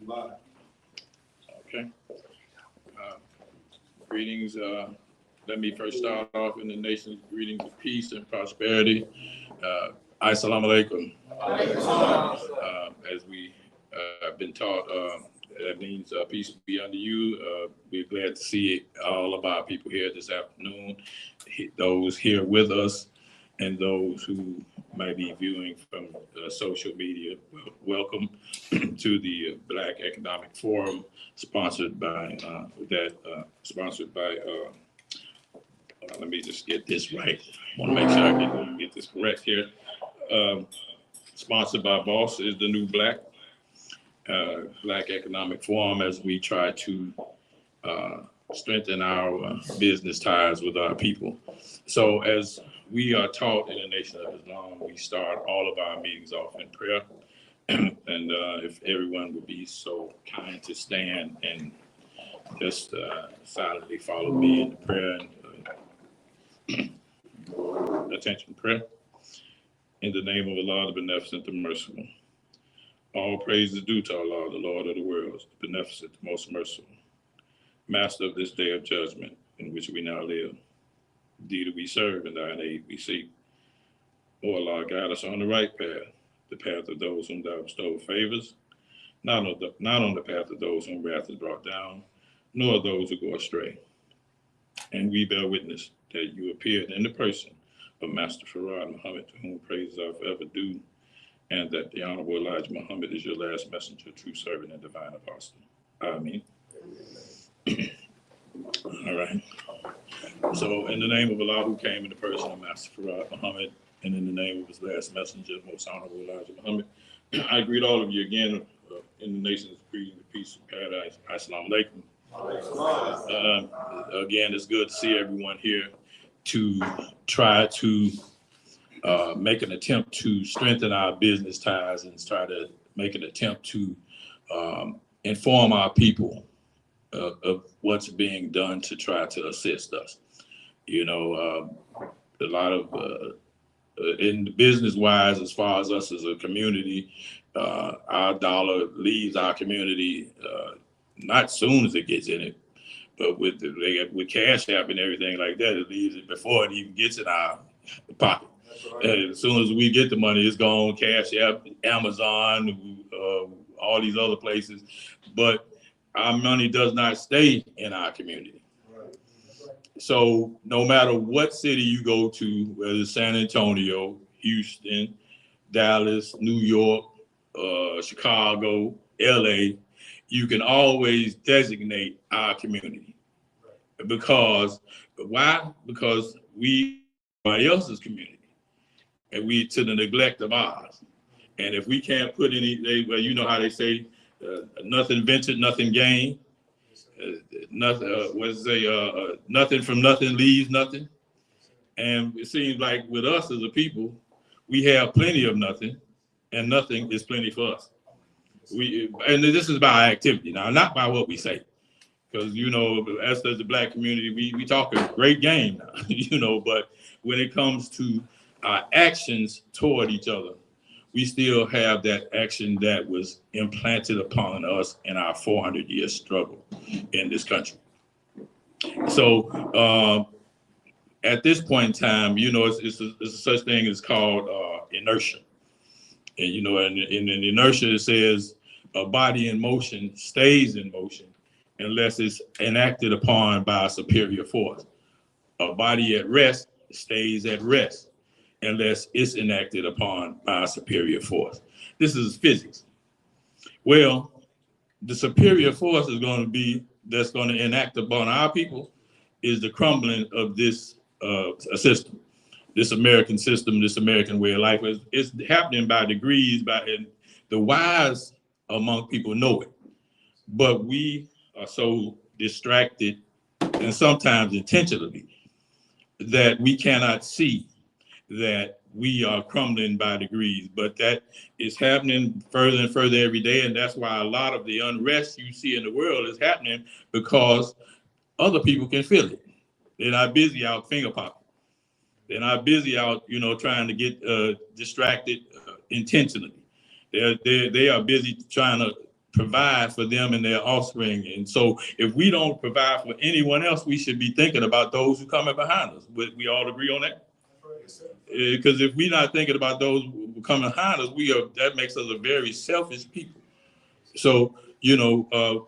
Okay. Greetings. Let me first start off in the nation's greetings of peace and prosperity. Assalamu alaikum. As we have been taught, that means peace be unto you. We're glad to see all of our people here this afternoon, those here with us, and those who might be viewing from social media. Welcome to the Black Economic Forum, sponsored by let me just get this right. I want to make sure I get this correct here. Sponsored by BOSS is the new Black Economic Forum, as we try to strengthen our business ties with our people. So as we are taught in the Nation of Islam, we start all of our meetings off in prayer. And if everyone would be so kind to stand and just silently follow me in the prayer and attention prayer. In the name of Allah, the Beneficent, the Merciful. All praise is due to Allah, the Lord of the worlds, the Beneficent, the Most Merciful, Master of this day of judgment in which we now live. Thee do we serve, and thine aid we seek. O Allah, guide us on the right path, the path of those whom thou bestow favors, not on the path of those whom wrath is brought down, nor those who go astray. And we bear witness that you appeared in the person of Master Farad Muhammad, to whom praises are forever due, and that the Honorable Elijah Muhammad is your last messenger, true servant, and divine apostle. Ameen. All right. So in the name of Allah, who came in the person of Master Farad Muhammad, and in the name of his last messenger, most Honorable Elijah Muhammad, I greet all of you again in the nation's greeting of peace and paradise. Assalamu alaikum. Again, it's good to see everyone here to try to make an attempt to strengthen our business ties and try to make an attempt to inform our people of what's being done to try to assist us. You know, a lot of, in the business wise, as far as us as a community, our dollar leaves our community not soon as it gets in it, but with Cash App and everything like that, it leaves it before it even gets in our pocket. Right. As soon as we get the money, it's gone. Cash App, Amazon, all these other places, but our money does not stay in our community. Right. So no matter what city you go to, whether it's San Antonio, Houston, Dallas, New York, Chicago, LA, you can always designate our community. Because why? Because we are somebody else's community, and we to the neglect of ours. And if we can't put any, well, you know how they say, nothing ventured, nothing gained. Nothing from nothing leaves nothing. And it seems like with us as a people, we have plenty of nothing, and nothing is plenty for us. And this is by activity now, not by what we say, because you know, as the Black community, we talk a great game now, you know, but when it comes to our actions toward each other, we still have that action that was implanted upon us in our 400-year struggle in this country. So at this point in time, you know, it's a such thing as called inertia. And, you know, in inertia, it says a body in motion stays in motion unless it's enacted upon by a superior force. A body at rest stays at rest unless it's enacted upon by a superior force. This is physics. Well, the superior force is going to be, that's going to enact upon our people, is the crumbling of this system. This American system, this American way of life, is happening by degrees, and the wise among people know it. But we are so distracted, and sometimes intentionally, that we cannot see that we are crumbling by degrees. But that is happening further and further every day, and that's why a lot of the unrest you see in the world is happening, because other people can feel it. They're not busy out finger popping. They're not busy out, you know, trying to get distracted intentionally. They are busy trying to provide for them and their offspring. And so if we don't provide for anyone else, we should be thinking about those who coming behind us. We all agree on that? Because if we're not thinking about those who coming behind us, that makes us a very selfish people. So,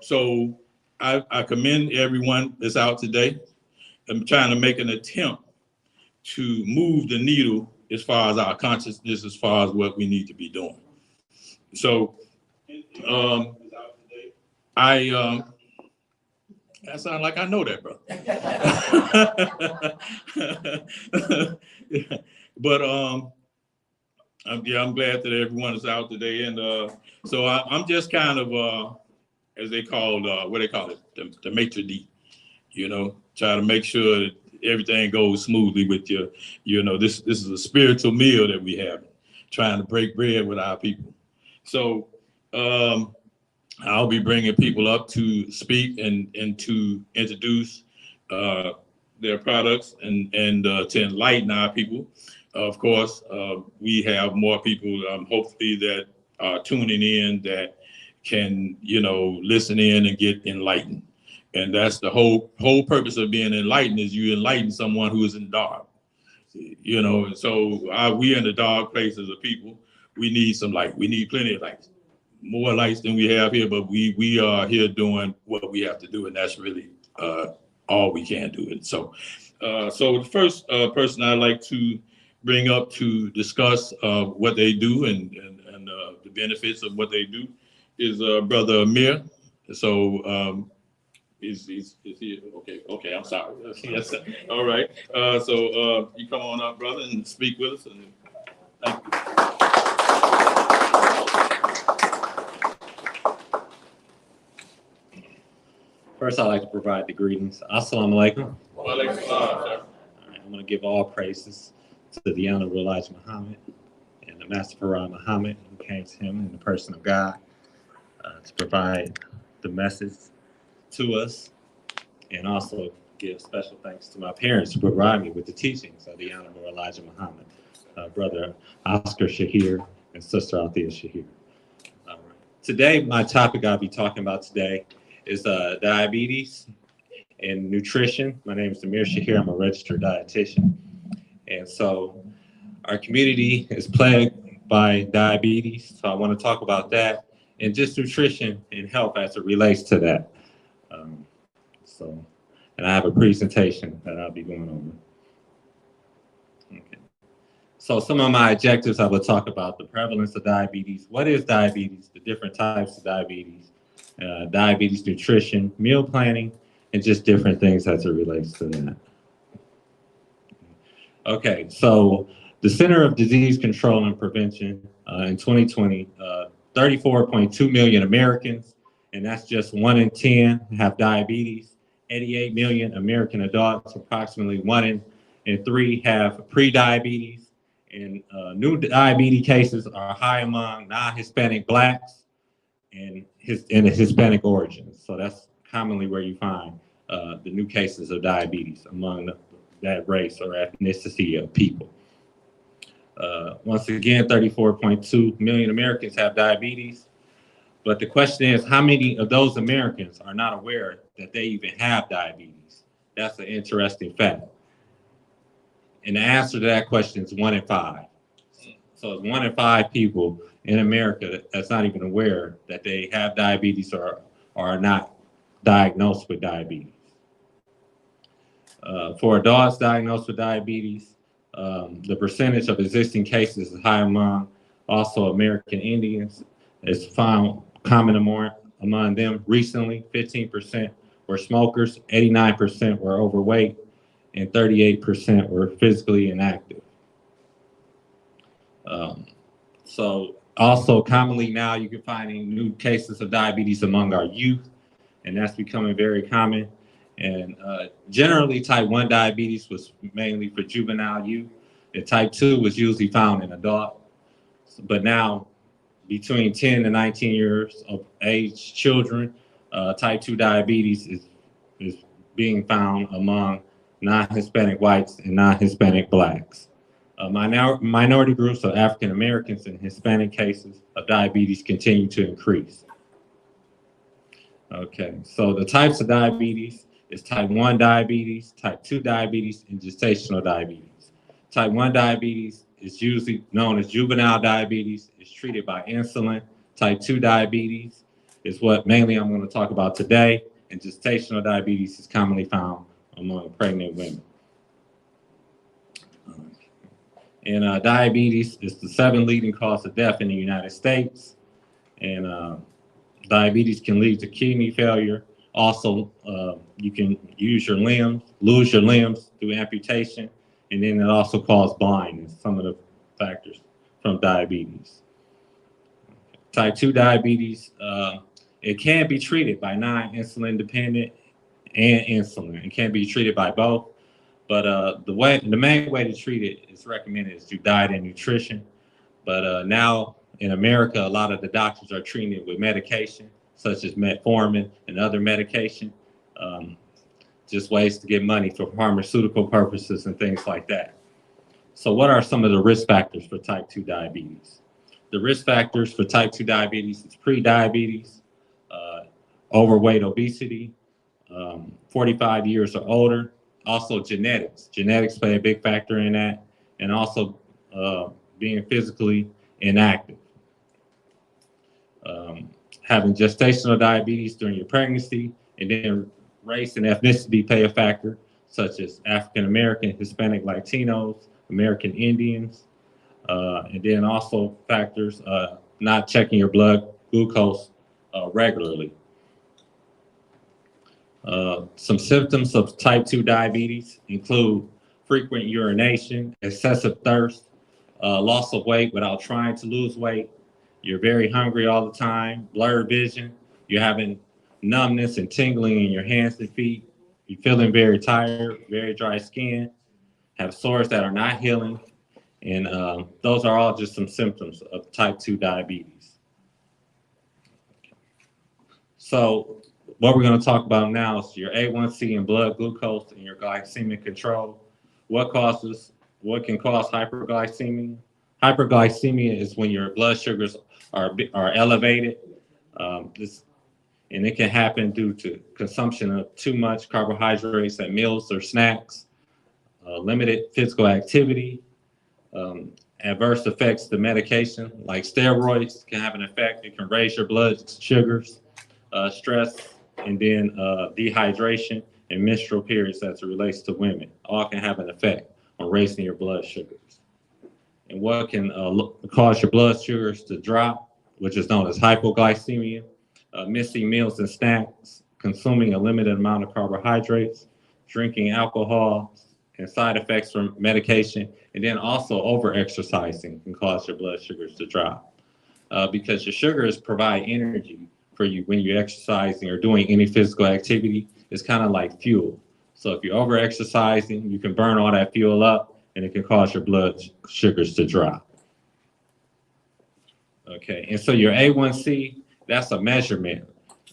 so I commend everyone that's out today. I'm trying to make an attempt to move the needle as far as our consciousness, as far as what we need to be doing. So, that sounds like I know that, bro. But I'm glad that everyone is out today, and so I'm just kind of as they call what they call it, the maitre d', try to make sure that everything goes smoothly with you. This is a spiritual meal that we have, trying to break bread with our people. So I'll be bringing people up to speak and to introduce their products and to enlighten our people. Of course, we have more people, hopefully, that are tuning in that can, listen in and get enlightened. And that's the whole purpose of being enlightened, is you enlighten someone who is in dark. So we in the dark place as a people. We need some light. We need plenty of lights, more lights than we have here. But we are here doing what we have to do, and that's really all we can do. And so the first person I'd like to bring up to discuss what they do and the benefits of what they do is Brother Amir. So is he okay? I'm sorry. Yes. All right. So you come on up, brother, and speak with us. And thank you. First, I'd like to provide the greetings. Assalamu alaikum. Wa alaikum salam, sir. I'm going to give all praises to the Honorable Elijah Muhammad and the Master Farah Muhammad, who came to him in the person of God to provide the message to us, and also give special thanks to my parents who provide me with the teachings of the Honorable Elijah Muhammad, Brother Oscar Shahir and Sister Althea Shahir. Today, my topic I'll be talking about today is diabetes and nutrition. My name is Amir Shahir. I'm a registered dietitian. And so our community is plagued by diabetes. So I want to talk about that and just nutrition and health as it relates to that. And I have a presentation that I'll be going over. Okay. So some of my objectives, I will talk about the prevalence of diabetes. What is diabetes? The different types of diabetes, diabetes nutrition, meal planning, and just different things as it relates to that. Okay, so the Center of Disease Control and Prevention in 2020, 34.2 million Americans, and that's just 1 in 10 have diabetes. 88 million American adults, approximately 1 in 3 have pre-diabetes, and new diabetes cases are high among non-Hispanic Blacks and Hispanic origins. So that's commonly where you find the new cases of diabetes among that race or ethnicity of people. Once again, 34.2 million Americans have diabetes. But the question is, how many of those Americans are not aware that they even have diabetes? That's an interesting fact. And the answer to that question is 1 in 5. So it's 1 in 5 people in America that's not even aware that they have diabetes or are not diagnosed with diabetes. For adults diagnosed with diabetes, the percentage of existing cases is high among also American Indians. It's found common among them recently. 15% were smokers, 89% were overweight, and 38% were physically inactive. So also commonly now you can find new cases of diabetes among our youth, and that's becoming very common. And generally type 1 diabetes was mainly for juvenile youth, and type 2 was usually found in adult. But now between 10 and 19 years of age children, type 2 diabetes is being found among non-Hispanic whites and non-Hispanic Blacks. Minority groups of African Americans and Hispanic cases of diabetes continue to increase. Okay, so the types of diabetes is type 1 diabetes, type 2 diabetes, and gestational diabetes. Type 1 diabetes is usually known as juvenile diabetes. It's treated by insulin. Type 2 diabetes is what mainly I'm going to talk about today, and gestational diabetes is commonly found among pregnant women. And diabetes is the 7th leading cause of death in the United States. And diabetes can lead to kidney failure. Also, you can lose your limbs through amputation, and then it also causes blindness, some of the factors from diabetes. Type 2 diabetes, it can be treated by non-insulin dependent and insulin. It can be treated by both, but the main way to treat it is recommended is through diet and nutrition. But now in America, a lot of the doctors are treating it with medication, such as metformin and other medication, just ways to get money for pharmaceutical purposes and things like that. So what are some of the risk factors for type 2 diabetes? The risk factors for type 2 diabetes is pre-diabetes, overweight, obesity, 45 years or older. Also genetics. Genetics play a big factor in that, and also being physically inactive. Having gestational diabetes during your pregnancy, and then race and ethnicity play a factor, such as African American, Hispanic, Latinos, American Indians, and then also factors not checking your blood glucose regularly. Some symptoms of type 2 diabetes include frequent urination, excessive thirst, loss of weight without trying to lose weight. You're very hungry all the time, blurred vision. You're having numbness and tingling in your hands and feet. You're feeling very tired, very dry skin, have sores that are not healing. And those are all just some symptoms of type 2 diabetes. So what we're going to talk about now is your A1C and blood glucose and your glycemic control. What can cause hyperglycemia? Hyperglycemia is when your blood sugars are elevated. And it can happen due to consumption of too much carbohydrates at meals or snacks, limited physical activity, adverse effects to medication like steroids can have an effect. It can raise your blood sugars, stress, and then dehydration and menstrual periods as it relates to women. All can have an effect on raising your blood sugars. And what can cause your blood sugars to drop, which is known as hypoglycemia, missing meals and snacks, consuming a limited amount of carbohydrates, drinking alcohol, and side effects from medication, and then also over-exercising can cause your blood sugars to drop. Because your sugars provide energy for you when you're exercising or doing any physical activity. It's kind of like fuel. So if you're over-exercising, you can burn all that fuel up, and it can cause your blood sugars to drop. Okay, and so your A1C, that's a measurement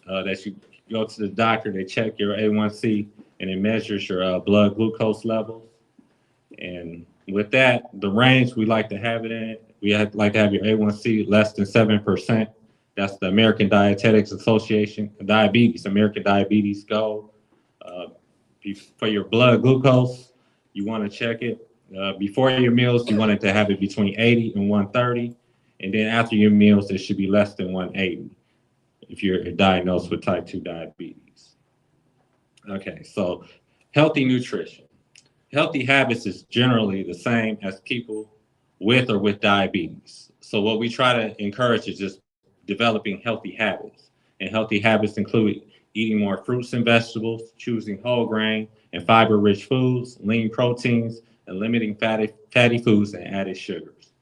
that you go to the doctor, they check your A1C, and it measures your blood glucose levels. And with that, the range we like to have it in, like to have your A1C less than 7%. That's the American Dietetics Association, American Diabetes goal. For your blood glucose, you want to check it. Before your meals, you want it to have it between 80 and 130. And then after your meals, it should be less than 180 if you're diagnosed with type 2 diabetes. Okay, so healthy nutrition. Healthy habits is generally the same as people with or with diabetes. So what we try to encourage is just developing healthy habits. And healthy habits include eating more fruits and vegetables, choosing whole grain and fiber-rich foods, lean proteins, and limiting fatty foods and added sugars.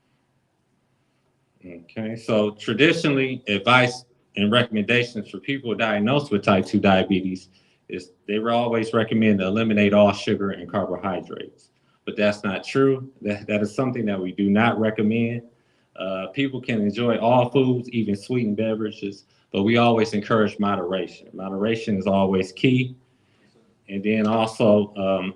Okay, so traditionally, advice and recommendations for people diagnosed with type 2 diabetes is they will always recommend to eliminate all sugar and carbohydrates. But that's not true. That is something that we do not recommend. People can enjoy all foods, even sweetened beverages, but we always encourage moderation. Moderation is always key. And then also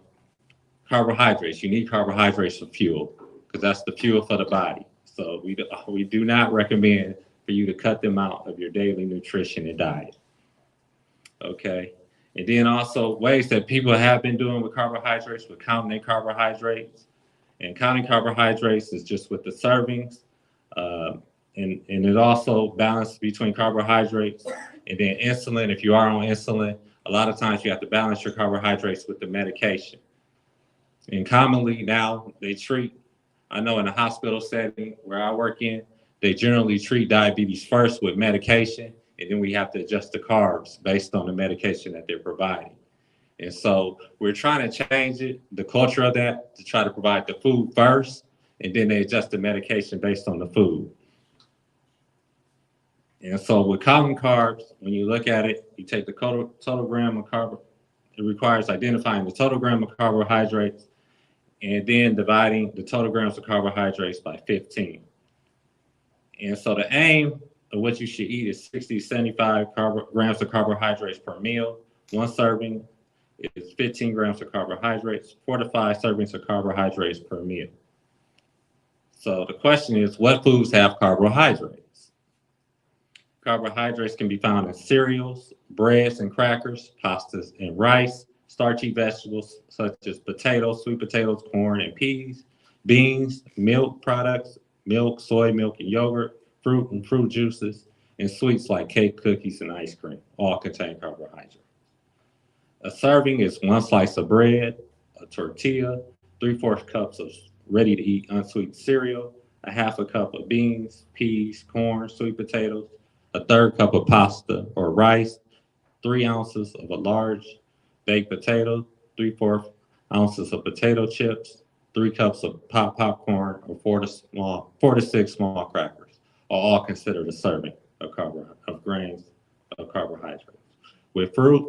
carbohydrates. You need carbohydrates for fuel because that's the fuel for the body. So we do not recommend for you to cut them out of your daily nutrition and diet. Okay. And then also ways that people have been doing with carbohydrates, with counting their carbohydrates. And counting carbohydrates is just with the servings. Uh, and it also balances between carbohydrates and then insulin. If you are on insulin, a lot of times you have to balance your carbohydrates with the medication. And commonly now they treat, I know in a hospital setting where I work in, they generally treat diabetes first with medication, and then we have to adjust the carbs based on the medication that they're providing. And so we're trying to change it, the culture of that, to try to provide the food first, and then they adjust the medication based on the food. And so with common carbs, when you look at it, you take the total gram of carb. It requires identifying the total gram of carbohydrates and then dividing the total grams of carbohydrates by 15. And so the aim of what you should eat is 60 to 75 grams of carbohydrates per meal. One serving is 15 grams of carbohydrates, 4 to 5 servings of carbohydrates per meal. So the question is, what foods have carbohydrates? Carbohydrates can be found in cereals, breads and crackers, pastas and rice, starchy vegetables such as potatoes, sweet potatoes, corn, and peas, beans, milk products, milk, soy milk, and yogurt, fruit and fruit juices, and sweets like cake, cookies, and ice cream, all contain carbohydrates. A serving is one slice of bread, a tortilla, 3/4 cups of ready-to-eat unsweetened cereal, a half a cup of beans, peas, corn, sweet potatoes, a third cup of pasta or rice, 3 ounces of a large baked potato, 3/4 ounces of potato chips, 3 cups of popcorn, or 4 to 6 small crackers, are all considered a serving of grains of carbohydrates. With fruit,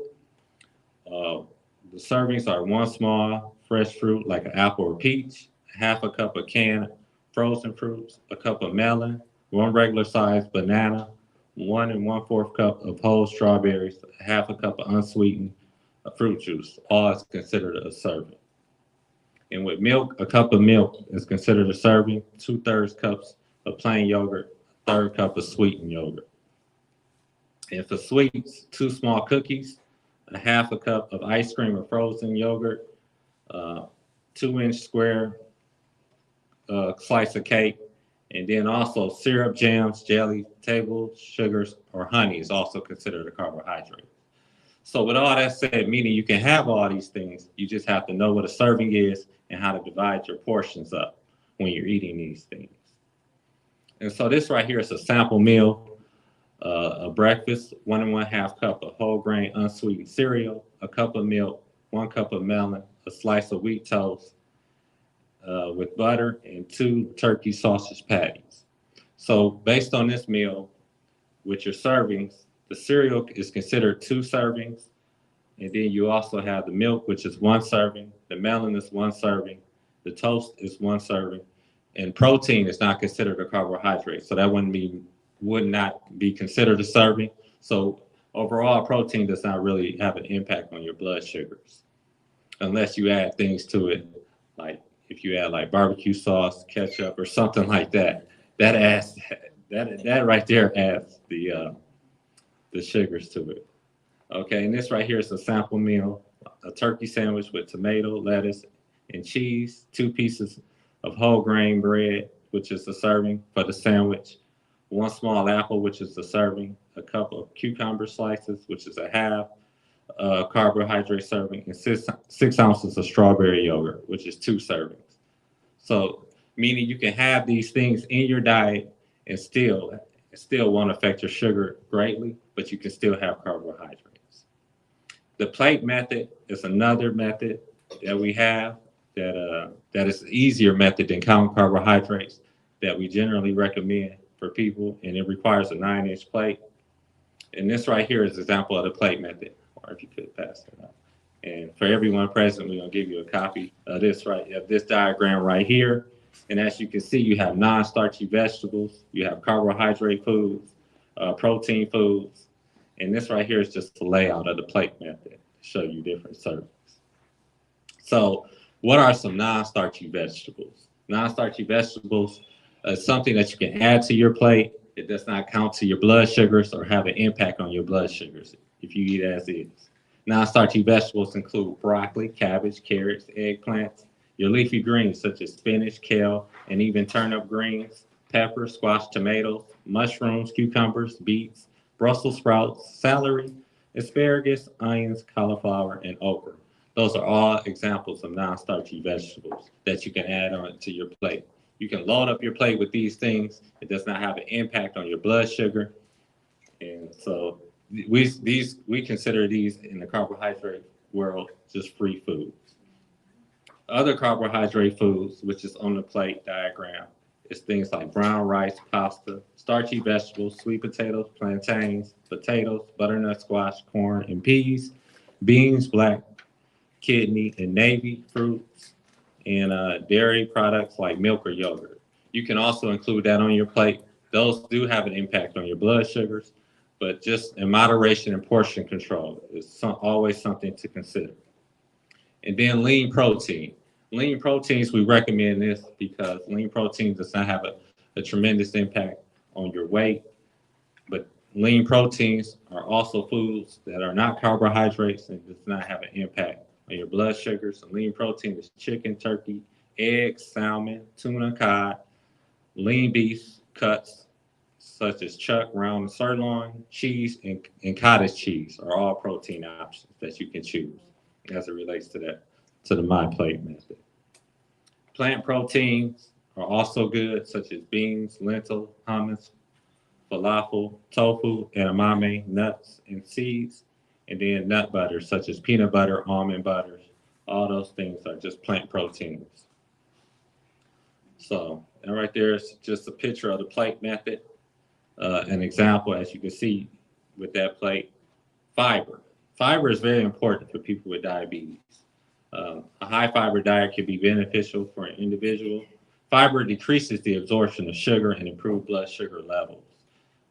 the servings are 1 small fresh fruit like an apple or peach, half a cup of canned frozen fruits, a cup of melon, 1 regular sized banana, 1 1/4 cup of whole strawberries, half a cup of unsweetened fruit juice, all is considered a serving. And with milk, a cup of milk is considered a serving, 2/3 cups of plain yogurt, a third cup of sweetened yogurt. And for sweets, 2 small cookies, a half a cup of ice cream or frozen yogurt, 2-inch square slice of cake, and then also syrup, jams, jelly, table sugars, or honey is also considered a carbohydrate. So with all that said, meaning you can have all these things, you just have to know what a serving is and how to divide your portions up when you're eating these things. And so this right here is a sample meal. A breakfast, 1 1/2 cup of whole grain unsweetened cereal, a cup of milk, 1 cup of melon, a slice of wheat toast with butter, and 2 turkey sausage patties. So based on this meal, with your servings, the cereal is considered 2 servings, and then you also have the milk, which is 1 serving, the melon is 1 serving, the toast is 1 serving, and protein is not considered a carbohydrate, so that would not be considered a serving. So overall, protein does not really have an impact on your blood sugars, unless you add things to it, like if you add like barbecue sauce, ketchup, or something like that. That adds that right there adds the sugars to it. Okay, and this right here is a sample meal: a turkey sandwich with tomato, lettuce, and cheese, 2 pieces of whole grain bread, which is a serving for the sandwich, 1 small apple, which is a serving, a cup of cucumber slices, which is a half carbohydrate serving, and 6 ounces of strawberry yogurt, which is 2 servings. So meaning you can have these things in your diet and still won't affect your sugar greatly, but you can still have carbohydrates. The plate method is another method that we have that is an easier method than counting carbohydrates that we generally recommend for people, and it requires a 9-inch plate. And this right here is an example of the plate method, or if you could pass it out. And for everyone present, we're gonna give you a copy of this diagram right here. And as you can see, you have non-starchy vegetables, you have carbohydrate foods, protein foods, and this right here is just the layout of the plate method to show you different servings. So what are some non-starchy vegetables? Non-starchy vegetables is something that you can add to your plate. It does not count to your blood sugars or have an impact on your blood sugars. if you eat as is. Non-starchy vegetables include broccoli, cabbage, carrots, eggplants, your leafy greens such as spinach, kale, and even turnip greens, peppers, squash, tomatoes, mushrooms, cucumbers, beets, Brussels sprouts, celery, asparagus, onions, cauliflower, and okra. Those are all examples of non-starchy vegetables that you can add on to your plate. You can load up your plate with these things. It does not have an impact on your blood sugar. And so we consider these in the carbohydrate world just free foods. Other carbohydrate foods, which is on the plate diagram, is things like brown rice, pasta, starchy vegetables, sweet potatoes, plantains, potatoes, butternut squash, corn, and peas, beans, black kidney and navy fruits, and dairy products like milk or yogurt. You can also include that on your plate. Those do have an impact on your blood sugars, but just in moderation and portion control is always something to consider. And then lean protein. Lean proteins, we recommend this because lean protein does not have a tremendous impact on your weight, but lean proteins are also foods that are not carbohydrates and does not have an impact on your blood sugars. So lean protein is chicken, turkey, eggs, salmon, tuna, cod, lean beef cuts such as chuck, round, and sirloin, cheese, and cottage cheese are all protein options that you can choose as it relates to the My Plate method. Plant proteins are also good, such as beans, lentil, hummus, falafel, tofu, edamame, nuts, and seeds. And then nut butters, such as peanut butter, almond butters. All those things are just plant proteins. So, and right there is just a picture of the plate method. An example, as you can see with that plate, fiber. Fiber is very important for people with diabetes. A high fiber diet can be beneficial for an individual. Fiber decreases the absorption of sugar and improve blood sugar levels.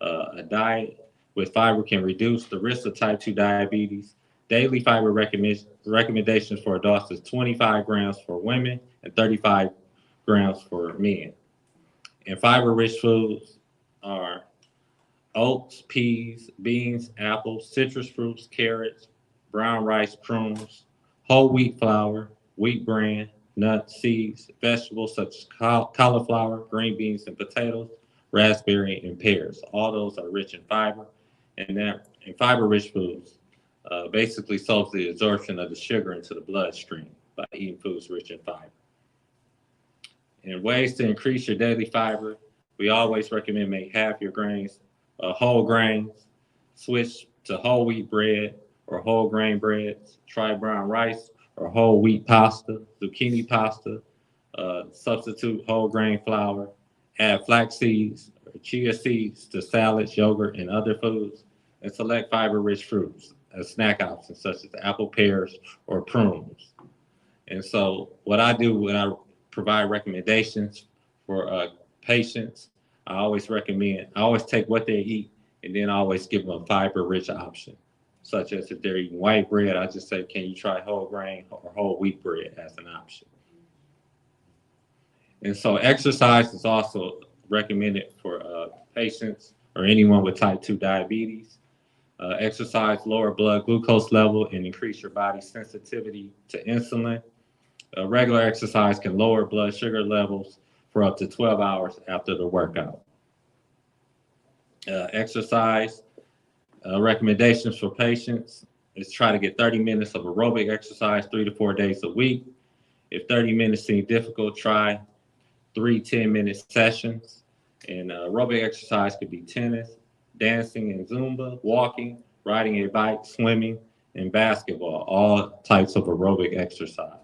A diet with fiber can reduce the risk of type 2 diabetes. Daily fiber recommendations for adults is 25 grams for women and 35 grams for men. And fiber-rich foods are oats, peas, beans, apples, citrus fruits, carrots, brown rice, prunes, whole wheat flour, wheat bran, nuts, seeds, vegetables such as cauliflower, green beans, and potatoes, raspberry, and pears. All those are rich in fiber, and fiber-rich foods basically solves the absorption of the sugar into the bloodstream by eating foods rich in fiber. And ways to increase your daily fiber, we always recommend make half your grains whole grains, switch to whole wheat bread or whole grain breads, try brown rice or whole wheat pasta, zucchini pasta, substitute whole grain flour, add flax seeds or chia seeds to salads, yogurt, and other foods, and select fiber-rich fruits as snack options such as apple, pears, or prunes. And so what I do when I provide recommendations for patients, I always take what they eat and then I always give them a fiber-rich option. Such as if they're eating white bread, I just say, can you try whole grain or whole wheat bread as an option? And so exercise is also recommended for patients or anyone with type 2 diabetes. Exercise lower blood glucose level and increase your body's sensitivity to insulin. Regular exercise can lower blood sugar levels for up to 12 hours after the workout. Exercise recommendations for patients is try to get 30 minutes of aerobic exercise 3 to 4 days a week. If 30 minutes seem difficult, try 3 10-minute sessions. And aerobic exercise could be tennis, dancing and Zumba, walking, riding a bike, swimming, and basketball, all types of aerobic exercise.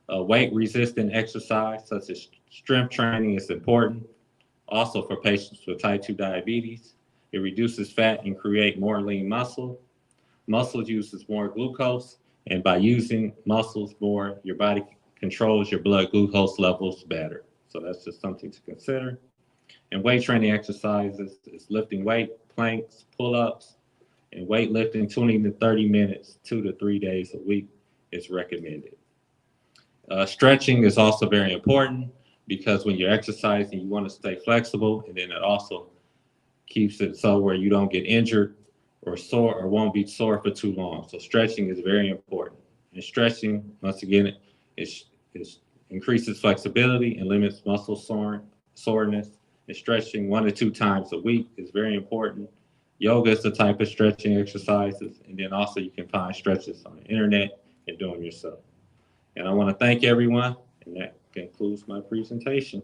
Weight-resistant exercise, such as strength training, is important. Also for patients with type 2 diabetes, it reduces fat and create more lean muscle. Muscle uses more glucose, and by using muscles more, your body controls your blood glucose levels better. So that's just something to consider. And weight training exercises is lifting weight, planks, pull-ups, and weightlifting 20 to 30 minutes, 2 to 3 days a week is recommended. Stretching is also very important because when you're exercising, you want to stay flexible, and then it also keeps it so where you don't get injured or sore or won't be sore for too long. So stretching is very important. And stretching, once again, is increases flexibility and limits muscle soreness. And stretching 1 to 2 times a week is very important. Yoga is the type of stretching exercises, and then also you can find stretches on the internet and do them yourself. And I want to thank everyone, and that concludes my presentation.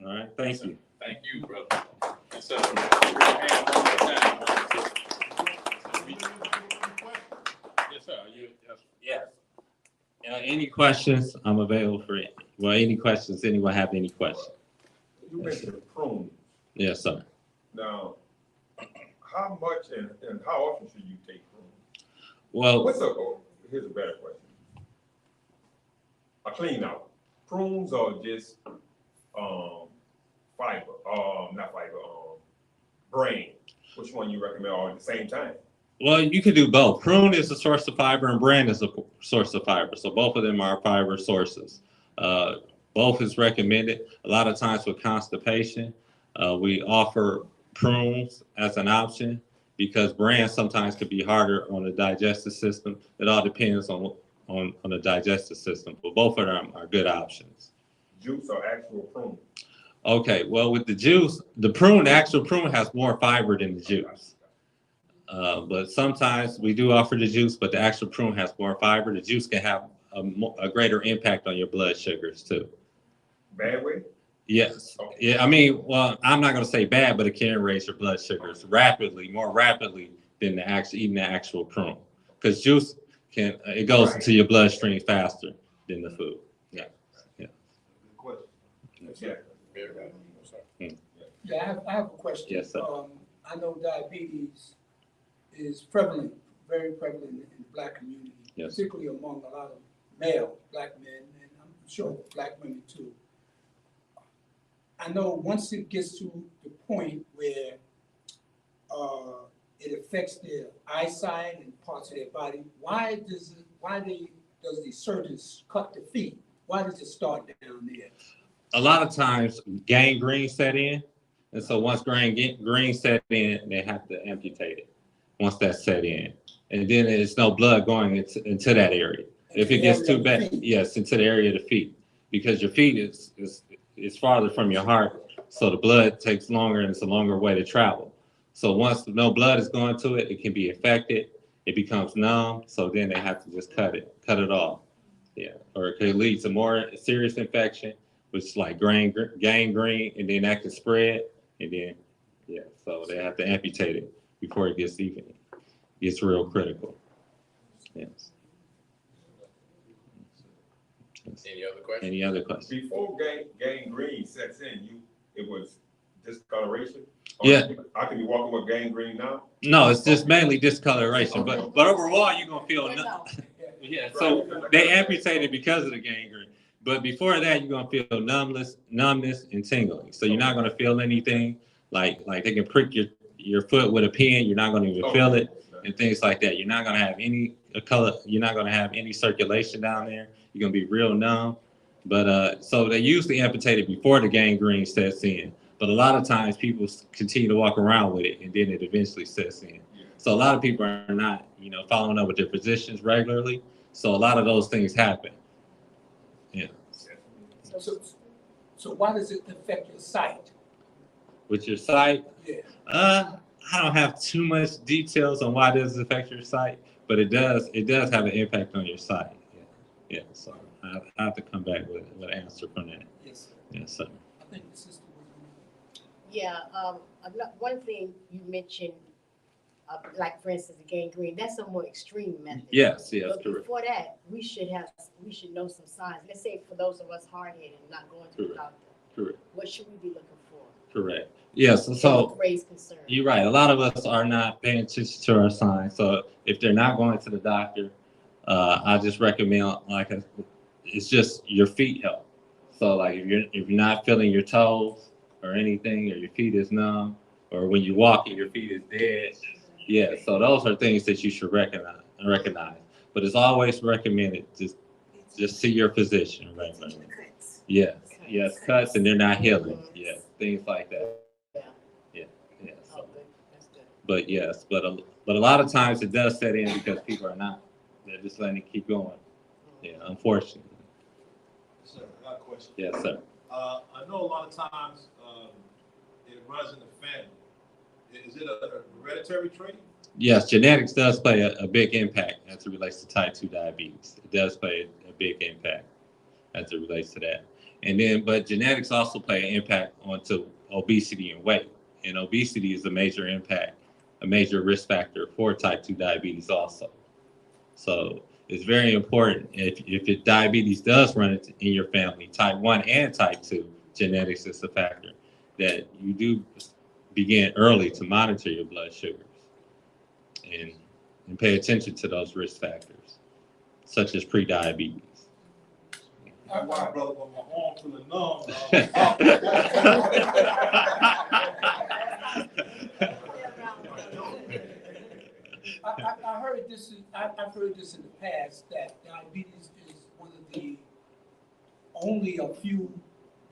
All right, thank you. Thank you, brother. Yes, sir. Yes, sir. Yes. Any questions? I'm available for it. Well, any questions? Anyone have any questions? You mentioned prunes. Yes, sir. Now, how much and how often should you take prunes? Well, Here's a better question. A clean out. Prunes or just fiber, not fiber, brain. Which one you recommend all at the same time? well, you can do both. Prune is a source of fiber, and bran is a source of fiber. So both of them are fiber sources. Both is recommended. A lot of times with constipation, we offer prunes as an option because bran sometimes could be harder on the digestive system. It all depends on the digestive system, but both of them are good options. Juice or actual prune? Okay, well, with the juice, the actual prune has more fiber than the juice. But sometimes we do offer the juice, but the actual prune has more fiber. The juice can have a greater impact on your blood sugars too. Bad way? Yes. Okay. Yeah, I mean, well, I'm not going to say bad, but it can raise your blood sugars more rapidly than eating the actual prune. Because juice it goes Right. into your bloodstream faster than the food. Yeah. Yeah. Good question. Yeah. Yeah, I have a question. Yes, sir. I know diabetes is prevalent, very prevalent in the Black community, Yes. particularly among a lot of male Black men, and I'm sure Black women too. I know once it gets to the point where it affects their eyesight and parts of their body, why does the surgeons cut the feet? Why does it start down there? A lot of times gangrene set in, and so once gangrene set in, they have to amputate it once that's set in, and then there's no blood going into that area. If it gets too bad, yes, into the area of the feet, because your feet is farther from your heart, so the blood takes longer and it's a longer way to travel. So once no blood is going to it, it can be affected. It becomes numb, so then they have to just cut it off. Yeah, or it could lead to more serious infection, which is like gangrene, and then that can spread, and then so they have to amputate it before it gets real critical. Yes. Any other questions? Any other questions? Before gangrene sets in, it was discoloration? Yeah. I could be walking with gangrene now? No, it's just mainly discoloration, but overall you're gonna feel yeah. So they amputated because of the gangrene, but before that you're gonna feel numbness and tingling. So you're not gonna feel anything like they can prick your foot with a pin. You're not gonna even feel it and things like that. You're not gonna have any color. You're not gonna have any circulation down there. You're gonna be real numb. But so they usually amputate it before the gangrene sets in. But a lot of times people continue to walk around with it, and then it eventually sets in. So a lot of people are not, following up with their physicians regularly. So a lot of those things happen. Yeah. So why does it affect your sight? With your sight, Yeah. I don't have too much details on why this affects your sight, but it does have an impact on your sight. Yeah. So I have to come back with an answer from that. Yes. Yes, sir. I think the sister was. Yeah, one thing you mentioned, like for instance, the gangrene, that's a more extreme method. Yes, But correct. before that, we should know some signs. Let's say for those of us hard-headed and not going to the Correct. doctor, Correct. what should we be looking for? Correct. Yes. That So would raise concern. you're right. A lot of us are not paying attention to our signs. So if they're not going to the doctor, I just recommend it's just your feet help. So like if you're not feeling your toes or anything, or your feet is numb, or when you're walking your feet is dead, yeah. So those are things that you should recognize. But it's always recommended just see your physician regularly. Yes. Okay. Yes, cuts and they're not healing. Yes, things like that. Yeah, yeah. Oh, So, good, that's good. but yes, but a lot of times it does set in because people are not. They're just letting it keep going. Yeah, unfortunately. Sir, I got a question. Yes, sir. I know a lot of times it runs in the family. Is it a hereditary trait? Yes, genetics does play a big impact as it relates to type 2 diabetes. It does play a big impact as it relates to that. And then, but genetics also play an impact onto obesity and weight. And obesity is a major impact, a major risk factor for type 2 diabetes also. So it's very important if diabetes does run in your family, type 1 and type 2, genetics is a factor, that you do begin early to monitor your blood sugars and pay attention to those risk factors, such as prediabetes. My brother, with my arm feeling numb. I heard this, I've heard this in the past, that diabetes is one of the only a few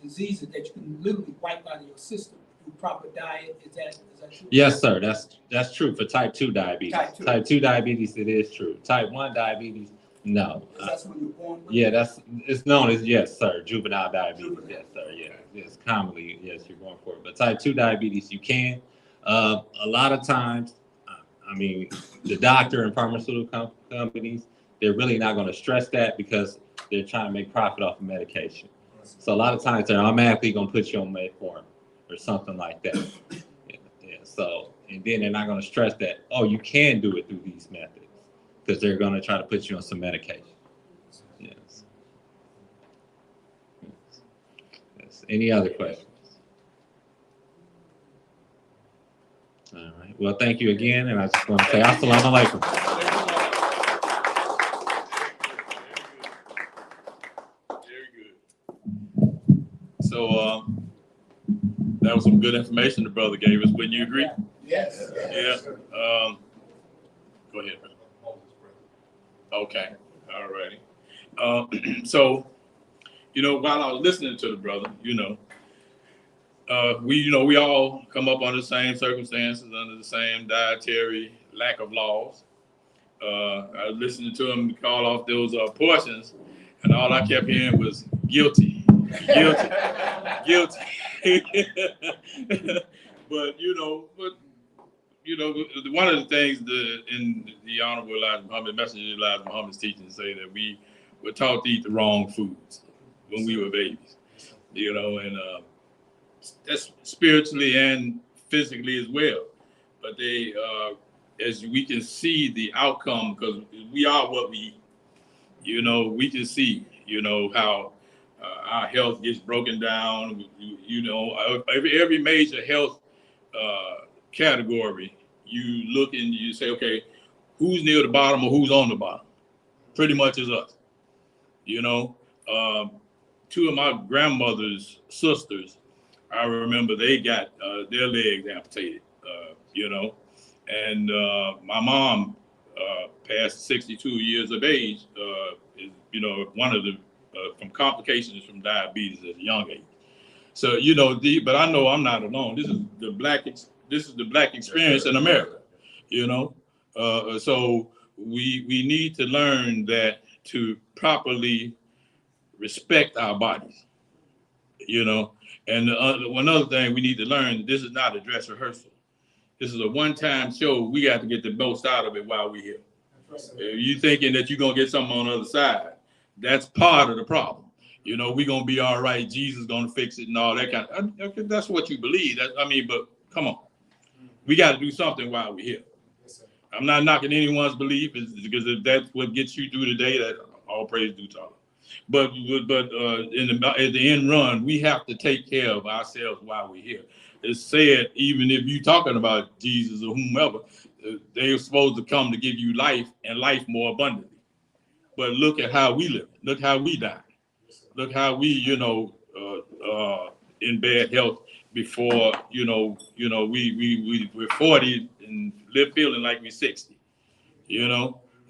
diseases that you can literally wipe out of your system through proper diet. Is that true? Yes, sir. That's true for type 2 diabetes. Type 2. Diabetes, it is true. Type 1 diabetes, no. That's when you're born with? Yeah, it's known as, yes, sir, juvenile diabetes. Yes, sir. Yeah, yes, commonly, yes, you're going for it. But type 2 diabetes, you can. A lot of times, I mean, the doctor and pharmaceutical companies, they're really not going to stress that because they're trying to make profit off of medication. So a lot of times they're automatically going to put you on metformin or something like that. Yeah. So, and then they're not going to stress that, oh, you can do it through these methods, because they're going to try to put you on some medication. Yes. Any other questions? All right. Well, thank you again, and I just want to say assalamu alaikum. Very good. So, that was some good information the brother gave us. Wouldn't you agree? Yes. Yeah. Go ahead. Okay. All righty. So, while I was listening to the brother, we all come up under the same circumstances, under the same dietary lack of laws. I was listening to him call off those portions, and all I kept hearing was guilty, guilty, guilty. But one of the things in the Honorable Elijah Muhammad, Messenger Elijah Muhammad's teachings say that we were taught to eat the wrong foods when we were babies, and that's spiritually and physically as well. But they, as we can see the outcome, because we are what we eat. We can see, how our health gets broken down. Every major health category, you look and you say, okay, who's near the bottom or who's on the bottom? Pretty much is us. Two of my grandmother's sisters, I remember they got their legs amputated, and my mom passed 62 years of age, one of the from complications from diabetes at a young age. So but I know I'm not alone. This is the black experience in America. So we need to learn that to properly respect our bodies. And one other thing we need to learn: this is not a dress rehearsal. This is a one-time show. We got to get the most out of it while we're here. If you thinking that you're gonna get something on the other side, that's part of the problem. We're gonna be all right. Jesus gonna fix it and all that kind of. Okay, that's what you believe. But come on, we got to do something while we're here. I'm not knocking anyone's belief, because if that's what gets you through the day, that all praise due to Allah. But at the end run, we have to take care of ourselves while we're here. It's said, even if you're talking about Jesus or whomever, they're supposed to come to give you life and life more abundantly. But look at how we live. Look how we die. Look how we, in bad health before, we're 40 and live feeling like we're 60.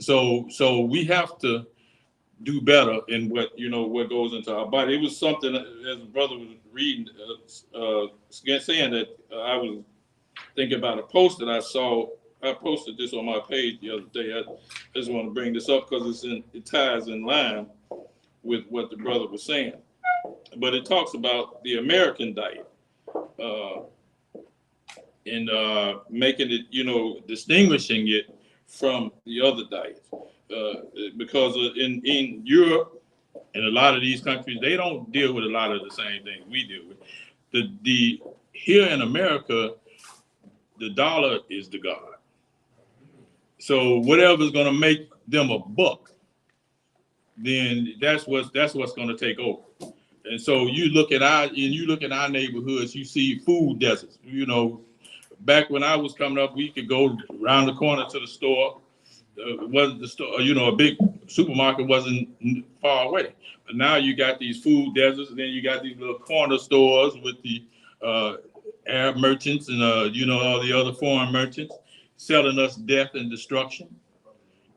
So we have to do better in what, what goes into our body. It was something, as a brother was reading, saying that I was thinking about a post that I saw. I posted this on my page the other day. I just want to bring this up because it ties in line with what the brother was saying. But it talks about the American diet, and making it, distinguishing it from the other diets. Because in Europe and a lot of these countries, they don't deal with a lot of the same things we deal with. The here in America, the dollar is the god. So whatever's going to make them a buck, then that's what's going to take over. And so you look at our neighborhoods, you see food deserts. Back when I was coming up, we could go around the corner to the store. Wasn't the store, a big supermarket wasn't far away. But now you got these food deserts, and then you got these little corner stores with the Arab merchants and all the other foreign merchants selling us death and destruction.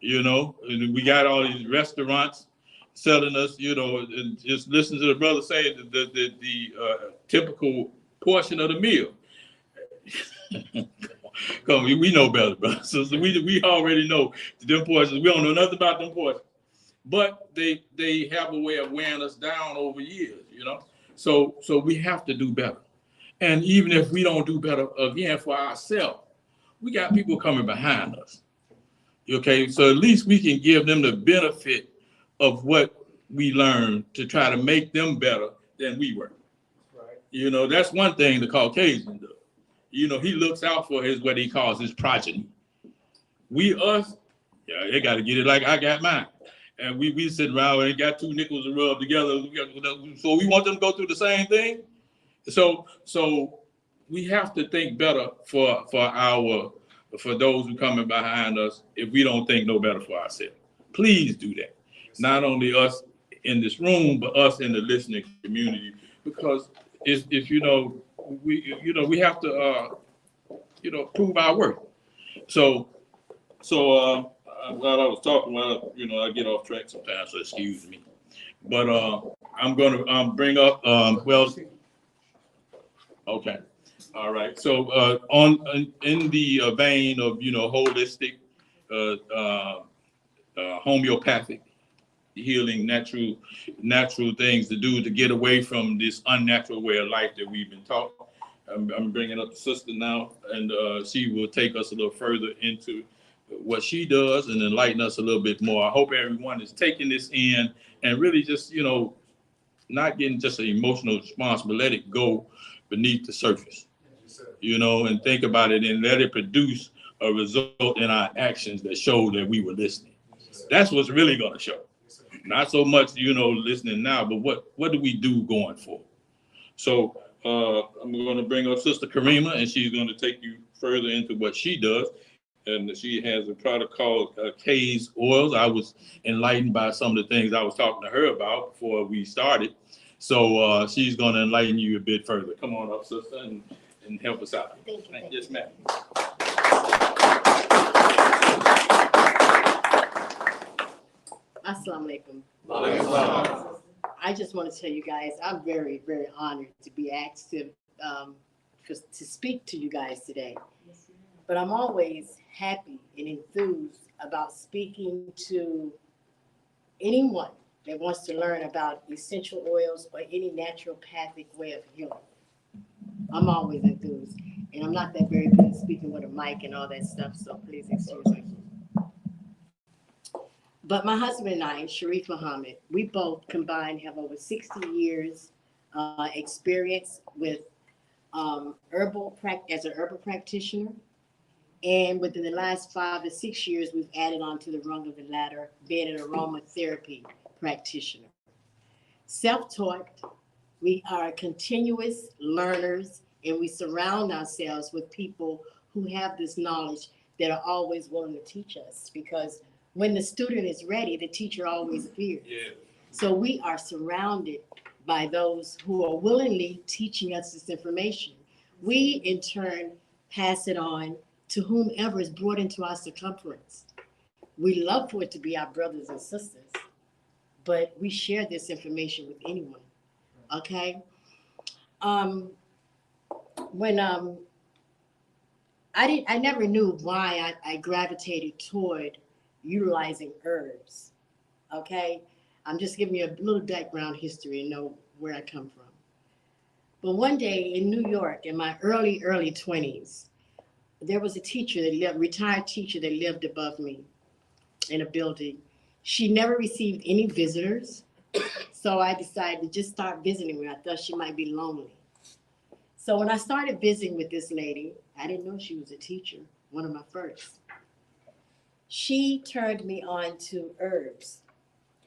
And we got all these restaurants selling us, and just listen to the brother say the typical portion of the meal. Come, we know better, brother. So we already know them portions. We don't know nothing about them portions, but they have a way of wearing us down over years, So we have to do better. And even if we don't do better again for ourselves, we got people coming behind us. Okay, so at least we can give them the benefit of what we learned to try to make them better than we were. Right. That's one thing the Caucasian does. He looks out for what he calls his progeny. They got to get it like I got mine. And we sit around and got two nickels to rub together. So we want them to go through the same thing. So we have to think better for those who coming behind us if we don't think no better for ourselves. Please do that. Not only us in this room, but us in the listening community, because we have to prove our worth. So while I was talking, I get off track sometimes, so excuse me. But I'm gonna bring up okay. All right. So in the vein of holistic, homeopathic healing, natural things to do to get away from this unnatural way of life that we've been taught. I'm bringing up the sister now, and she will take us a little further into what she does and enlighten us a little bit more. I hope everyone is taking this in and really just not getting just an emotional response, but let it go beneath the surface. And think about it and let it produce a result in our actions that show that we were listening. That's what's really going to show. Not so much, listening now, but what do we do going forward? So I'm going to bring up Sister Karima, and she's going to take you further into what she does. And she has a product called K's Oils. I was enlightened by some of the things I was talking to her about before we started. So she's going to enlighten you a bit further. Come on up, sister, and help us out. Thank you. Yes, ma'am. Assalamu alaikum. I just want to tell you guys, I'm very, very honored to be asked to speak to you guys today. But I'm always happy and enthused about speaking to anyone that wants to learn about essential oils or any naturopathic way of healing. I'm always enthused, and I'm not that very good at speaking with a mic and all that stuff, so please excuse me. But my husband and I, Sharif Muhammad, we both combined have over 60 years experience with as an herbal practitioner. And within the last 5 to 6 years, we've added on to the rung of the ladder, being an aromatherapy practitioner. Self-taught, we are continuous learners, and we surround ourselves with people who have this knowledge that are always willing to teach us, because when the student is ready, the teacher always appears. Yeah. So we are surrounded by those who are willingly teaching us this information. We, in turn, pass it on to whomever is brought into our circumference. We love for it to be our brothers and sisters, but we share this information with anyone. Okay. When I never knew why I gravitated toward utilizing herbs. Okay, I'm just giving you a little background history and know where I come from. But one day in New York, in my early 20s, there was a teacher that lived, retired teacher that lived above me in a building. She never received any visitors, so I decided to just start visiting her. I thought she might be lonely. So when I started visiting with this lady, I didn't know she was a teacher, one of my first. She turned me on to herbs.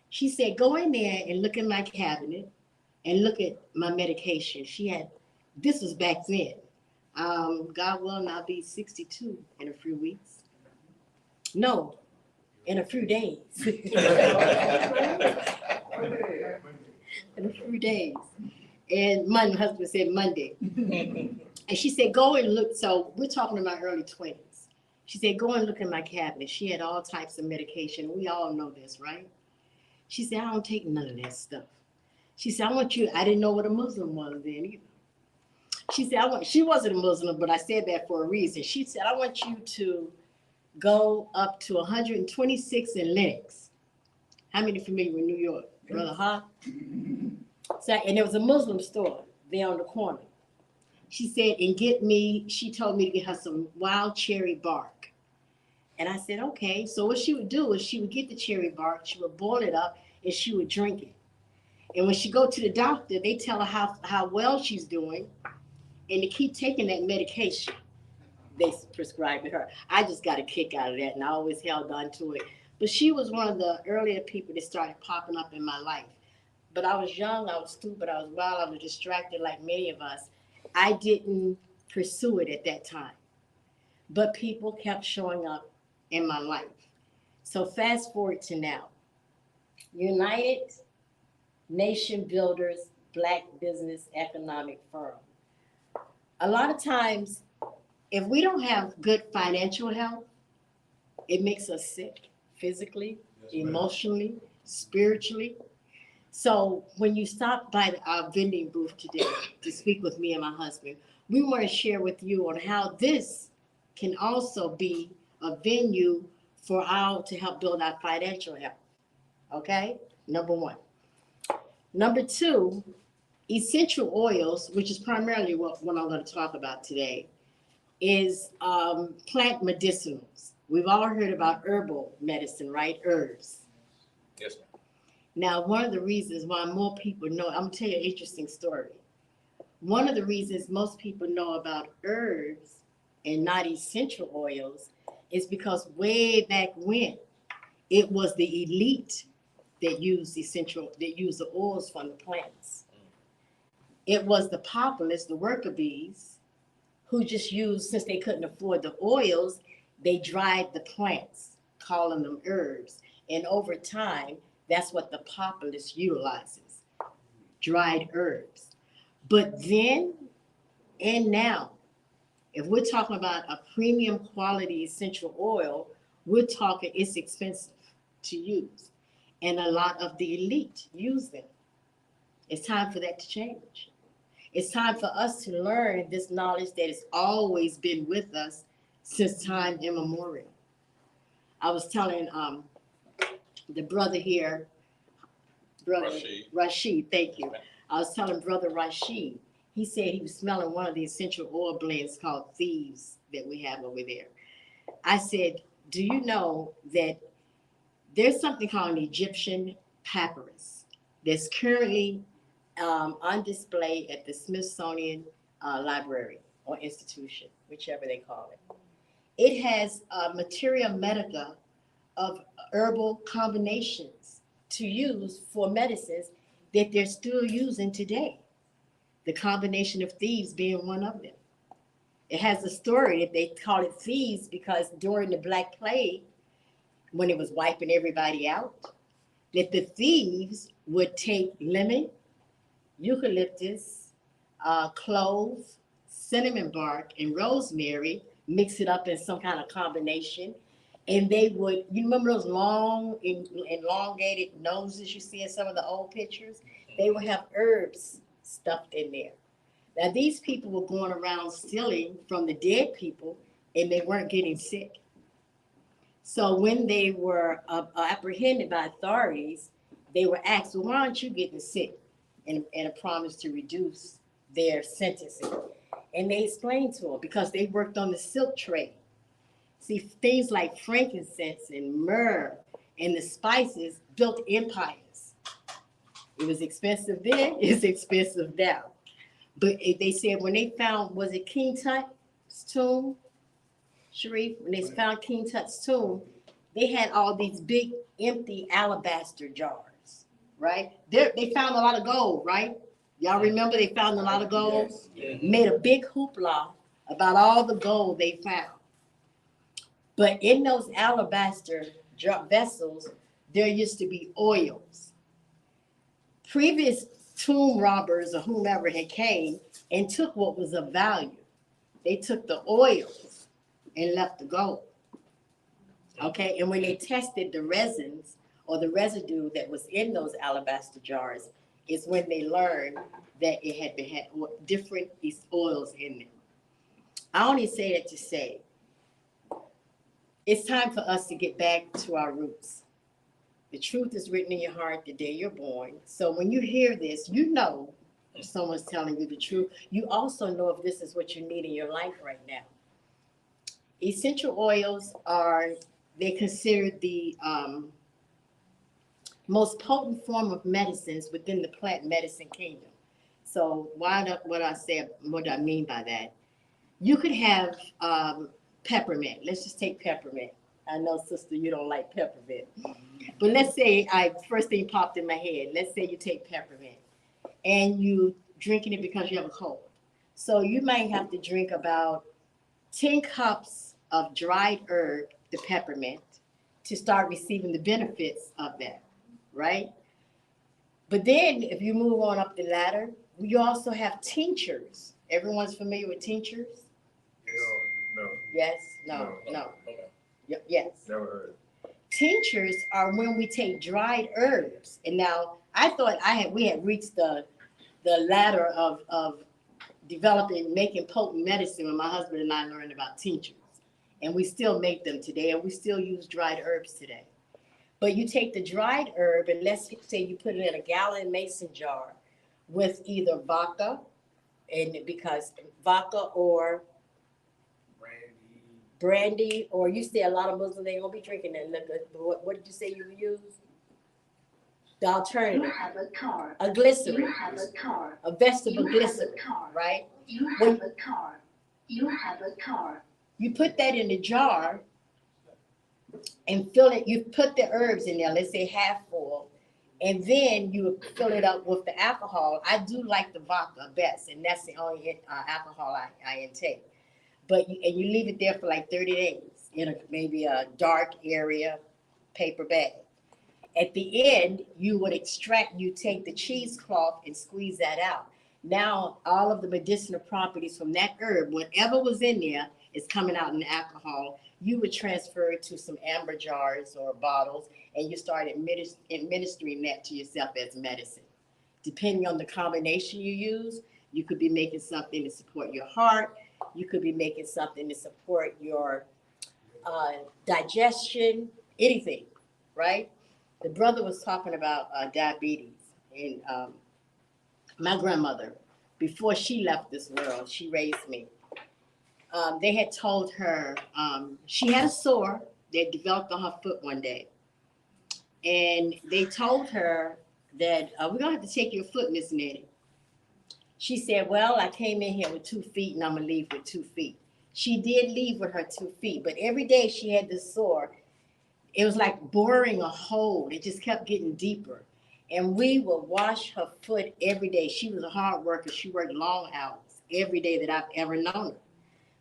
She said, go in there and look in my cabinet and look at my medication. She had, this was back then. God willing, I'll be 62 in a few weeks. No, in a few days. In a few days. And my husband said Monday. And she said, go and look. So we're talking about early 20s. She said, go and look in my cabinet. She had all types of medication. We all know this, right? She said, I don't take none of that stuff. She said, I want you, I didn't know what a Muslim was then either. She said, she wasn't a Muslim, but I said that for a reason. She said, I want you to go up to 126 in Lenox. How many familiar with New York? Brother Ha? So, and there was a Muslim store there on the corner. She said, and get me, she told me to get her some wild cherry bark. And I said, okay. So what she would do is she would get the cherry bark, she would boil it up, and she would drink it. And when she go to the doctor, they tell her how well she's doing, and to keep taking that medication they prescribed to her. I just got a kick out of that, and I always held on to it. But she was one of the earlier people that started popping up in my life. But I was young, I was stupid, I was wild, I was distracted like many of us. I didn't pursue it at that time. But people kept showing up in my life. So fast forward to now. United Nation Builders Black Business Economic Forum. A lot of times, if we don't have good financial health, it makes us sick physically, emotionally, spiritually. So when you stop by our vending booth today to speak with me and my husband, we want to share with you on how this can also be a venue for to help build our financial health. Okay, number one. Number two, essential oils, which is primarily what I'm going to talk about today, is plant medicinals. We've all heard about herbal medicine, right? Herbs. Yes, ma'am. Now, one of the reasons why more people know, I'm going to tell you an interesting story. One of the reasons most people know about herbs and not essential oils is because way back when, it was the elite that used the oils from the plants. It was the populace, the worker bees, who just used, since they couldn't afford the oils, they dried the plants, calling them herbs. And over time, that's what the populace utilizes, dried herbs. But then and now, if we're talking about a premium quality essential oil, we're talking it's expensive to use. And a lot of the elite use them. It's time for that to change. It's time for us to learn this knowledge that has always been with us since time immemorial. I was telling the brother here, Brother Rashid, thank you. I was telling Brother Rashid, he said he was smelling one of the essential oil blends called Thieves that we have over there. I said, do you know that there's something called an Egyptian papyrus that's currently on display at the Smithsonian Library or institution, whichever they call it. It has materia medica of herbal combinations to use for medicines that they're still using today. The combination of thieves being one of them. It has a story that they call it thieves because during the Black Plague, when it was wiping everybody out, that the thieves would take lemon, eucalyptus, clove, cinnamon bark, and rosemary, mix it up in some kind of combination, And they would, you remember those long, elongated noses you see in some of the old pictures? They would have herbs stuffed in there. Now, these people were going around stealing from the dead people and they weren't getting sick. So when they were apprehended by authorities, they were asked, well, why aren't you getting sick? And a promise to reduce their sentencing. And they explained to them because they worked on the silk trade. See, things like frankincense and myrrh and the spices built empires. It was expensive then, it's expensive now. But they said when they found, was it King Tut's tomb, Sharif? When they found King Tut's tomb, they had all these big empty alabaster jars, right? They found a lot of gold, right? Y'all remember they found a lot of gold? Yes. Made a big hoopla about all the gold they found. But in those alabaster vessels, there used to be oils. Previous tomb robbers or whomever had came and took what was of value. They took the oils and left the gold. Okay, and when they tested the resins or the residue that was in those alabaster jars, is when they learned that it had different oils in them. I only say that to say, it's time for us to get back to our roots. The truth is written in your heart the day you're born. So when you hear this, you know if someone's telling you the truth. You also know if this is what you need in your life right now. Essential oils they're considered the most potent form of medicines within the plant medicine kingdom. So what I mean by that, you could have peppermint. Let's just take peppermint. I know, sister, you don't like peppermint. But let's say, first thing popped in my head, let's say you take peppermint and you drinking it because you have a cold. So you might have to drink about 10 cups of dried herb, the peppermint, to start receiving the benefits of that, right? But then if you move on up the ladder, you also have tinctures. Everyone's familiar with tinctures? No, Yes, no. Yes. never heard. Tinctures are when we take dried herbs. And now I thought we had reached the ladder of making potent medicine when my husband and I learned about tinctures. And we still make them today, and we still use dried herbs today. But you take the dried herb, and let's say you put it in a gallon mason jar with either vodka, and because vodka or brandy, or you say a lot of Muslims ain't gonna be drinking that liquor. What did you say you use? The alternative. You have a car. A glycerin. You have a car. A vegetable You have a glycerin, car. right? You have a car. You have a car. You put that in the jar and fill it. You put the herbs in there, let's say half full, and then you fill it up with the alcohol. I do like the vodka best, and that's the only alcohol I intake. But you leave it there for like 30 days in maybe a dark area paper bag. At the end, you take the cheesecloth and squeeze that out. Now, all of the medicinal properties from that herb, whatever was in there, is coming out in the alcohol. You would transfer it to some amber jars or bottles, and you start administering that to yourself as medicine. Depending on the combination you use, you could be making something to support your heart. You could be making something to support your digestion, anything, right? The brother was talking about diabetes, and my grandmother, before she left this world, she raised me. They had told her she had a sore that developed on her foot one day. And they told her that we're gonna have to take your foot, Miss Nettie. She said, well, I came in here with 2 feet and I'm gonna leave with 2 feet. She did leave with her 2 feet, but every day she had this sore. It was like boring a hole. It just kept getting deeper. And we would wash her foot every day. She was a hard worker. She worked long hours every day that I've ever known her.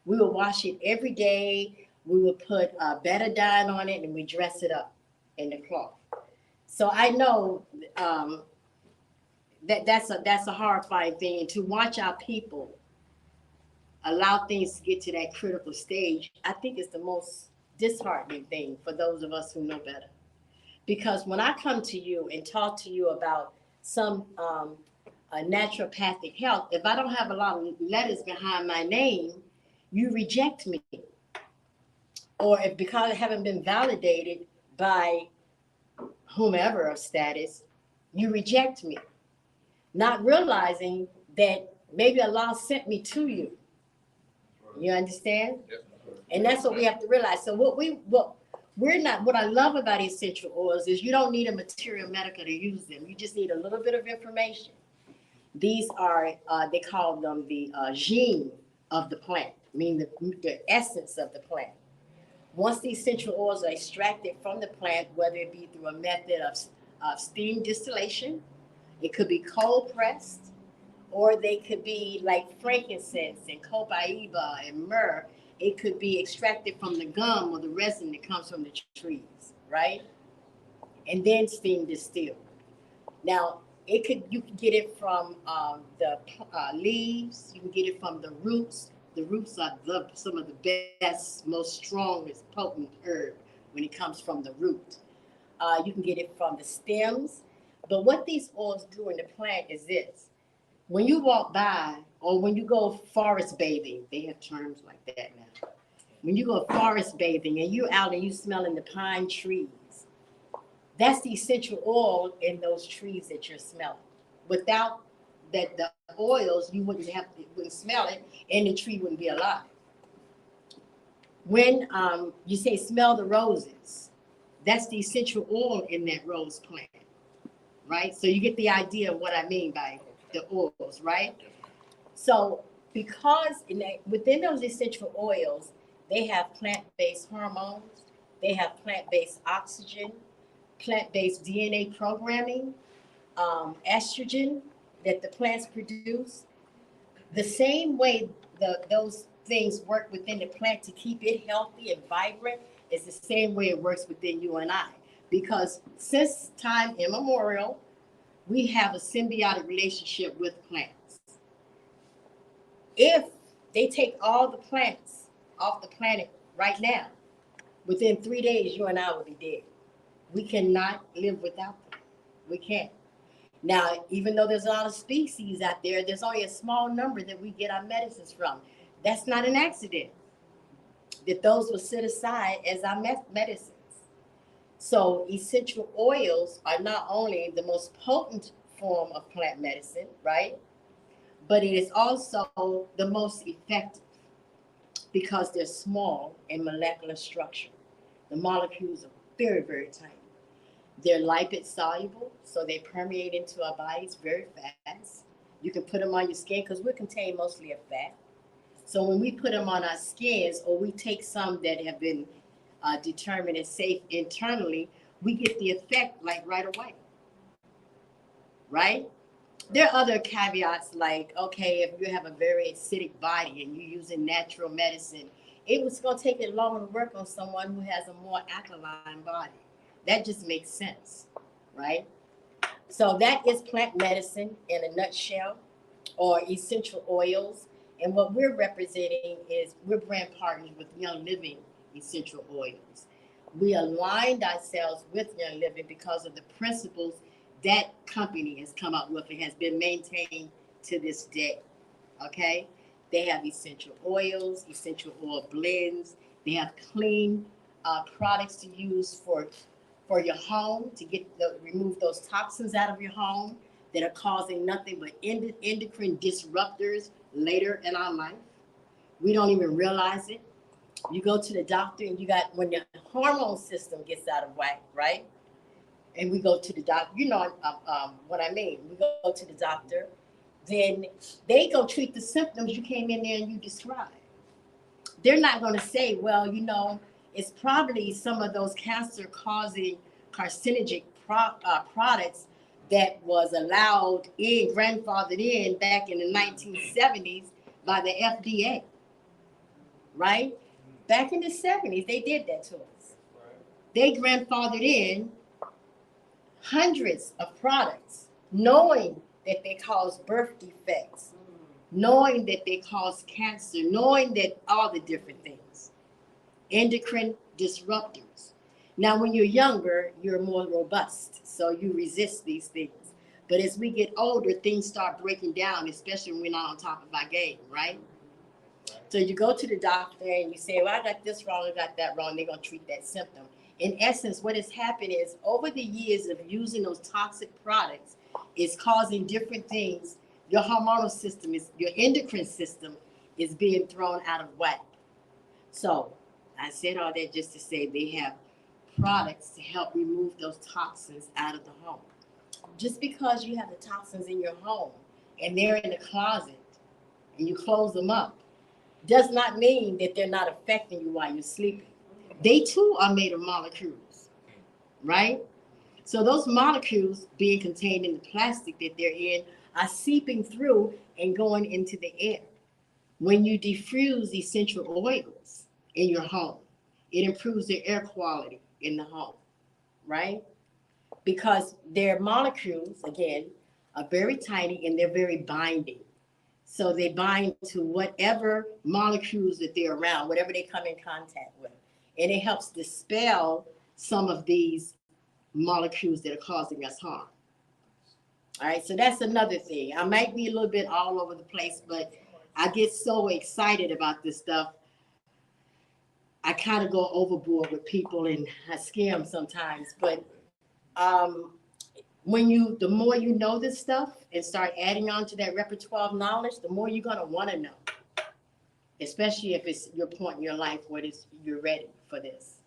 We would wash it every day. We would put betadine on it and we dress it up in the cloth. So I know that's a horrifying thing. And to watch our people allow things to get to that critical stage, I think is the most disheartening thing for those of us who know better. Because when I come to you and talk to you about some naturopathic health, if I don't have a lot of letters behind my name, you reject me. Or if because I haven't been validated by whomever of status, you reject me. Not realizing that maybe Allah sent me to you. You understand? And that's what we have to realize. So what I love about essential oils is you don't need a material medical to use them. You just need a little bit of information. These are, they call them the gene of the plant, meaning the essence of the plant. Once the essential oils are extracted from the plant, whether it be through a method of steam distillation, it could be cold pressed, or they could be like frankincense and copaiba and myrrh. It could be extracted from the gum or the resin that comes from the trees, right? And then steam distilled. Now, you can get it from the leaves. You can get it from the roots. The roots are some of the best, most strongest, potent herb when it comes from the root. You can get it from the stems. But what these oils do in the plant is this. When you walk by or when you go forest bathing, they have terms like that now. When you go forest bathing and you're out and you smelling the pine trees, that's the essential oil in those trees that you're smelling. Without the oils, you wouldn't smell it, and the tree wouldn't be alive. When you say smell the roses, that's the essential oil in that rose plant, right? So you get the idea of what I mean by the oils, right? So because within those essential oils, they have plant-based hormones, they have plant-based oxygen, plant-based DNA programming, estrogen that the plants produce. The same way those things work within the plant to keep it healthy and vibrant is the same way it works within you and I. Because since time immemorial, we have a symbiotic relationship with plants. If they take all the plants off the planet right now, within 3 days, you and I will be dead. We cannot live without them. We can't. Now, even though there's a lot of species out there, there's only a small number that we get our medicines from. That's not an accident. That those were set aside as our medicines. So essential oils are not only the most potent form of plant medicine, right? But it is also the most effective because they're small in molecular structure. The molecules are very, very tiny. They're lipid soluble, so they permeate into our bodies very fast. You can put them on your skin because we contain mostly of fat. So when we put them on our skins, or we take some that have been determined as safe internally, we get the effect like right away, right? There are other caveats like, okay, if you have a very acidic body and you're using natural medicine, it's going to take it longer to work on someone who has a more alkaline body. That just makes sense, right? So that is plant medicine in a nutshell, or essential oils. And what we're representing is we're brand partners with Young Living Essential Oils. We aligned ourselves with Young Living because of the principles that company has come up with and has been maintained to this day, okay? They have essential oils, essential oil blends. They have clean products to use for your home to remove those toxins out of your home that are causing nothing but endocrine disruptors later in our life. We don't even realize it. You go to the doctor and when your hormone system gets out of whack, right? And we go to the doctor, you know what I mean. We go to the doctor, then they go treat the symptoms you came in there and you described. They're not going to say, well, it's probably some of those cancer-causing carcinogenic products that was grandfathered in back in the 1970s by the FDA, right? Back in the 70s, they did that to us. They grandfathered in hundreds of products, knowing that they cause birth defects, knowing that they cause cancer, knowing that all the different things. endocrine disruptors. Now, when you're younger, you're more robust, so you resist these things. But as we get older, things start breaking down, especially when we're not on top of our game, right? So you go to the doctor and you say, well, I got this wrong, I got that wrong. They're going to treat that symptom. In essence, what has happened is over the years of using those toxic products is causing different things. Your hormonal system your endocrine system is being thrown out of whack. So I said all that just to say they have products to help remove those toxins out of the home. Just because you have the toxins in your home and they're in the closet and you close them up does not mean that they're not affecting you while you're sleeping. They too are made of molecules, right? So those molecules being contained in the plastic that they're in are seeping through and going into the air. When you diffuse essential oils in your home, it improves the air quality in the home, right? Because their molecules, again, are very tiny and they're very binding. So they bind to whatever molecules that they're around, whatever they come in contact with. And it helps dispel some of these molecules that are causing us harm. All right, so that's another thing. I might be a little bit all over the place, but I get so excited about this stuff. I kind of go overboard with people and I scare them sometimes. But the more you know this stuff and start adding on to that repertoire of knowledge, the more you're going to want to know, especially if it's your point in your life where you're ready for this.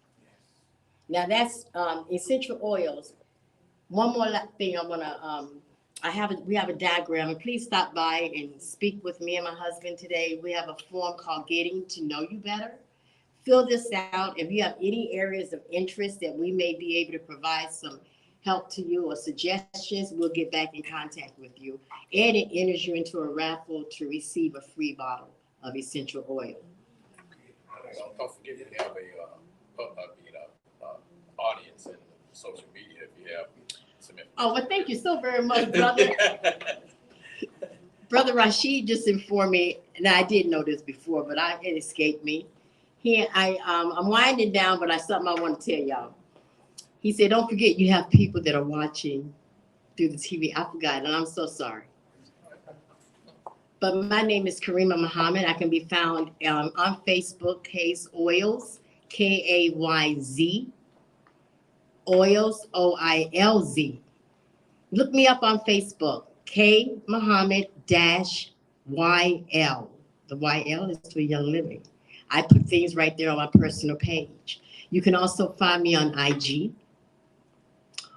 Now that's essential oils. One more thing I want to, we have a diagram, and please stop by and speak with me and my husband today. We have a form called Getting to Know You Better. Fill this out. If you have any areas of interest that we may be able to provide some help to you or suggestions, we'll get back in contact with you. And it enters you into a raffle to receive a free bottle of essential oil. Don't forget to have audience in social media if you have some information. Oh, well, thank you so very much, brother. Brother Rashid just informed me, and I did know this before, but it escaped me. I'm winding down, but something I want to tell y'all. He said, don't forget you have people that are watching through the TV. I forgot, and I'm so sorry. But my name is Karima Muhammad. I can be found on Facebook, Kayz Oils, Kayz, Oils, OILZ. Look me up on Facebook, K Muhammad -YL. The YL is for Young Living. I put things right there on my personal page. You can also find me on IG,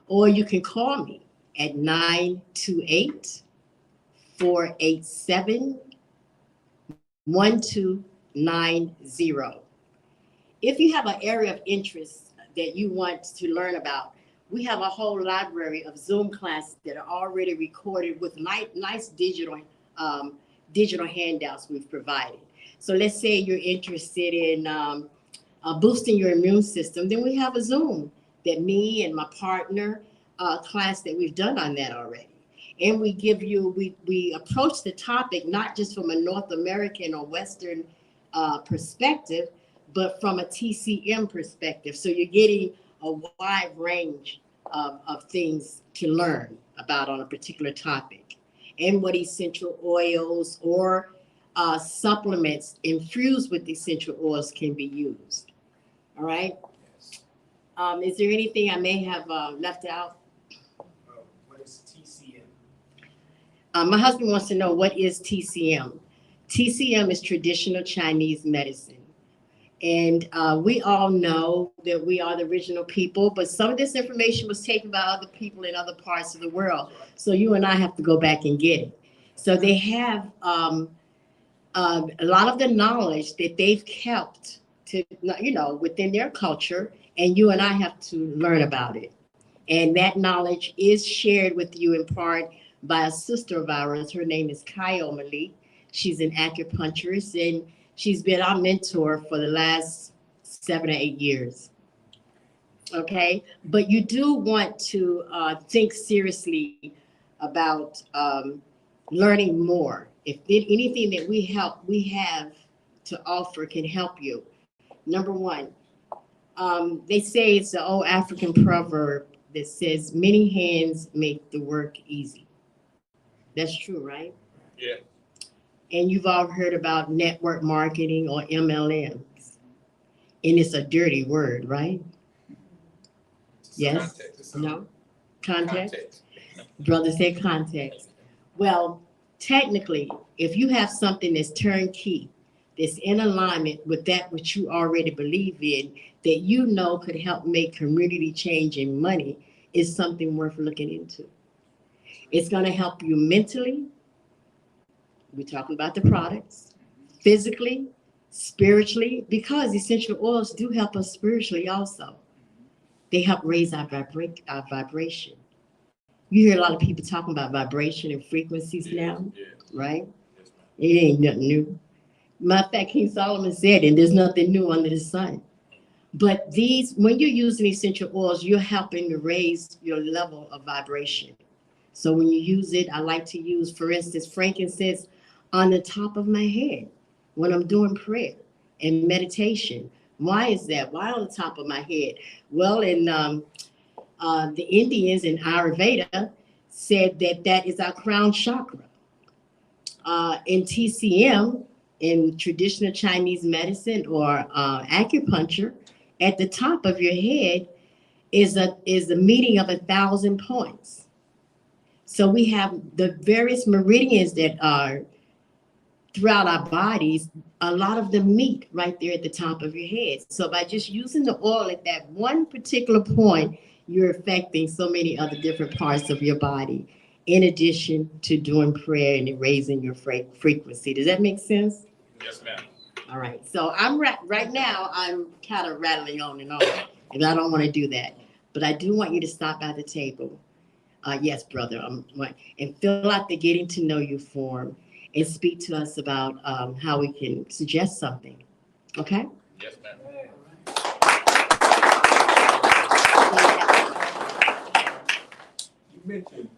or you can call me at 928-487-1290. If you have an area of interest that you want to learn about, we have a whole library of Zoom classes that are already recorded with nice digital handouts we've provided. So let's say you're interested in boosting your immune system, then we have a Zoom that me and my partner class that we've done on that already. And we give you, we approach the topic not just from a North American or Western perspective, but from a TCM perspective. So you're getting a wide range of things to learn about on a particular topic, and what essential oils or supplements infused with essential oils can be used. All right. Is there anything I may have left out? What is TCM? My husband wants to know, what is TCM? TCM is traditional Chinese medicine. And we all know that we are the original people, but some of this information was taken by other people in other parts of the world. So you and I have to go back and get it. So they have a lot of the knowledge that they've kept to, within their culture, and you and I have to learn about it. And that knowledge is shared with you in part by a sister of ours. Her name is Kyle Malik. She's an acupuncturist, and she's been our mentor for the last 7 or 8 years. Okay, but you do want to think seriously about learning more. If anything that we have to offer can help you, Number one, they say it's an old African proverb that says many hands make the work easy. That's true, right? Yeah. And you've all heard about network marketing or MLMs. And it's a dirty word, right? Yes? No? Context? Brother said context. Well, technically, if you have something that's turnkey, that's in alignment with that which you already believe in, that you know could help make community change and money, is something worth looking into. It's going to help you mentally. We're talking about the products, physically, spiritually, because essential oils do help us spiritually also. They help raise our vibration. You hear a lot of people talking about vibration and frequencies now, right? It ain't nothing new. Matter of fact, King Solomon said, and there's nothing new under the sun. But these, when you're using essential oils, you're helping to raise your level of vibration. So when you use it, I like to use, for instance, frankincense on the top of my head when I'm doing prayer and meditation. Why is that? Why on the top of my head? Well, in the Indians in Ayurveda said that that is our crown chakra. In TCM, in traditional Chinese medicine or acupuncture, at the top of your head is a meeting of 1,000 points. So we have the various meridians that are throughout our bodies. A lot of them meet right there at the top of your head. So by just using the oil at that one particular point, you're affecting so many other different parts of your body, in addition to doing prayer and raising your frequency. Does that make sense? Yes, ma'am. All right. So right now, I'm kind of rattling on, and I don't want to do that. But I do want you to stop by the table. Yes, brother. And fill out the getting to know you form and speak to us about how we can suggest something. Okay? Yes, ma'am. You mentioned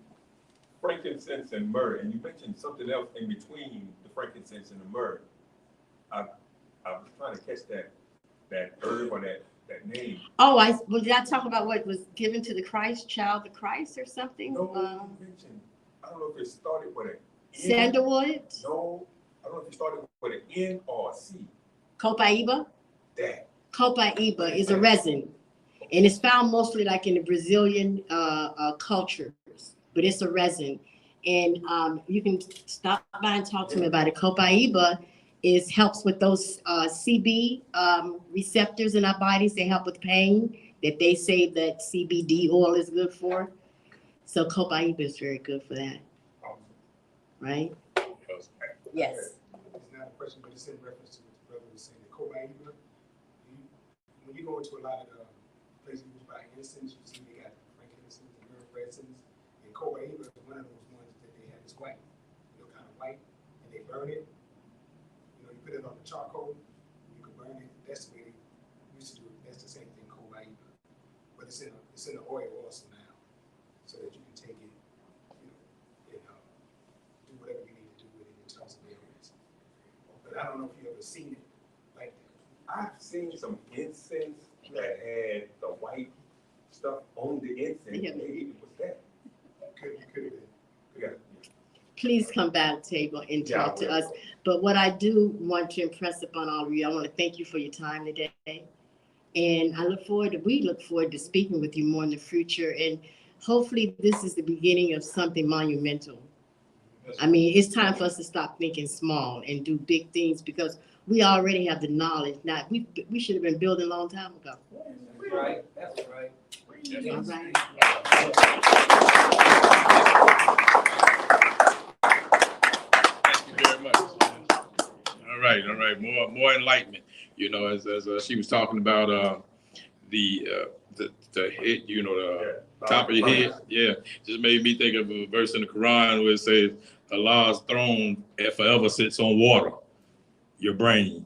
frankincense and myrrh, and you mentioned something else in between the frankincense and the myrrh. I was trying to catch that herb or that name. Oh, did I talk about what was given to the Christ, child, the Christ, or something? No, you mentioned, I don't know if it started with an N. Sandalwood, No, I don't know if it started with an N or a C. Copaiba. That. Copaiba is a resin, and it's found mostly like in the Brazilian cultures, but it's a resin. And you can stop by and talk to me about it. Copaiba helps with those CB receptors in our bodies. They help with pain that they say that CBD oil is good for. So Copaiba is very good for that, right? Yes. It's not a question, but it's in reference to what the brother was saying. The Copaiba, when you go into a lot of the places used by incense, you see they got frankincense and myrrh resins. And Copaiba is one of those ones that they have. It's white, kind of white, and they burn it. You put it on the charcoal, you can burn it. That's the way they used to do it. That's the same thing, Copaiba. But it's in the oil also now, so that you can take it, and do whatever you need to do with it in terms of areas. But I don't know if you ever seen it like that. I've seen some incense that had the white stuff on the incense. Yeah. Maybe it was that. You could have been. Yeah. Please come back to the table and Yeah, talk to us. But what I do want to impress upon all of you, I want to thank you for your time today. And we look forward to speaking with you more in the future. And hopefully this is the beginning of something monumental. I mean, it's time for us to stop thinking small and do big things, because we already have the knowledge. Now, we should have been building a long time ago. That's right, that's right. All right. Thank you very much. All right. More enlightenment. As she was talking about the head, the top of your head. Yeah, just made me think of a verse in the Quran where it says, Allah's throne forever sits on water, your brain.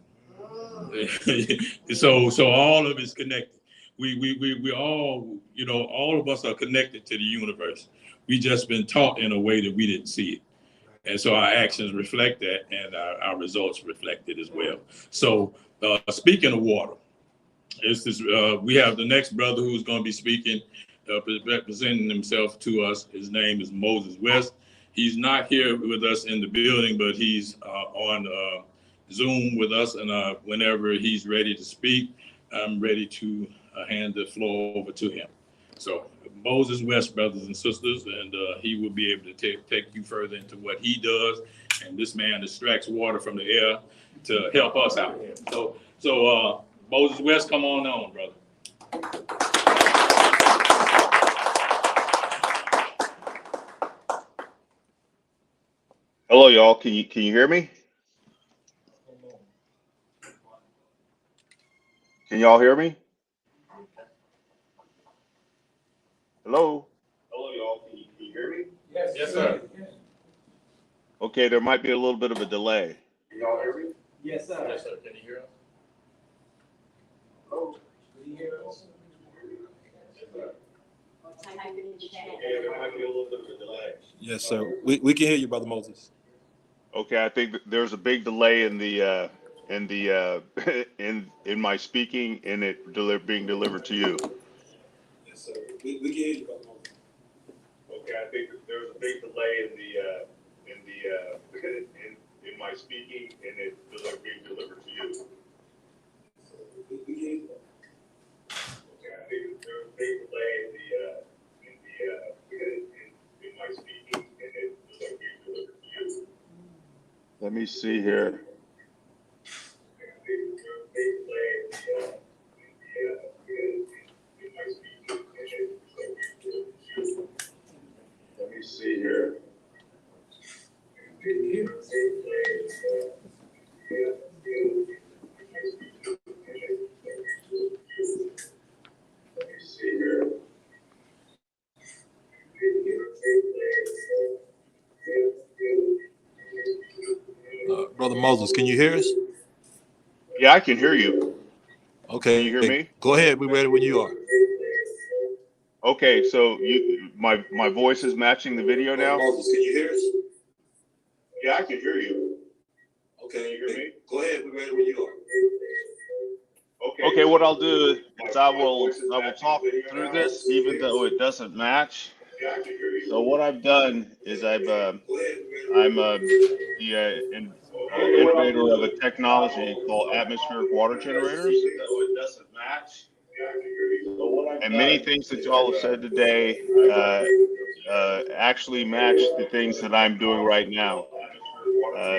So all of it's connected. We all, all of us are connected to the universe. We just been taught in a way that we didn't see it. And so our actions reflect that, and our results reflect it as well. So speaking of water, It's this, we have the next brother who's going to be speaking, representing himself to us. His name is Moses West. He's not here with us in the building, but he's on Zoom with us. And whenever he's ready to speak, I'm ready to hand the floor over to him. So Moses West, brothers and sisters, and he will be able to take you further into what he does. And this man extracts water from the air to help us out here. So Moses West, come on, brother. Hello, y'all. Can you hear me? Can y'all hear me? Hello. Hello, y'all. Can you hear me? Yes, sir. Okay, there might be a little bit of a delay. Can y'all hear me? Yes, sir. Yes, sir. Can you hear us? Hello? Can you hear us? Okay, there might be a little bit of a delay. Yes, sir. We can hear you, Brother Moses. Okay, I think that there's a big delay in the in my speaking and it being delivered to you. Yes, sir. We can hear you, Brother Moses. Okay, I think that there's a big delay in my speaking and it being delivered to you. We can hear you. Okay, I think that there's a big delay in my speaking and it being delivered to you. Let me see here. Let me see here. Let me see here. Brother Moses, can you hear us? Yeah, I can hear you. Okay. Can you hear me? Go ahead. We're ready when you are. Okay, so my voice is matching the video now? Moses, can you hear us? Yeah, I can hear you. Okay. Can you hear me? Go ahead. We're ready when you are. Okay, what I'll do is I will talk through this even though it doesn't match. So what I've done is I'm the innovator of a technology called atmospheric water generators. And many things that y'all have said today actually match the things that I'm doing right now.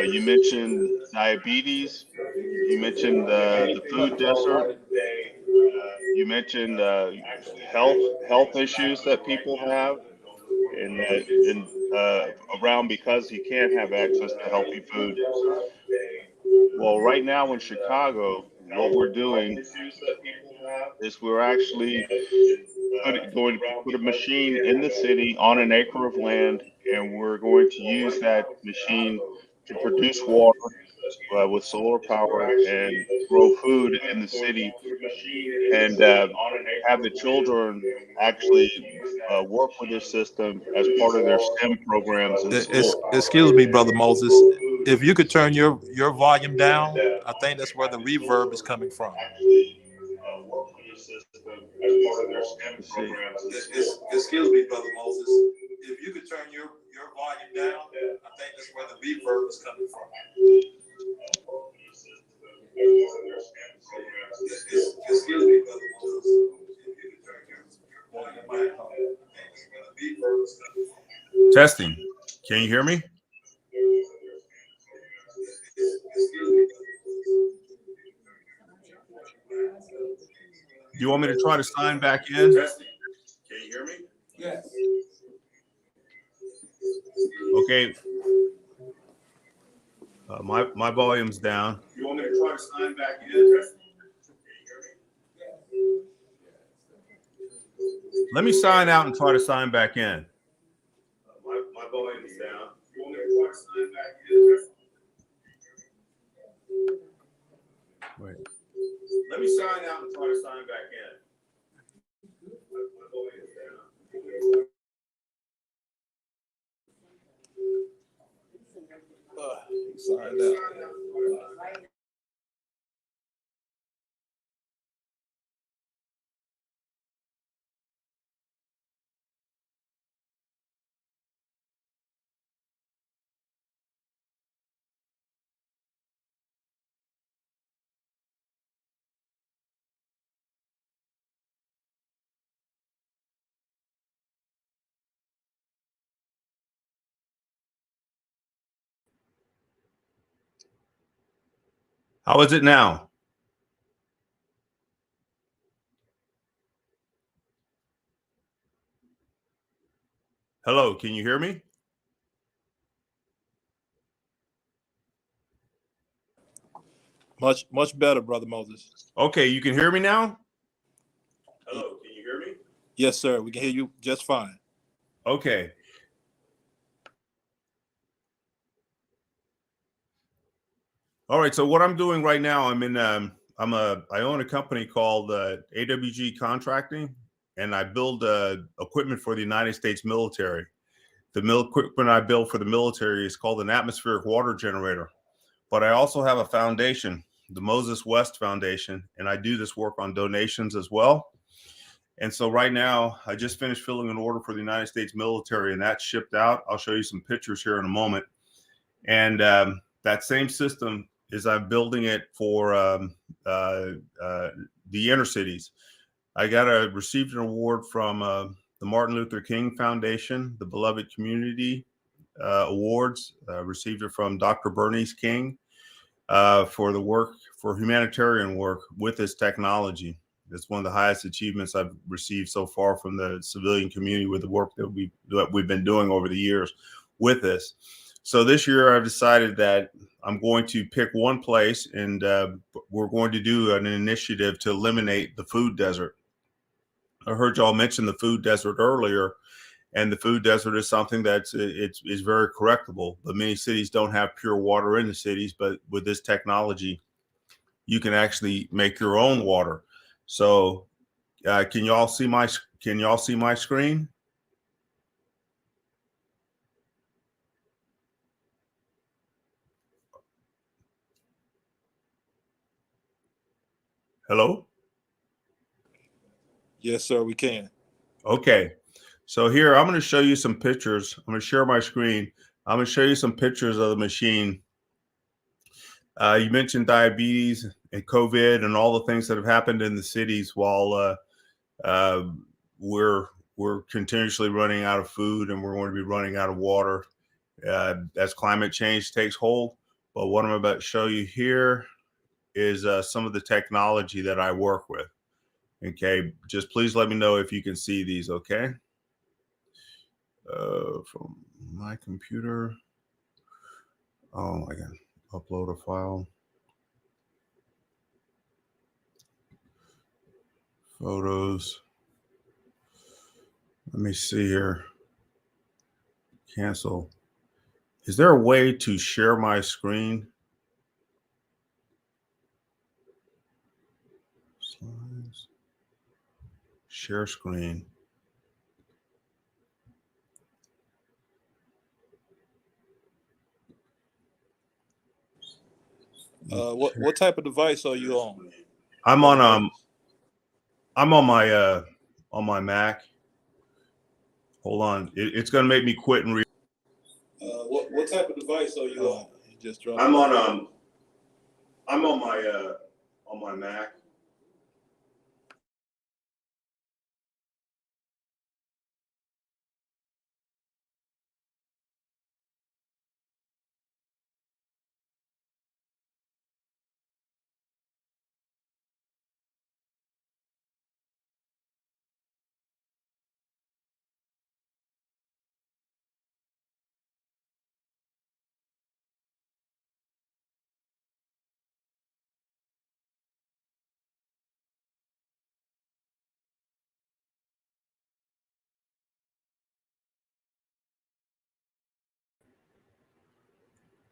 You mentioned diabetes. You mentioned the food desert. You mentioned health issues that people have, and around because you can't have access to healthy food. Well, right now in Chicago, what we're doing is we're actually going to put a machine in the city on an acre of land, and we're going to use that machine to produce water with solar power and grow food in the city, and have the children actually work with this system as part of their STEM programs in school. Excuse me, Brother Moses. If you could turn your volume down, I think that's where the reverb is coming from. Excuse me, Brother Moses. If you could turn your volume down, I think that's where the reverb is coming from. Excuse me, Brother Moses. If you could turn your volume down, I think that's where the reverb is coming from. Testing. Can you hear me? Do you want me to try to sign back in? Testing. Can you hear me? Yes. Okay. My volume's down. You want me to try to sign back in? Let me sign out and try to sign back in. My volume is down. You want me to try to sign back in? Wait. Let me sign out and try to sign back in. My volume is Signed out. How is it now? Hello, can you hear me? Much better, Brother Moses. Okay, you can hear me now? Hello, can you hear me? Yes, sir. We can hear you just fine. Okay. All right, so what I'm doing right now, I own a company called AWG Contracting, and I build equipment for the United States military. The equipment I build for the military is called an atmospheric water generator. But I also have a foundation, the Moses West Foundation, and I do this work on donations as well. And so right now, I just finished filling an order for the United States military, and that's shipped out. I'll show you some pictures here in a moment. And that same system is I'm building it for the inner cities. I received an award from the Martin Luther King Foundation, the Beloved Community Awards. Received it from Dr. Bernice King for the work, for humanitarian work with this technology. It's one of the highest achievements I've received so far from the civilian community with the work that we've been doing over the years with this. So this year I've decided that I'm going to pick one place, and we're going to do an initiative to eliminate the food desert. I heard y'all mention the food desert earlier, and the food desert is something that's it's very correctable. But many cities don't have pure water in the cities, but with this technology, you can actually make your own water. So can y'all see my screen? Hello? Yes, sir, we can. Okay. So here, I'm going to show you some pictures. I'm going to share my screen. I'm going to show you some pictures of the machine. You mentioned diabetes and COVID and all the things that have happened in the cities while we're continuously running out of food, and we're going to be running out of water as climate change takes hold. But what I'm about to show you here is some of the technology that I work with. Okay, just please let me know if you can see these, okay? From my computer. Oh my God, upload a file. Photos. Let me see here. Cancel. Is there a way to share my screen? Slides. Share screen. What type of device are you on? I'm on my Mac. Hold on. It's gonna make me quit and What type of device are you on? You just dropped I'm on my Mac.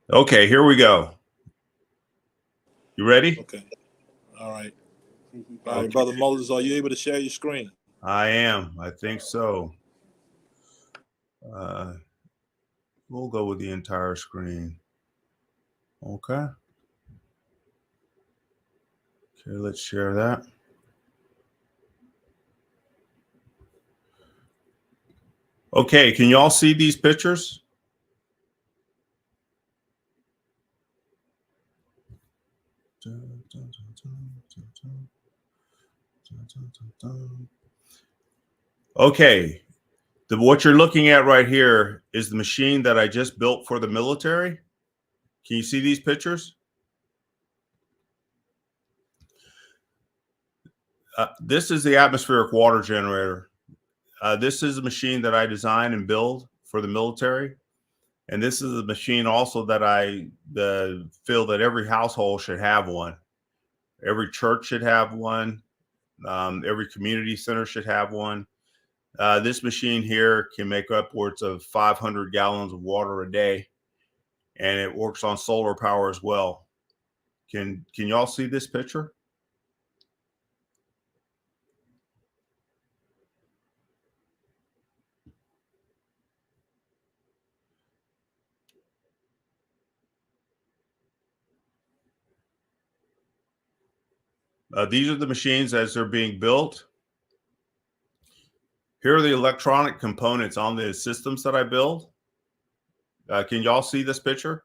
Okay, here we go. You ready? Okay. All right. All right, Brother Moses, are you able to share your screen? I am. I think so. We'll go with the entire screen. Okay. Okay, let's share that. Okay, can you all see these pictures? Okay, what you're looking at right here is the machine that I just built for the military. Can you see these pictures? This is the atmospheric water generator. This is a machine that I design and build for the military. And this is a machine also that I feel that every household should have one. Every church should have one. Every community center should have one. This machine here can make upwards of 500 gallons of water a day, and it works on solar power as well. Can y'all see this picture? These are the machines as they're being built. Here are the electronic components on the systems that I build. Can y'all see this picture?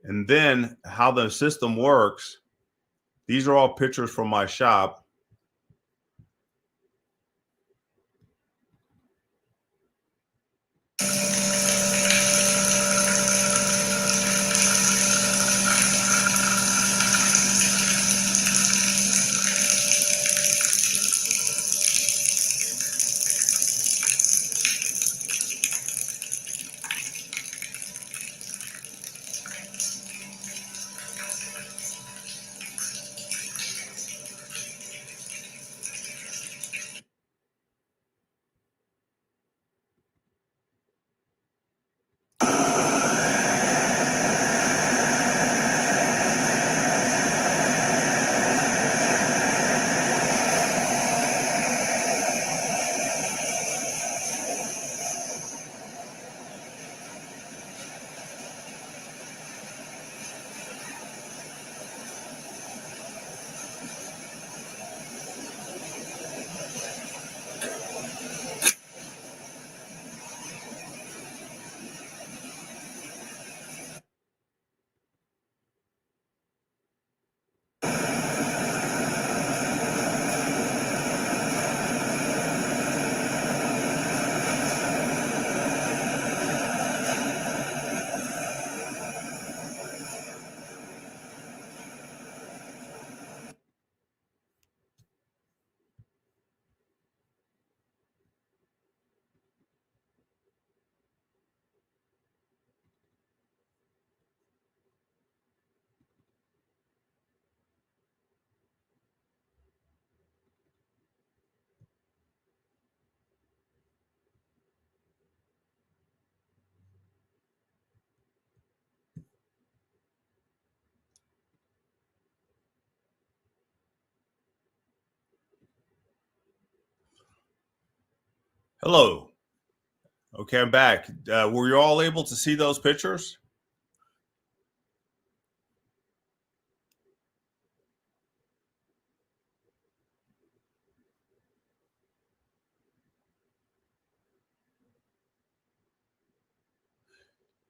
And then how the system works. These are all pictures from my shop. Hello. Okay, I'm back. Were you all able to see those pictures?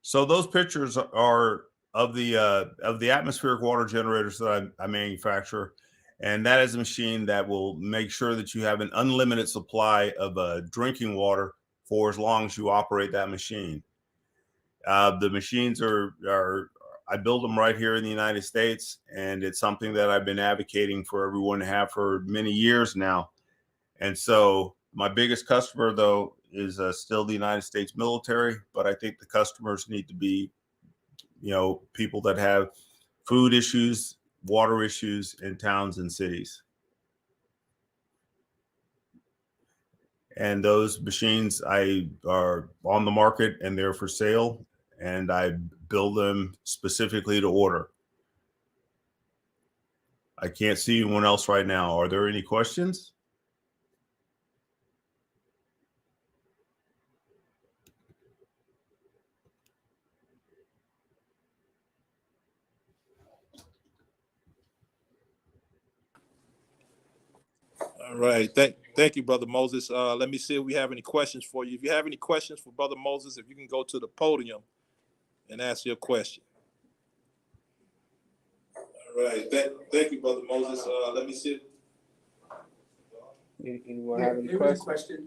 So those pictures are of the atmospheric water generators that I manufacture, and that is a machine that will make sure that you have an unlimited supply of drinking water for as long as you operate that machine. The machines are I build them right here in the United States, and it's something that I've been advocating for everyone to have for many years now. And so my biggest customer, though, is still the United States military, but I think the customers need to be, people that have food issues, water issues in towns and cities. And those machines are on the market and they're for sale, and I build them specifically to order. I can't see anyone else right now. Are there any questions? All right. Thank you, Brother Moses. Let me see if we have any questions for you. If you have any questions for Brother Moses, if you can go to the podium and ask your question. All right. Thank you, Brother Moses. Let me see. Anyone have any questions?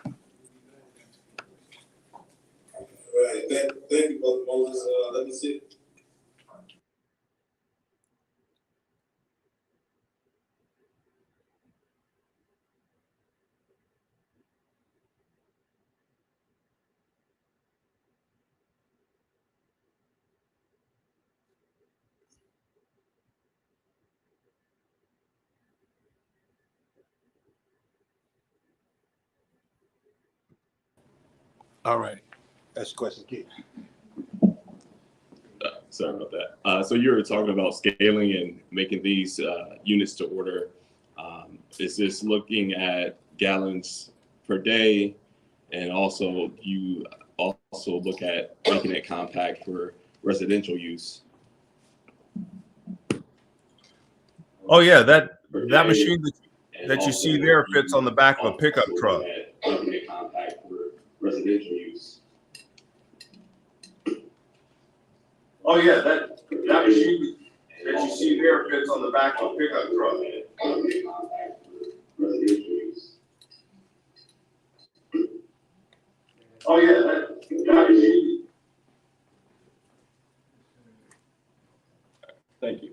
All right. Thank you, Brother Moses. Let me see. All right. That's your question, Keith. Sorry about that. So you were talking about scaling and making these units to order. Is this looking at gallons per day? And also you also look at making it compact for residential use? Oh yeah, that machine that you see there fits on the back of a pickup truck. Making it compact for residential use? Oh yeah, that machine that you see there fits on the back of a pickup truck. Oh yeah, that machine. Thank you.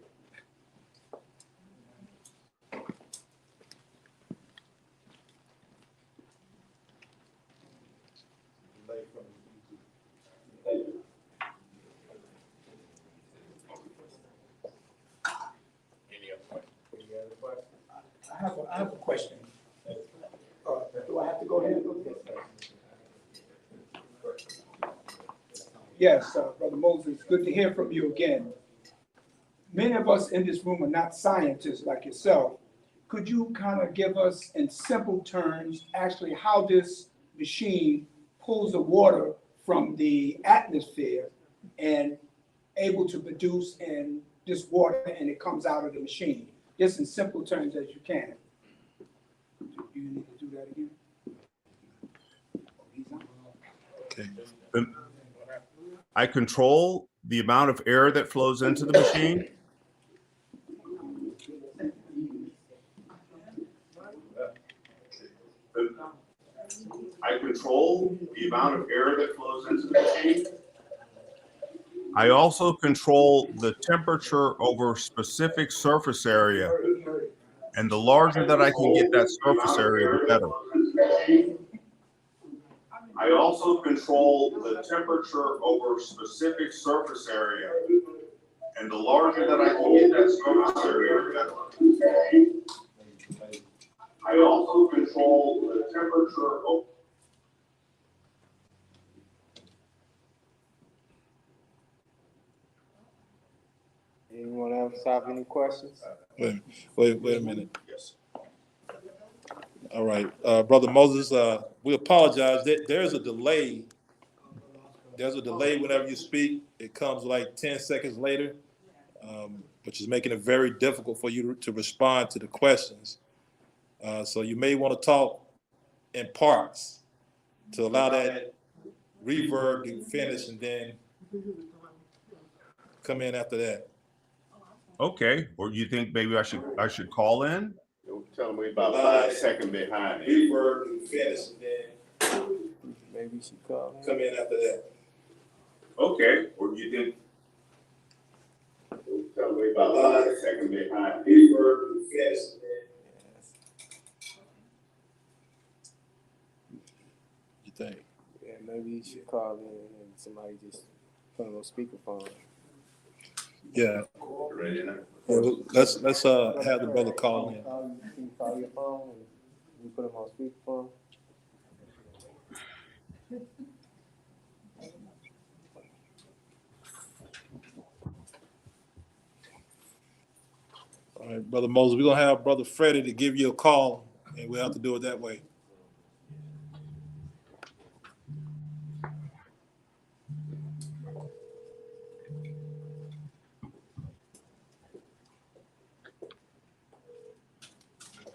I have a question. Do I have to go ahead? Yes, Brother Moses, good to hear from you again. Many of us in this room are not scientists like yourself. Could you kind of give us in simple terms actually how this machine pulls the water from the atmosphere and able to produce in this water and it comes out of the machine? Just in simple terms as you can. Do you need to do that again? Okay. I control the amount of air that flows into the machine. I control the amount of air that flows into the machine. I also control the temperature over specific surface area. And the larger that I can get that surface area, the better. I also control the temperature over specific surface area. And the larger that I can get that surface area, the better. I also control the temperature over. Anyone else have any questions? Wait a minute. Yes. All right, Brother Moses, we apologize. There's a delay. There's a delay whenever you speak. It comes like 10 seconds later, which is making it very difficult for you to respond to the questions. So you may want to talk in parts to allow that reverb to finish and then come in after that. Okay, or do you think maybe I should call in? Tell them we about 5 seconds behind. Reverb to finish and then Maybe she called. come in after that. Okay, or do you think? Tell them we about 5 seconds behind. Reverb to finish and then. You think? Yeah, maybe you should call in and somebody just put him on speakerphone. Yeah. Ready now? Let's have the brother call in. Can you call your phone and you put him on speakerphone? All right, Brother Moses, we're gonna have Brother Freddie to give you a call, and we'll have to do it that way.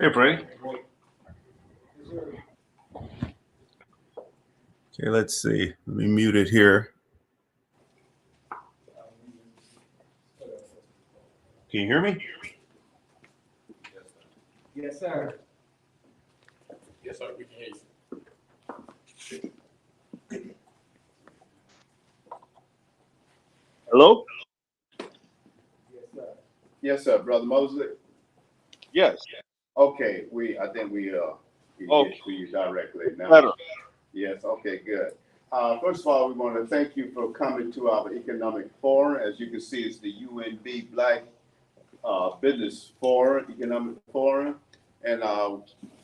Hey, Freddie. Okay, let's see. Let me mute it here. Can you hear me? Yes, sir. Yes, sir, we can hear you. Yes, sir, Brother Mosley. Yes. Okay, I think we Okay. get to you directly now. Better. Yes, okay, good. First of all, we want to thank you for coming to our economic forum. As you can see, it's the UNB Black Business Forum, Economic Forum. And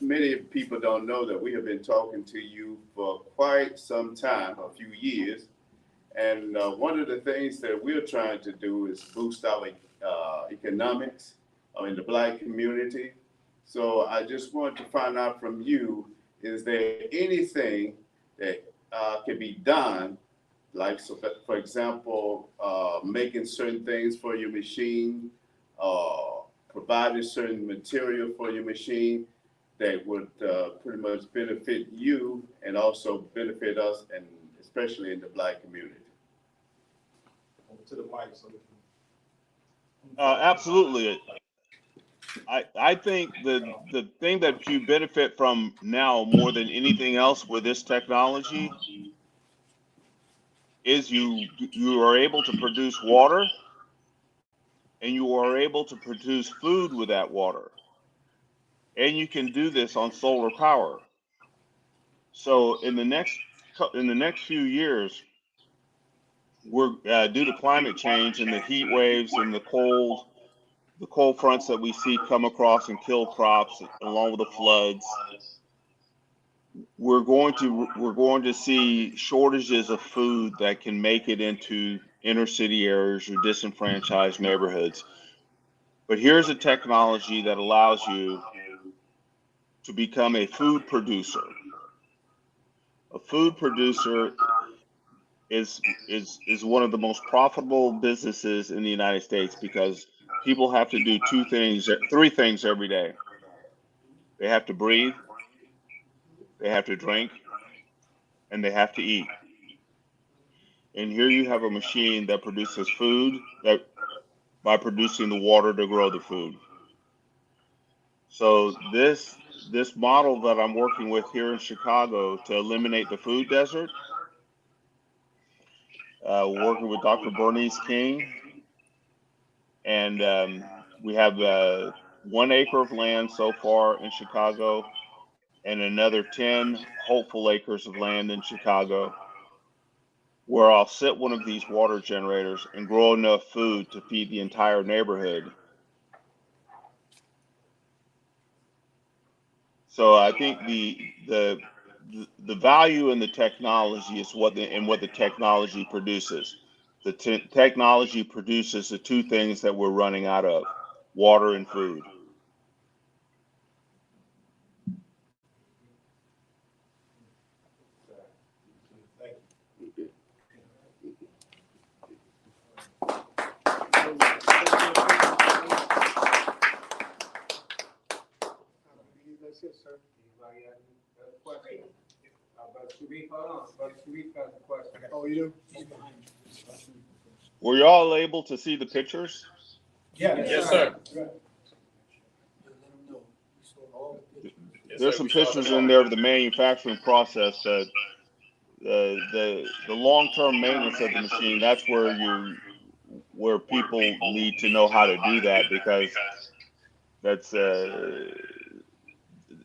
many people don't know that we have been talking to you for quite some time, a few years. And one of the things that we're trying to do is boost our economics in the Black community. So I just want to find out from you, is there anything that can be done, like, so for example, making certain things for your machine, providing certain material for your machine that would pretty much benefit you and also benefit us, and especially in the Black community? To the mic, so Absolutely. I think the thing that you benefit from now more than anything else with this technology is you are able to produce water, and you are able to produce food with that water. And you can do this on solar power. So in the next few years, we're due to climate change and the heat waves and the cold fronts that we see come across and kill crops, along with the floods, we're going to see shortages of food that can make it into inner city areas or disenfranchised neighborhoods. But here's a technology that allows you to become a food producer. A food producer is one of the most profitable businesses in the United States, because people have to do three things every day. They have to breathe, they have to drink, and they have to eat. And here you have a machine that produces food by producing the water to grow the food. So this model that I'm working with here in Chicago to eliminate the food desert, working with Dr. Bernice King, and we have 1 acre of land so far in Chicago, and another 10 hopeful acres of land in Chicago, where I'll set one of these water generators and grow enough food to feed the entire neighborhood. So I think the value in the technology is what the technology produces. The technology produces the two things that we're running out of: water and food. That's it, sir. Anybody have any questions? Brother Sharif, hold on. Brother Sharif has a question. Oh, you do? Were you all able to see the pictures? Yes, sir. There's some pictures in there of the manufacturing process. That the long-term maintenance of the machine. That's where people need to know how to do that, because that's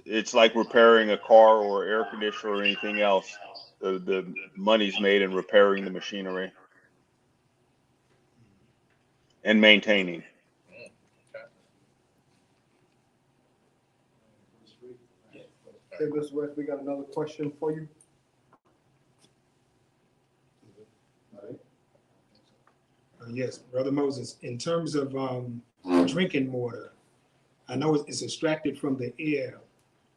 it's like repairing a car or air conditioner or anything else. The money's made in repairing the machinery and maintaining. Hey, Mr. West, we got another question for you. Yes, Brother Moses, in terms of drinking water, I know it's extracted from the air,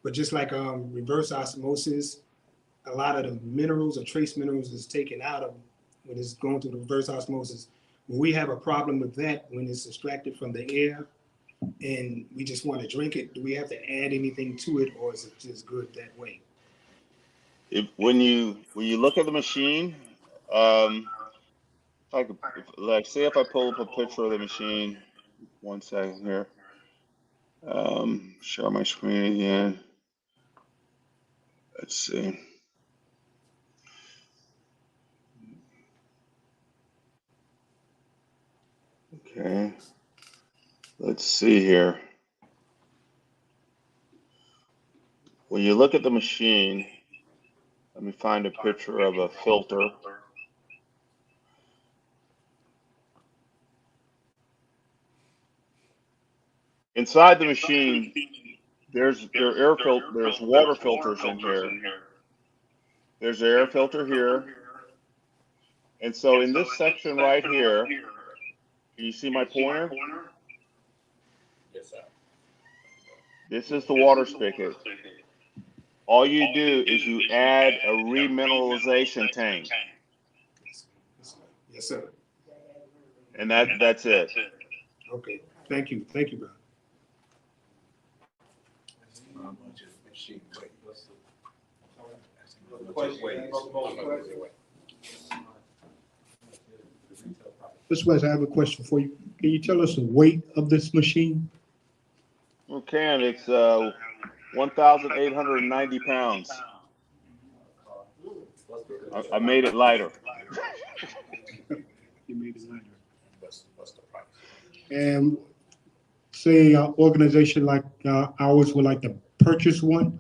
but just like reverse osmosis, a lot of the minerals or trace minerals is taken out of when it's going through the reverse osmosis. We have a problem with that when it's extracted from the air and we just want to drink it. Do we have to add anything to it, or is it just good that way? When you look at the machine, say if I pull up a picture of the machine, 1 second here. Share my screen again. Let's see. Okay. Let's see here. When you look at the machine, let me find a picture of a filter. Inside the machine, there's water filters in here. There's an air filter here. And so in this section right here, can you see my pointer? Yes, sir. This is the water spigot. All you do is you add a remineralization tank. Yes, sir. And that's it. Okay, thank you, bro. Mr. West, I have a question for you. Can you tell us the weight of this machine? Okay, and it's 1,890 pounds. I made it lighter. You made it lighter. And say an organization like ours would like to purchase one,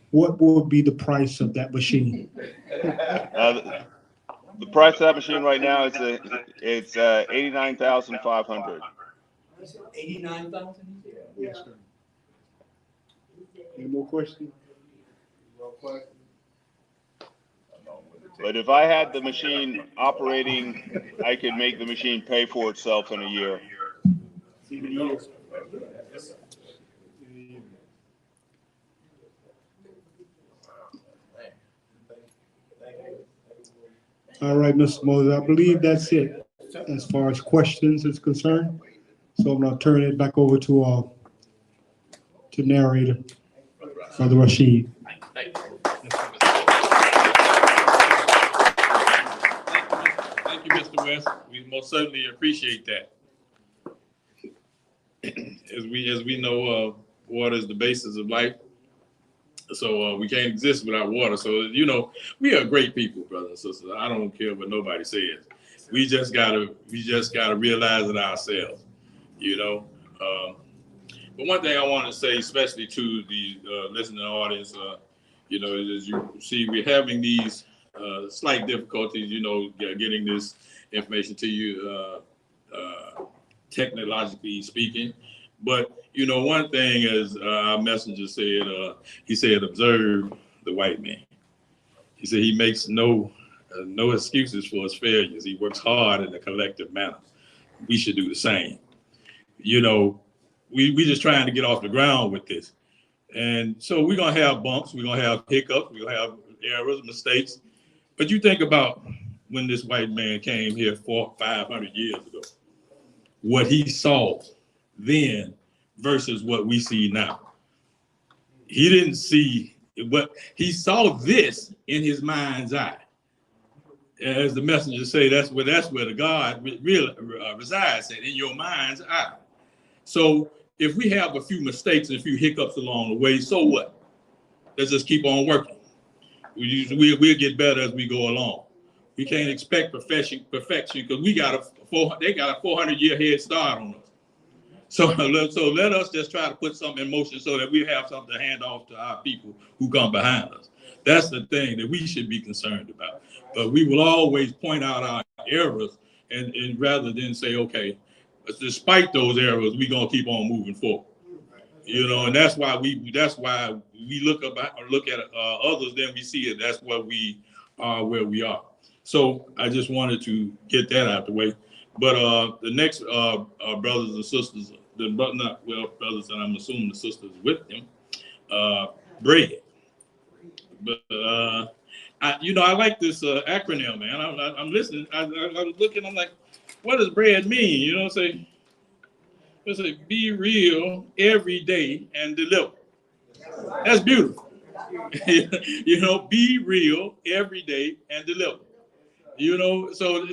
what would be the price of that machine? The price of that machine right now is it's 89,500. 89,000? Yes, sir. Any more questions? But if I had the machine operating, I could make the machine pay for itself in a year. All right, Mr. Moses, I believe that's it as far as questions is concerned. So I'm gonna turn it back over to narrator, Brother Rashid. Thank you, Mr. West. We most certainly appreciate that. As we know, water is the basis of life. So we can't exist without water. So, you know, we are great people, brothers and sisters. I don't care what nobody says. We just gotta realize it ourselves, you know. But one thing I want to say, especially to the listening audience, you know, as you see, we're having these slight difficulties, you know, getting this information to you, technologically speaking. But, you know, one thing as our messenger said, he said, observe the white man. He said he makes no excuses for his failures. He works hard in a collective manner. We should do the same. You know, we just trying to get off the ground with this. And so we're going to have bumps. We're going to have hiccups. We're going to have errors, mistakes. But you think about when this white man came here 400-500 years ago, what he saw then versus what we see now. He didn't see what he saw this in his mind's eye. As the messenger say, that's where the God really resides in your mind's eye. So if we have a few mistakes and a few hiccups along the way, so what? Let's just keep on working. We'll get better as we go along. We can't expect perfection because they got a 400-year head start on us. So let us just try to put something in motion so that we have something to hand off to our people who come behind us. That's the thing that we should be concerned about. But we will always point out our errors and rather than say, okay, despite those errors, we're gonna keep on moving forward. You know, and that's why we look at others, then we see it. That's why we are where we are. So I just wanted to get that out the way. But the next brothers and sisters, brothers, and I'm assuming the sisters with them, bread. But I like this acronym, man. I'm listening. I was looking. I'm like, what does bread mean? You know, say be real every day and deliver. That's beautiful. You know, be real every day and deliver. You know, so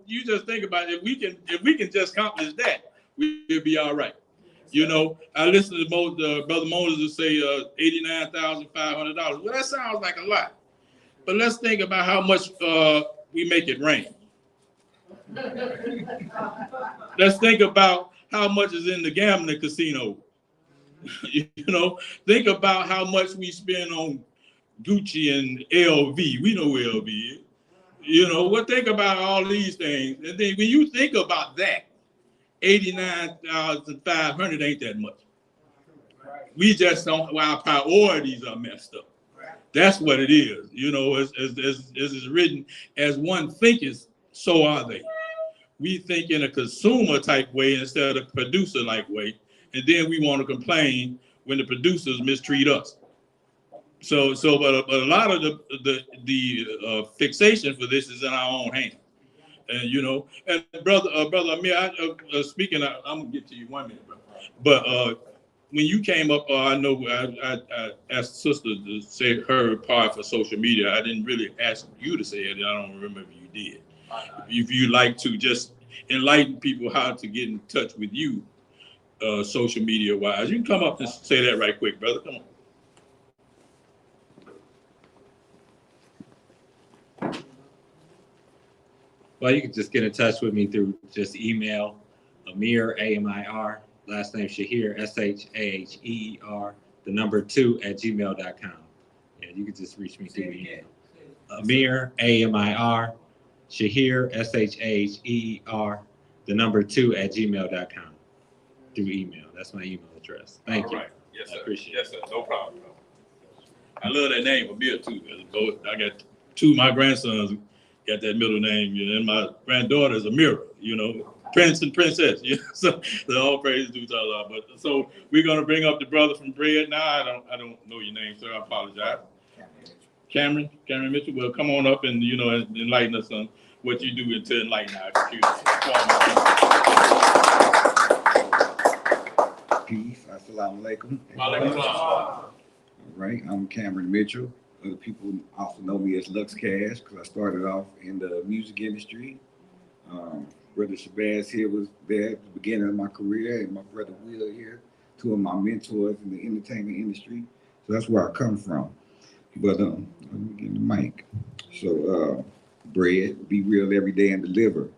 you just think about it. If we can just accomplish that, we'll be all right. You know, I listened to Brother Moses say $89,500. Well, that sounds like a lot, but let's think about how much we make it rain. Let's think about how much is in the gambling casino. You know, think about how much we spend on Gucci and LV. We know where LV is. You know, what think about all these things. And then when you think about that, 89,500 ain't that much. We just don't, well, our priorities are messed up. That's what it is. You know, as is written, as one thinketh, so are they. We think in a consumer type way instead of producer like way. And then we want to complain when the producers mistreat us. But a lot of the fixation for this is in our own hands. And you know, and brother Amir, speaking, I'm gonna get to you 1 minute, bro. But when you came up, I know I asked sister to say her part for social media. I didn't really ask you to say it. I don't remember if you did. If you'd like to just enlighten people how to get in touch with you, social media wise, you can come up and say that right quick, brother. Come on. Well, you can just get in touch with me through just email, Amir, Amir, last name Shaheer, Shaheer, the number 2 @gmail.com. And you can just reach me through email. Amir, Amir, Shaheer, Shaheer, the number 2 @gmail.com through email. That's my email address. Thank you. All right. Yes, sir. I appreciate it. Yes, sir. No problem. I love that name, Amir, too. I got 2 of my grandsons got that middle name, you know, and my granddaughter is Amira, you know, Prince and Princess, you know, so the all praise due to Allah. But so we're gonna bring up the brother from Bread now. I don't know your name, sir. I apologize. Cameron Mitchell. Well, come on up and you know enlighten us on what you do to enlighten our community. Peace. Assalamu alaikum. Walaikum salam. All right, I'm Cameron Mitchell. Other people also know me as Lux Cash because I started off in the music industry. Brother Shabazz here was there at the beginning of my career, and my brother Will here, 2 of my mentors in the entertainment industry. So that's where I come from. But let me get the mic. So Bread, be real every day and deliver.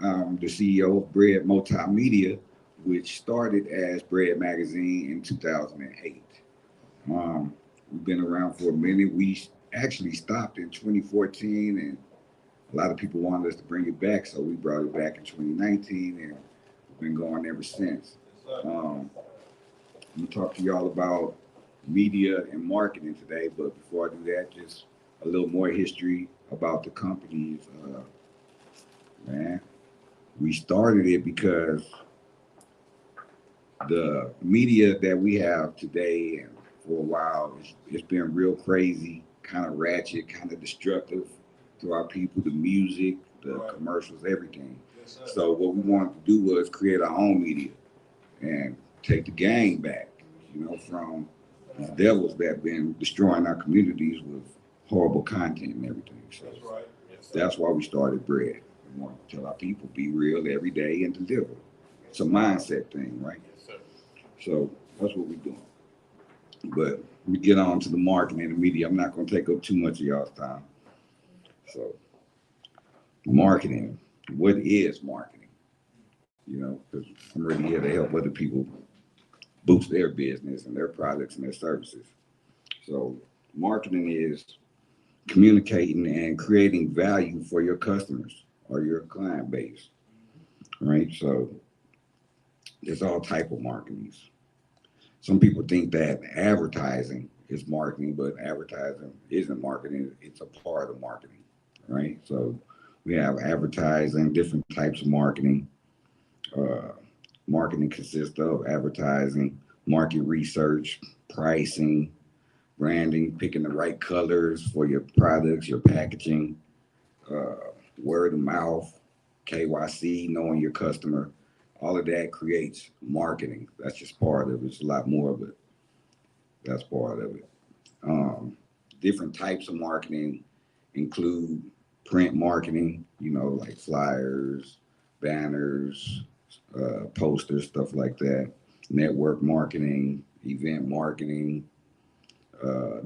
I'm the CEO of Bread Multimedia, which started as Bread Magazine in 2008. We've been around for a minute. We actually stopped in 2014, and a lot of people wanted us to bring it back, so we brought it back in 2019, and we've been going ever since. I'm gonna talk to y'all about media and marketing today, but before I do that, just a little more history about the companies. Man, we started it because the media that we have today and for a while, it's been real crazy, kind of ratchet, kind of destructive to our people, the music, the commercials, everything. So what we wanted to do was create our own media and take the game back, you know, from these devils that have been destroying our communities with horrible content and everything. So that's why we started Bread. We want to tell our people, be real every day and deliver. It's a mindset thing, right? So that's what we're doing. But we get on to the marketing and the media. I'm not going to take up too much of y'all's time. So, marketing. What is marketing? You know, because I'm really here to help other people boost their business and their products and their services. So, marketing is communicating and creating value for your customers or your client base, right? So, there's all type of marketings. Some people think that advertising is marketing, but advertising isn't marketing. It's a part of marketing, right? So we have advertising, different types of marketing. Marketing consists of advertising, market research, pricing, branding, picking the right colors for your products, your packaging, word of mouth, KYC, knowing your customer. All of that creates marketing. That's just part of it. It's a lot more of it. That's part of it. Different types of marketing include print marketing, you know, like flyers, banners, posters, stuff like that. Network marketing, event marketing,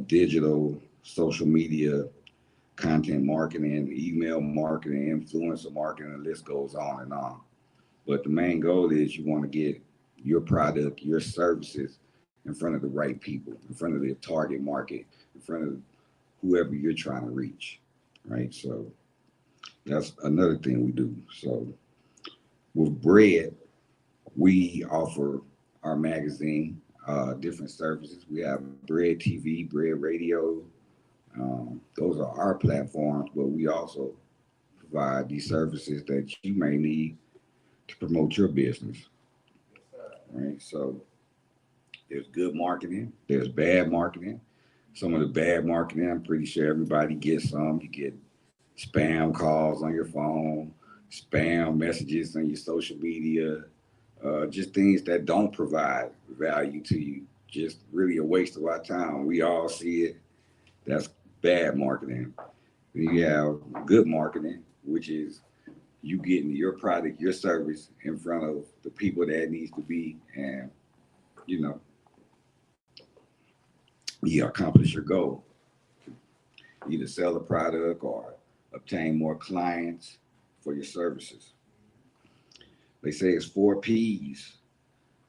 digital, social media, content marketing, email marketing, influencer marketing, the list goes on and on. But the main goal is you want to get your product, your services in front of the right people, in front of the target market, in front of whoever you're trying to reach, right? So that's another thing we do. So with Bread, we offer our magazine, different services. We have Bread TV, Bread Radio. Those are our platforms, but we also provide these services that you may need to promote your business, right? So there's good marketing, there's bad marketing. Some of the bad marketing, I'm pretty sure everybody gets some. You get spam calls on your phone, spam messages on your social media, just things that don't provide value to you. Just really a waste of our time. We all see it. That's bad marketing. Then you have good marketing, which is you getting your product, your service in front of the people that it needs to be, and you accomplish your goal. Either sell a product or obtain more clients for your services. They say it's 4 P's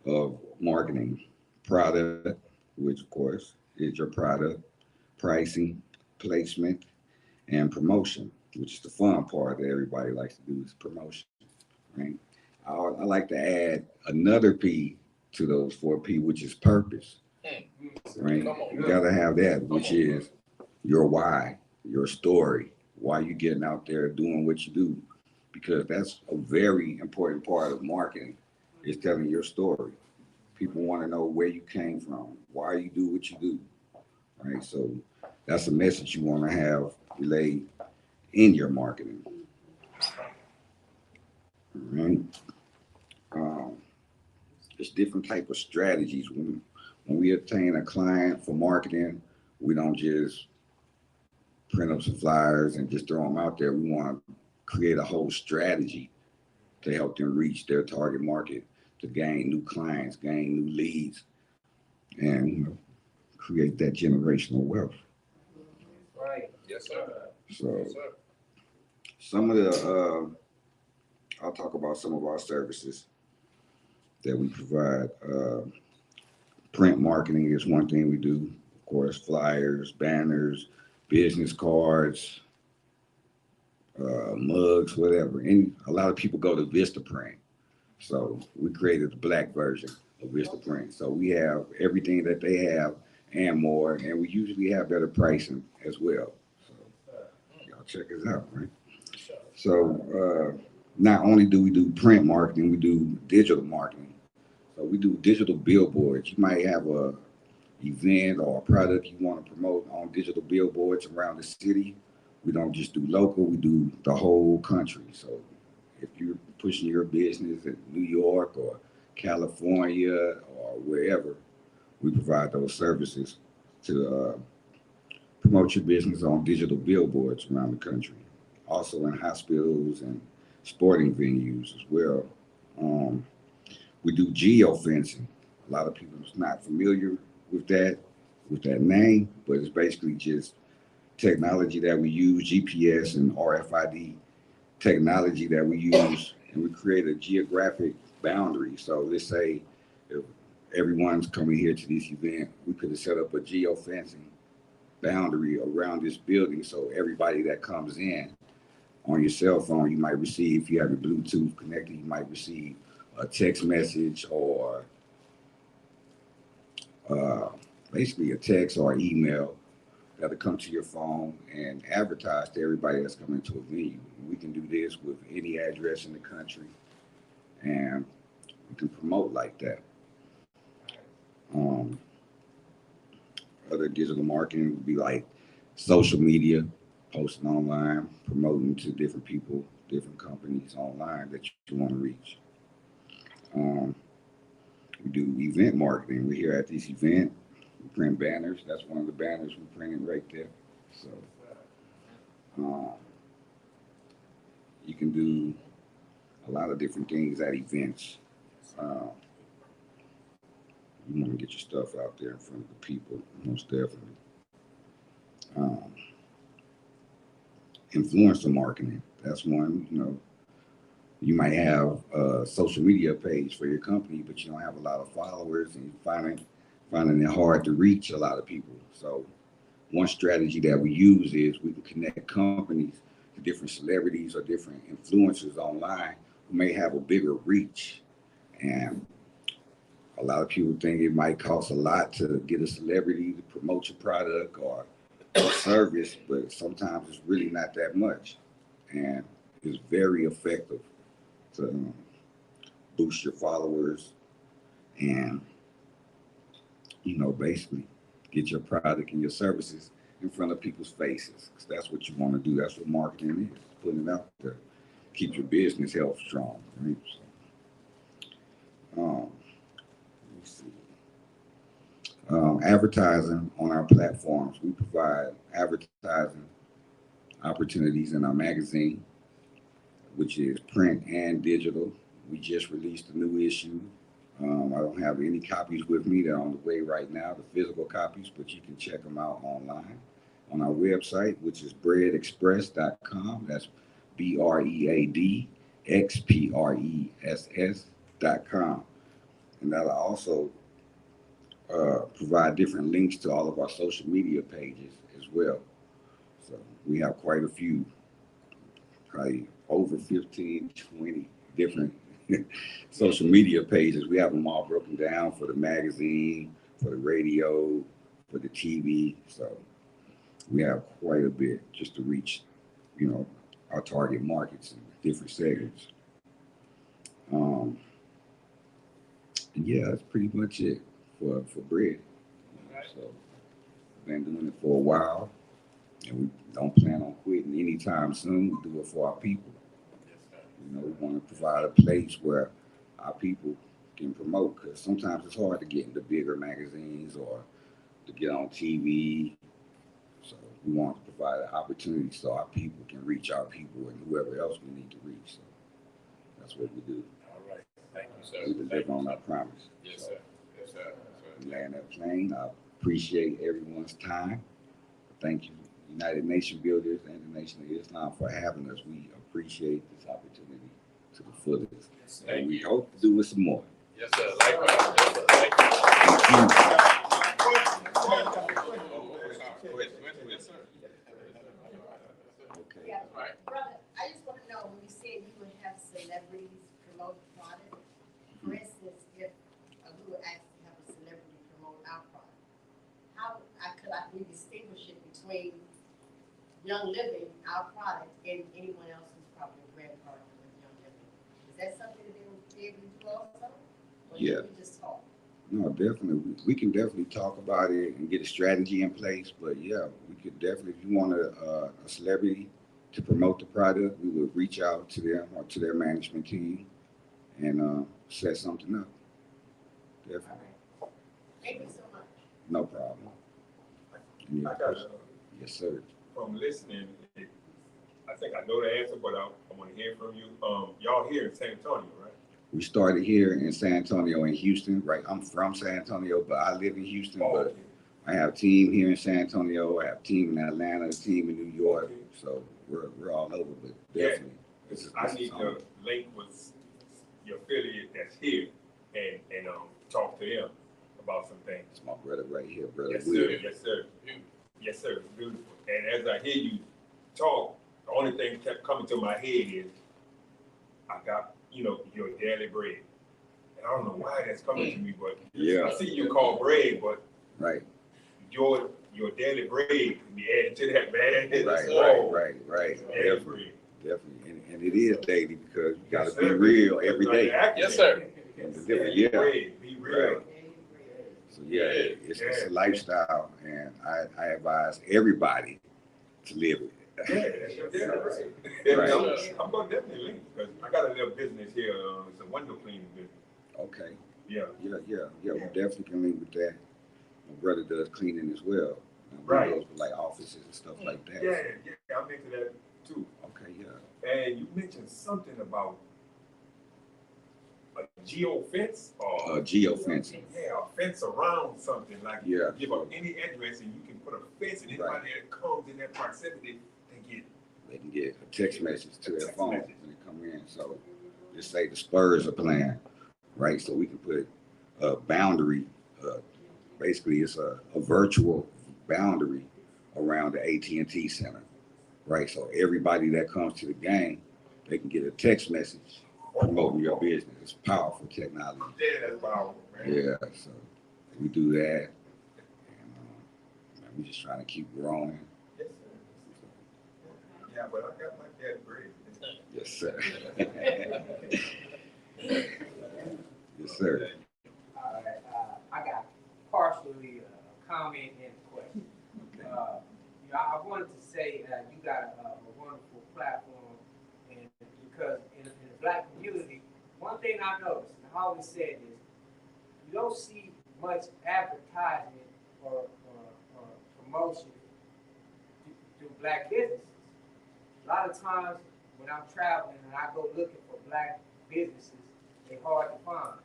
of marketing: product, which of course is your product, pricing, placement, and promotion, which is the fun part that everybody likes to do, is promotion, right? I like to add another P to those 4 P, which is purpose, right? You gotta have that, which is your why, your story, why you getting out there doing what you do, because that's a very important part of marketing, is telling your story. People want to know where you came from, why you do what you do, right? So that's a message you want to have relayed in your marketing, right? There's different type of strategies. When we obtain a client for marketing, we don't just print up some flyers and just throw them out there. We want to create a whole strategy to help them reach their target market, to gain new clients, gain new leads, and create that generational wealth. Right. Yes, sir. So some of the, I'll talk about some of our services that we provide. Print marketing is one thing we do. Of course, flyers, banners, business cards, mugs, whatever. And a lot of people go to Vistaprint. So we created the black version of Vistaprint. So we have everything that they have and more, and we usually have better pricing as well. So y'all check us out, right? So not only do we do print marketing, we do digital marketing. So we do digital billboards. You might have a event or a product you want to promote on digital billboards around the city. We don't just do local, we do the whole country. So if you're pushing your business in New York or California or wherever, we provide those services to promote your business on digital billboards around the country. Also in hospitals and sporting venues as well. We do geofencing. A lot of people are not familiar with that name, but it's basically just technology that we use, GPS and RFID technology that we use, and we create a geographic boundary. So let's say if everyone's coming here to this event, we could have set up a geofencing boundary around this building, so everybody that comes in on your cell phone, you might receive, if you have your Bluetooth connected, you might receive a text message or basically a text or email that'll come to your phone and advertise to everybody that's coming to a venue. We can do this with any address in the country, and we can promote like that. Other digital marketing would be like social media, posting online, promoting to different people, different companies online that you want to reach. We do event marketing. We're here at this event. We print banners. That's one of the banners we're printing right there. So you can do a lot of different things at events. You want to get your stuff out there in front of the people, most definitely. Influencer marketing. That's one, You might have a social media page for your company, but you don't have a lot of followers, and you're finding it hard to reach a lot of people. So one strategy that we use is we can connect companies to different celebrities or different influencers online who may have a bigger reach. And a lot of people think it might cost a lot to get a celebrity to promote your product or service, but sometimes it's really not that much. And it's very effective to boost your followers and, basically get your product and your services in front of people's faces. Because that's what you want to do. That's what marketing is, putting it out there. Keep your business health strong. Right? So, let me see. Advertising on our platforms. We provide advertising opportunities in our magazine, which is print and digital. We just released a new issue. I don't have any copies with me. They're on the way right now, the physical copies, but you can check them out online on our website, which is breadexpress.com. That's BREADXPRESS.com. And that'll also provide different links to all of our social media pages as well. So we have quite a few, probably over 15, 20 different social media pages. We have them all broken down for the magazine, for the radio, for the TV. So we have quite a bit just to reach, our target markets in different segments. Yeah, that's pretty much it for Bread. So been doing it for a while, and we don't plan on quitting anytime soon. We do it for our people. We want to provide a place where our people can promote, because sometimes it's hard to get into bigger magazines or to get on TV. So we want to provide an opportunity so our people can reach our people and whoever else we need to reach. So that's what we do. All right. Thank you, sir. We deliver on our promise. Yes, sir. Yes, sir. Land that plane. I appreciate everyone's time. Thank you, United Nation Builders and the Nation of Islam, for having us. We appreciate this opportunity to the fullest. And we hope to do it some more. Yes, sir. Likewise. Yes, sir. Thank you. Okay. Yeah, brother, I just want to know, when you said you would have celebrities promote the product, for instance, if we were asked to have a celebrity promote our product, how could we distinguish it between Young Living, our product, and anyone else who's probably a brand partner with Young Living? Is that something that they would be able to do also? Or Yeah. should we just talk? No, definitely. We can definitely talk about it and get a strategy in place. But yeah, we could definitely, if you want a celebrity to promote the product, we would reach out to them or to their management team and set something up. Definitely. Thank you so much. No problem. Any I other got questions? Yes, sir. from listening, I think I know the answer, but I want to hear from you. Y'all here in San Antonio, right? We started here in San Antonio and Houston, right? I'm from San Antonio, but I live in Houston. But I have a team here in San Antonio. I have a team in Atlanta, a team in New York. So we're all over, but definitely. I need to link with your affiliate that's here and talk to them about some things. It's my brother right here, brother. Yes, Will. sir. Yes, sir. Yes, sir. Beautiful. And as I hear you talk, the only thing kept coming to my head is I got, your daily bread. And I don't know why that's coming to me, but Yeah. I see you call bread, but Right. your daily bread can be added to that, man. Right. Daily Definitely. And it is daily because you gotta Yes, be sir. real every day. Yes, sir. And deliver, Daily yeah. bread, be real. Right. So yeah, it's a lifestyle, and I advise everybody to live it. Yeah, that's your daily bread. Right. I'm gonna definitely link because I got a little business here. It's a window cleaning business. Okay. Yeah. We definitely can link with that. My brother does cleaning as well. Right. He goes with like offices and stuff like that. Yeah, I'm into that too. Okay, yeah. And you mentioned something about a geofence or Geofencing. Yeah, a fence around something like Yeah. give up any address and you can put a fence and anybody that comes in that proximity, They can get a text message to their phone when they come in. So let's say the Spurs are playing, right? So we can put a boundary, basically it's a virtual boundary around the AT&T Center, right? So everybody that comes to the game, they can get a text message promoting your business. It's powerful technology. Yeah, that's powerful, man. Yeah, so we do that. And we're just trying to keep growing. Yes, sir. Yeah, but I got my dad great. Yes, sir. Yes, sir. All right, I got partially a comment and a question. I wanted to say you got a wonderful platform, and because in the Black community, one thing I noticed, and I always said is, you don't see much advertisement or promotion through Black businesses. A lot of times when I'm traveling and I go looking for Black businesses, they're hard to find.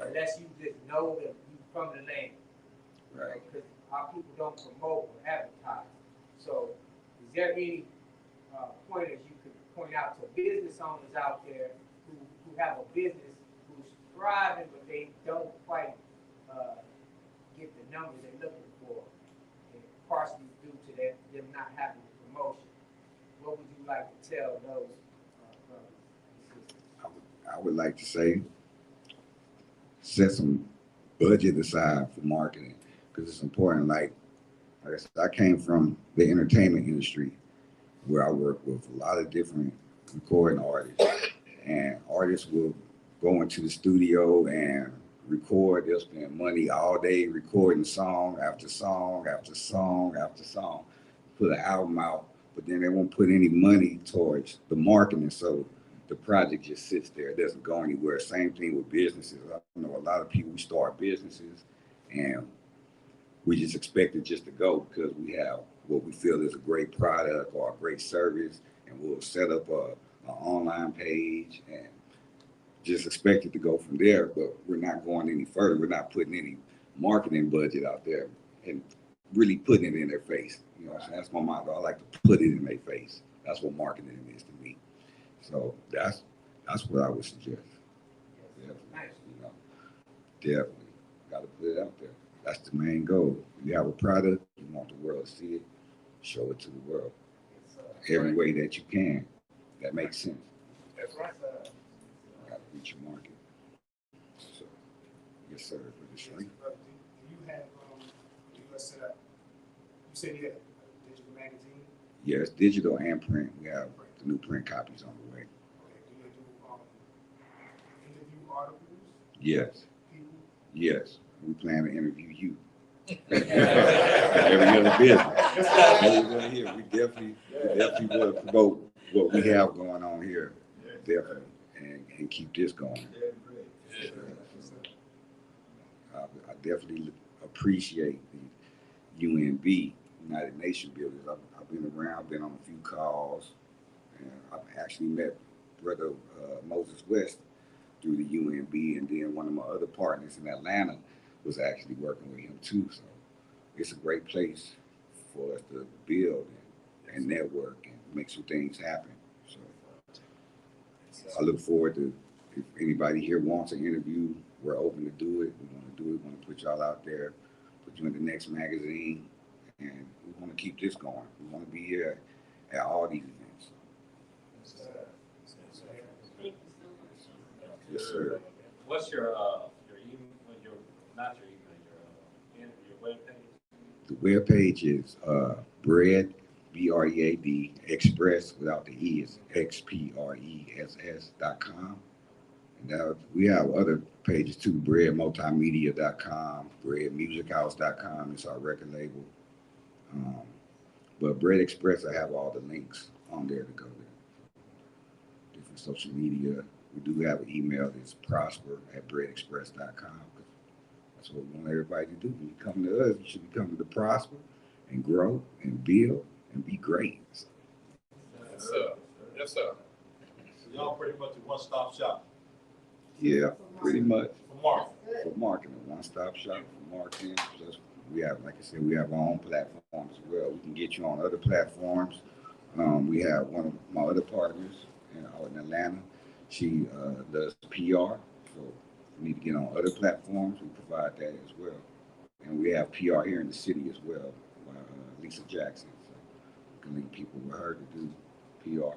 Unless you just know that you from the land. Right. Because our people don't promote or advertise. So is there any pointers you could point out to business owners out there who have a business who's thriving, but they don't quite get the numbers they're looking for, and partially due to them not having the promotion? What would you like to tell those brothers and sisters? I would like to say, set some budget aside for marketing, because it's important. Like I said, I came from the entertainment industry where I work with a lot of different recording artists, and artists will go into the studio and record. They'll spend money all day recording song after song after song after song, put an album out, but then they won't put any money towards the marketing. So the project just sits there. It doesn't go anywhere. Same thing with businesses. I know a lot of people, we start businesses and we just expect it just to go because we have what we feel is a great product or a great service, and we'll set up an online page and just expect it to go from there. But we're not going any further. We're not putting any marketing budget out there and really putting it in their face. You know what I'm saying? That's my motto. I like to put it in their face. That's what marketing is to me. So that's what I would suggest. Definitely, you know, definitely got to put it out there. That's the main goal. You have a product, you want the world to see it, show it to the world every way that you can. That makes sense. That's right. Got to reach your market. So, yes, sir. For the shrink. Do you have you set up? You said you had a digital magazine. Yes, digital and print. We have the new print copies on the way. Okay. Do you do interview articles? Yes. People? Yes. We plan to interview you. Every other business. Everyone here. We definitely will promote what we have going on here. Definitely. And keep this going. I definitely appreciate the UNB, United Nations buildings. I've been around, been on a few calls, and I've actually met Brother Moses West through the UNB, and then one of my other partners in Atlanta was actually working with him too. So it's a great place for us to build and network and make some things happen. So I look forward to, if anybody here wants an interview, we're open to do it. We want to do it. We want to put y'all out there, put you in the next magazine, and we want to keep this going. We want to be here at all these events. Yes, sir. What's your email? Not your email. Your web page. The web page is Bread, BREAD, Express without the E, is XPRESS.com. And we have other pages too, breadmultimedia.com, breadmusichouse.com, it's our record label. But Bread Express, I have all the links on there to go to. Different social media. We do have an email that's prosper@breadexpress.com. That's what we want everybody to do. When you come to us, you should be coming to prosper and grow and build and be great. Yes, sir. Yes, sir. So y'all pretty much a one-stop shop. Yeah, pretty much. For marketing. For marketing, one-stop shop for marketing. Plus, we have, like I said, we have our own platform as well. We can get you on other platforms. We have one of my other partners out in Atlanta. She does PR, so if you need to get on other platforms, we provide that as well. And we have PR here in the city as well by Lisa Jackson. So we can link people with her to do PR.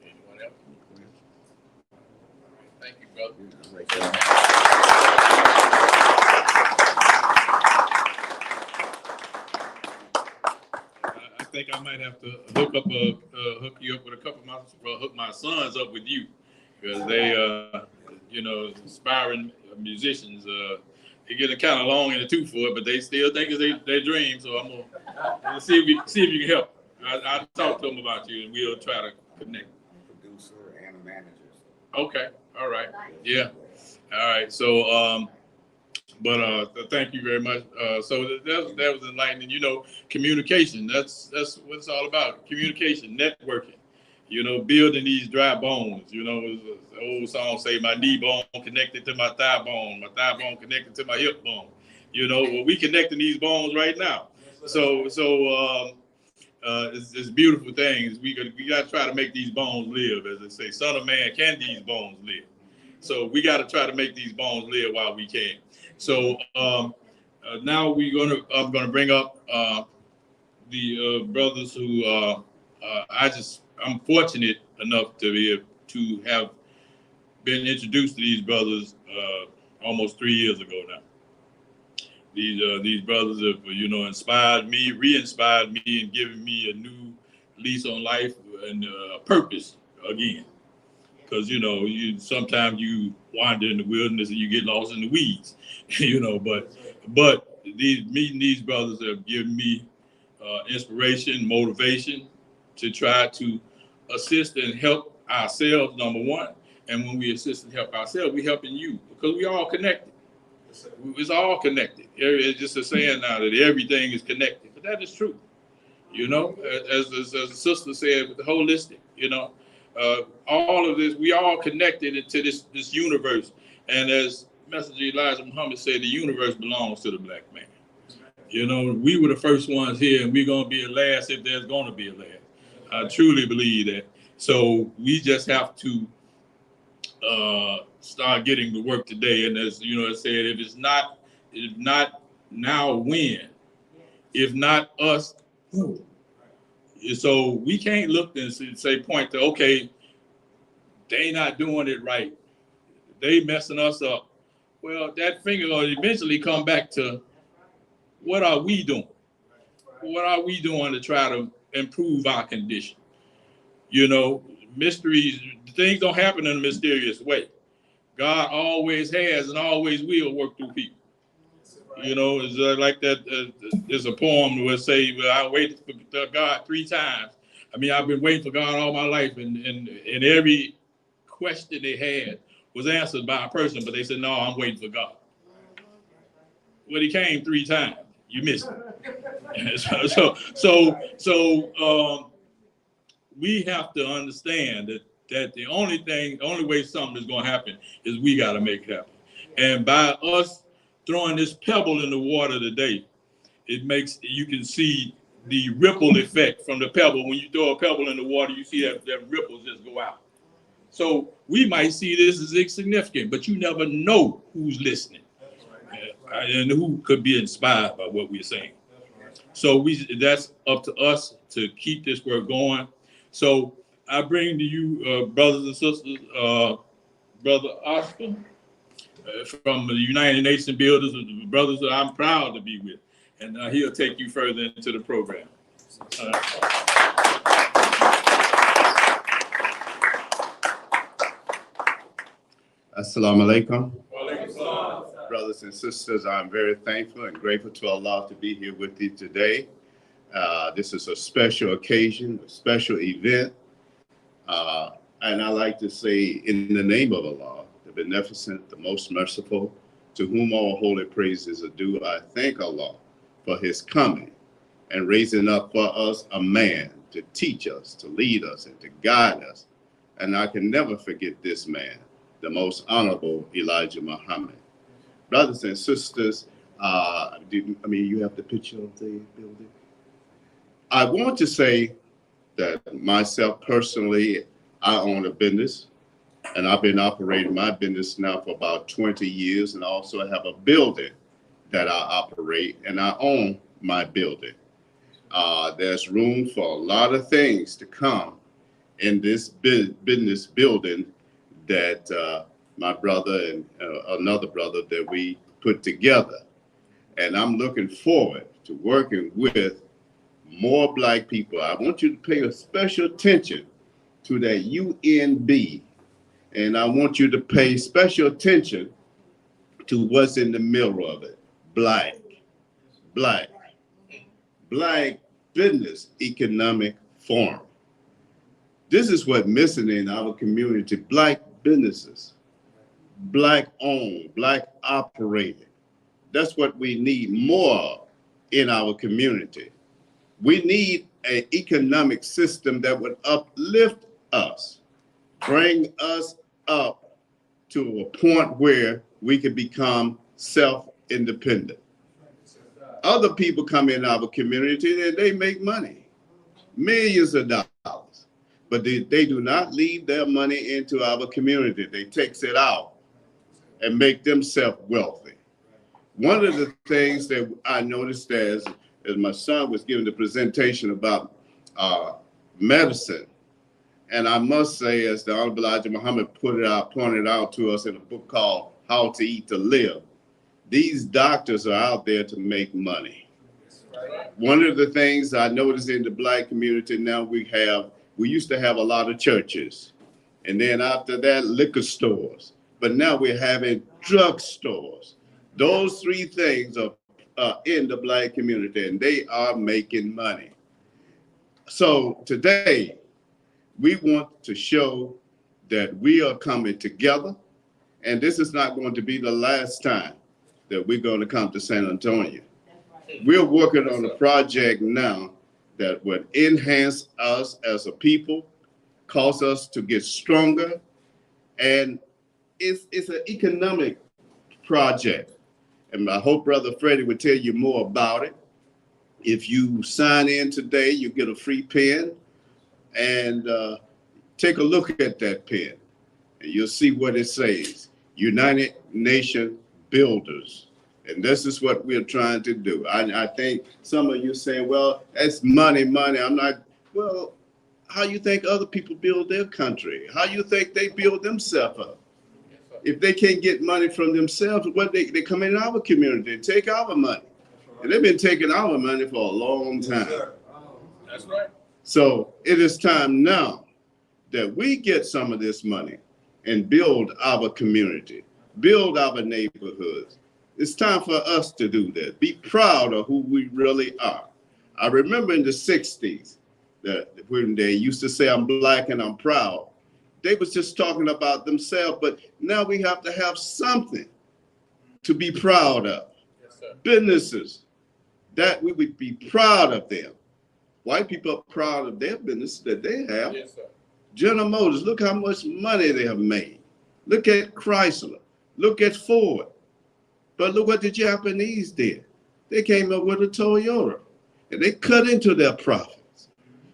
Anyone else? Thank you, brother. I think I might have to hook you up with a couple of hook my sons up with you, because they, aspiring musicians. They get kind of long in the tooth for it, but they still think it's their dream. So I'm gonna see if you can help. I'll talk to them about you, and we'll try to connect. Producer and a manager. Okay. All right. Yeah. All right. So, thank you very much. So that was enlightening. Communication. That's what it's all about. Communication, networking. Building these dry bones. The old song say, "My knee bone connected to my thigh bone connected to my hip bone." Well, we connecting these bones right now. So it's beautiful things. We got to try to make these bones live, as they say. Son of man, can these bones live? So we got to try to make these bones live while we can. So now I'm gonna bring up the brothers who I'm fortunate enough to have been introduced to these brothers almost 3 years ago now. These brothers have inspired me, re-inspired me, and given me a new lease on life and purpose again. Because sometimes you wander in the wilderness and you get lost in the weeds, but meeting these brothers have given me inspiration, motivation to try to assist and help ourselves, number one. And when we assist and help ourselves, we're helping you, because we all connected. It's all connected. It's just a saying now that everything is connected, but that is true. As the sister said, with the holistic, all of this, we all connected into this universe. And as Messenger Elijah Muhammad said, the universe belongs to the black man. We were the first ones here, and we're going to be the last if there's going to be a last. I truly believe that. So we just have to start getting to work today. And as it said, if not now, when? If not us, who? So we can't look and point to, okay, they not doing it right. They messing us up. Well, that finger will eventually come back to, what are we doing? What are we doing to try to improve our condition? Mysteries, things don't happen in a mysterious way. God always has and always will work through people. It's like that. There's a poem where it say, "Well, I waited for God 3 times." I mean, I've been waiting for God all my life, and every question they had was answered by a person, but they said, "No, I'm waiting for God." Well, he came 3 times. You missed it. So we have to understand that the only way something is going to happen is we got to make it happen. And by us throwing this pebble in the water today, you can see the ripple effect from the pebble. When you throw a pebble in the water, you see that ripples just go out. So we might see this as insignificant, but you never know who's listening and who could be inspired by what we're saying. So that's up to us to keep this work going. So I bring to you, brothers and sisters, Brother Oscar from the United Nations Builders, the brothers that I'm proud to be with. And he'll take you further into the program. Assalamu alaikum. Brothers and sisters, I'm very thankful and grateful to Allah to be here with you today. This is a special occasion, a special event. And I like to say, in the name of Allah, the beneficent, the most merciful, to whom all holy praises are due, I thank Allah for his coming and raising up for us a man to teach us, to lead us, and to guide us. And I can never forget this man, the most honorable Elijah Muhammad. Brothers and sisters, you have the picture of the building? I want to say that myself personally, I own a business, and I've been operating my business now for about 20 years, and I also have a building that I operate, and I own my building. There's room for a lot of things to come in this business building that my brother and another brother that we put together. And I'm looking forward to working with more Black people. I want you to pay a special attention to that UNB. And I want you to pay special attention to what's in the middle of it. Black Business Economic Forum. This is what's missing in our community. Black businesses, Black owned, Black operated. That's what we need more of in our community. We need an economic system that would uplift us, bring us up to a point where we can become self-independent. Other people come in our community and they make money, millions of dollars, but they do not leave their money into our community. They take it out and make themselves wealthy. One of the things that I noticed as my son was giving the presentation about medicine, and I must say, as the Honorable Elijah Muhammad pointed out to us in a book called How to Eat to Live, these doctors are out there to make money. One of the things I noticed in the Black community now, we used to have a lot of churches, and then after that, liquor stores, but now we're having drug stores. Those three things are in the Black community, and they are making money. So today, we want to show that we are coming together, and this is not going to be the last time that we're going to come to San Antonio. We're working on a project now that would enhance us as a people, cause us to get stronger, and it's an economic project. And I hope Brother Freddie would tell you more about it. If you sign in today, you get a free pen, and take a look at that pen, and you'll see what it says. United Nations Builders. And this is what we're trying to do. I think some of you saying, well, that's money. I'm not, well, how you think other people build their country? How you think they build themselves up? If they can't get money from themselves, what they come in our community and take our money. And they've been taking our money for a long time. That's right. So it is time now that we get some of this money and build our community, build our neighborhoods. It's time for us to do that. Be proud of who we really are. I remember in the 60s that when they used to say, I'm Black and I'm proud, they was just talking about themselves, but now we have to have something to be proud of. Yes, sir. Businesses, that we would be proud of them. White people are proud of their business that they have. Yes, sir. General Motors, look how much money they have made. Look at Chrysler, look at Ford. But look what the Japanese did. They came up with a Toyota, and they cut into their profits.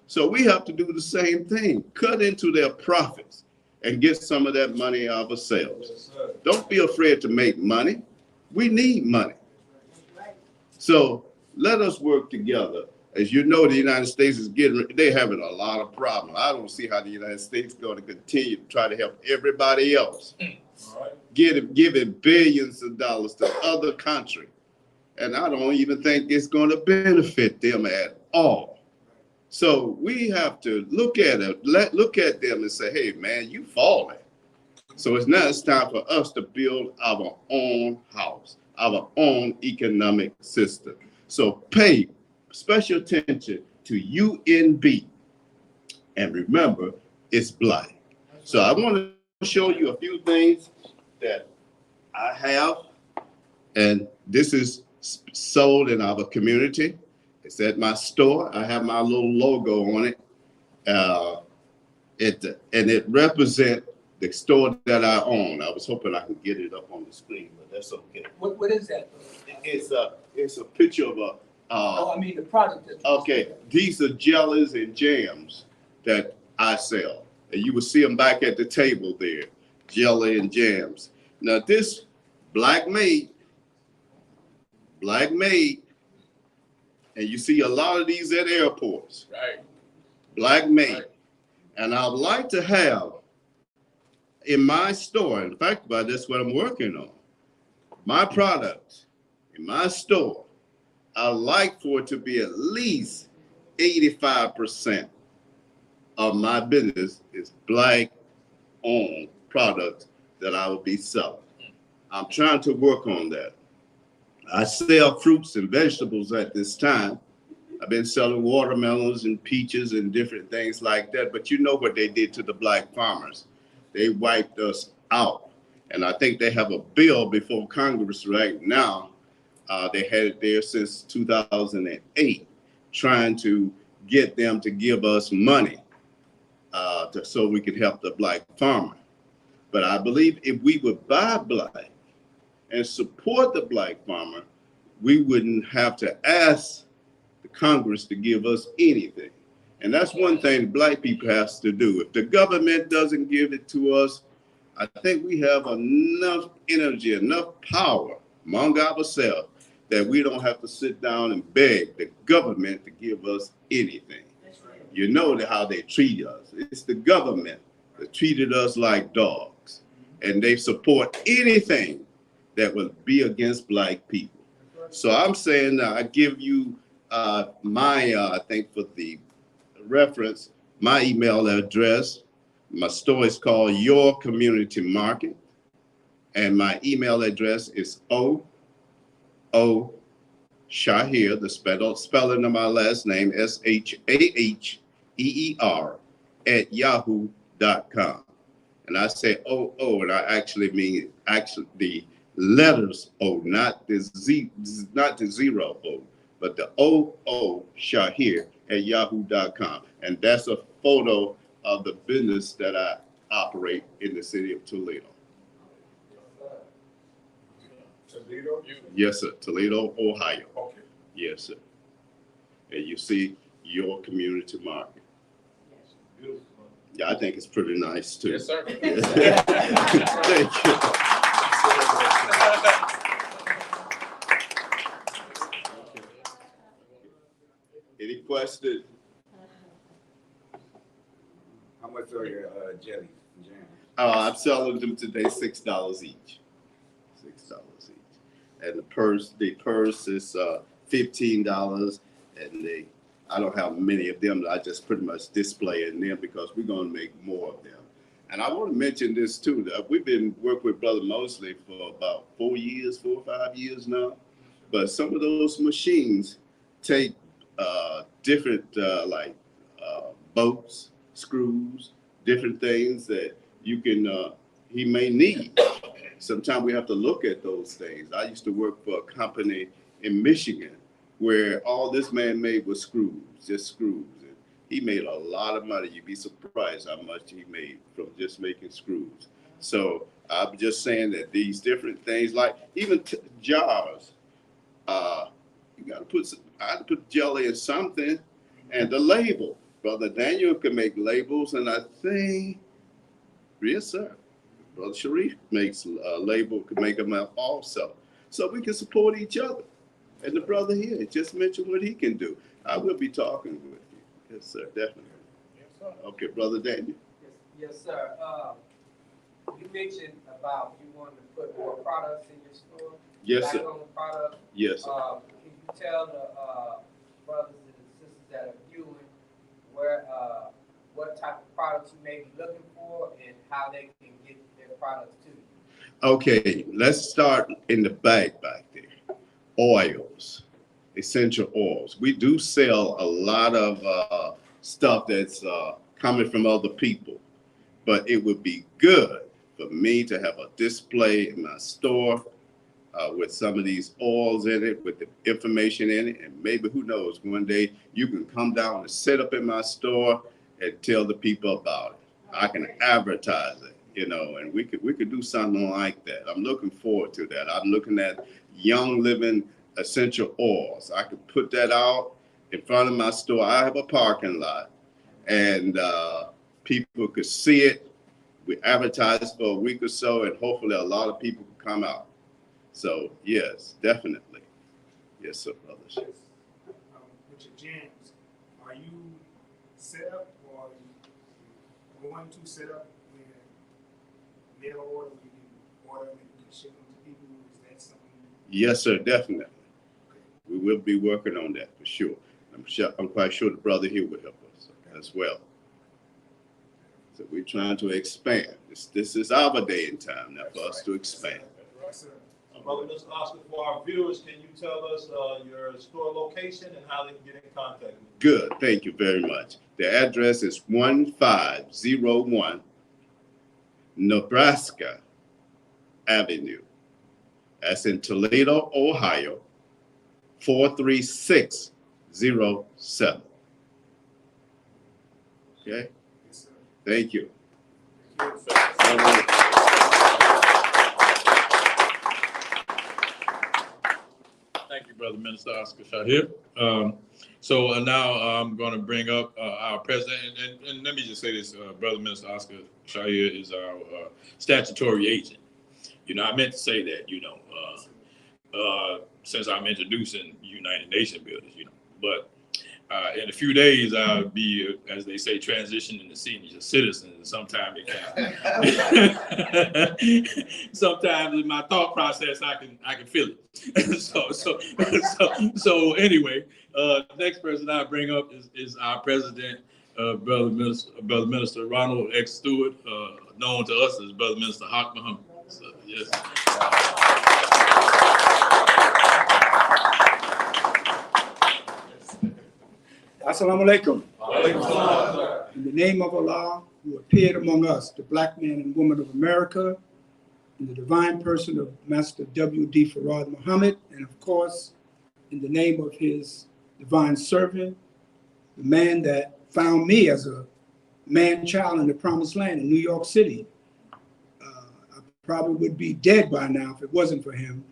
So we have to do the same thing, cut into their profits and get some of that money ourselves. Yes, Don't be afraid to make money. We need money. So let us work together. As you know, the United States is they're having a lot of problems. I don't see how the United States is going to continue to try to help everybody else. Giving billions of dollars to other countries. And I don't even think it's going to benefit them at all. So we have to look at it, look at them and say, hey, man, you falling. So it's time for us to build our own house, our own economic system. So pay special attention to UNB. And remember, it's Black. So I want to show you a few things that I have, and this is sold in our community. It's at my store. I have my little logo on it. And it represents the store that I own. I was hoping I could get it up on the screen, but that's okay. What is that? It's a picture of Oh, I mean, the product that. Okay, these are jellies and jams that I sell. And you will see them back at the table there, jelly and jams. Now this black made, and you see a lot of these at airports. Right. Black made. And I'd like to have in my store, in fact, that's what I'm working on, my products in my store, I like for it to be at least 85% of my business is black owned products that I will be selling. I'm trying to work on that. I sell fruits and vegetables at this time. I've been selling watermelons and peaches and different things like that, but you know what they did to the black farmers. They wiped us out. And I think they have a bill before Congress right now. They had it there since 2008, trying to get them to give us money so we could help the black farmer. But I believe if we would buy black and support the black farmer, we wouldn't have to ask the Congress to give us anything. And that's one thing black people have to do. If the government doesn't give it to us, I think we have enough energy, enough power among ourselves that we don't have to sit down and beg the government to give us anything. You know how they treat us. It's the government that treated us like dogs, and they support anything that would be against black people. So I'm saying I give you I think for the reference, my email address. My store is called Your Community Market, and my email address is Shahir, the spelling of my last name, SHAHEER @yahoo.com. And I say and I actually mean the letters O, not the zero O, but the Shahir @yahoo.com. And that's a photo of the business that I operate in the city of Toledo. Toledo? Yes, sir. Toledo, Ohio. Okay. Yes, sir. And you see Your Community Market. Beautiful. Yeah, I think it's pretty nice too. Yes, sir. Thank you. Any questions? How much are your jellies and jams? I'm selling them today $6 each. $6 each. And the purse is $15, and I don't have many of them. I just pretty much display in them because we're going to make more of them. And I want to mention this too. That we've been working with Brother Mosley for about 4 or 5 years now. But some of those machines take different bolts, screws, different things that you can he may need. Sometimes we have to look at those things. I used to work for a company in Michigan where all this man made was screws, just screws. And he made a lot of money. You'd be surprised how much he made from just making screws. So I'm just saying that these different things, like even jars, you got to put I had to put jelly in something, and the label. Brother Daniel can make labels, and I think, yes, sir. Brother Sharif makes a label, can make them out also. So we can support each other. And the brother here just mentioned what he can do. I will be talking with you. Yes, sir, definitely. Yes, sir. Okay, Brother Daniel. Yes, sir. You mentioned about you wanted to put more products in your store. Yes, sir. Black-owned products. Yes, sir. Can you tell the brothers and sisters that are viewing what type of products you may be looking for and how they can get their products to you? Okay, let's start in the back there. Oils, essential oils. We do sell a lot of stuff that's coming from other people, but it would be good for me to have a display in my store with some of these oils in it, with the information in it, and maybe, who knows, one day you can come down and sit up in my store and tell the people about it. I can advertise it, and we could do something like that. I'm looking forward to that. I'm looking at Young Living essential oils. I could put that out in front of my store. I have a parking lot, and people could see it. We advertise for a week or so, and hopefully a lot of people can come out. So yes, definitely. Yes, sir, brothers. With your jams, are you set up, or are you going to set up where mail order, where you can order and you can ship them to people? Is that something? Yes, sir, definitely. We will be working on that for sure. I'm quite sure the brother here will help us as well. So we're trying to expand. This is our day and time now for us to expand. Brother Mr. Oscar, for our viewers, can you tell us your store location and how they can get in contact with you? Good, thank you very much. The address is 1501 Nebraska Avenue. That's in Toledo, Ohio, 43607. Okay? Thank you. Thank you, Brother Minister Oscar Shahir. So now I'm going to bring up our president, and let me just say this, Brother Minister Oscar Shahir is our statutory agent. You know, I meant to say that, you know, since I'm introducing United Nation builders, you know, but in a few days, I'll be, as they say, transitioning to senior citizens. And sometimes it can, sometimes in my thought process, I can feel it. so anyway, next person I bring up is our president, Brother Minister Ronald X. Stewart, known to us as Brother Minister Haq Muhammad. So, yes. Assalamu alaikum. In the name of Allah, who appeared among us, the black man and woman of America, in the divine person of Master W.D. Farad Muhammad, and of course, in the name of his divine servant, the man that found me as a man-child in the promised land in New York City. I probably would be dead by now if it wasn't for him.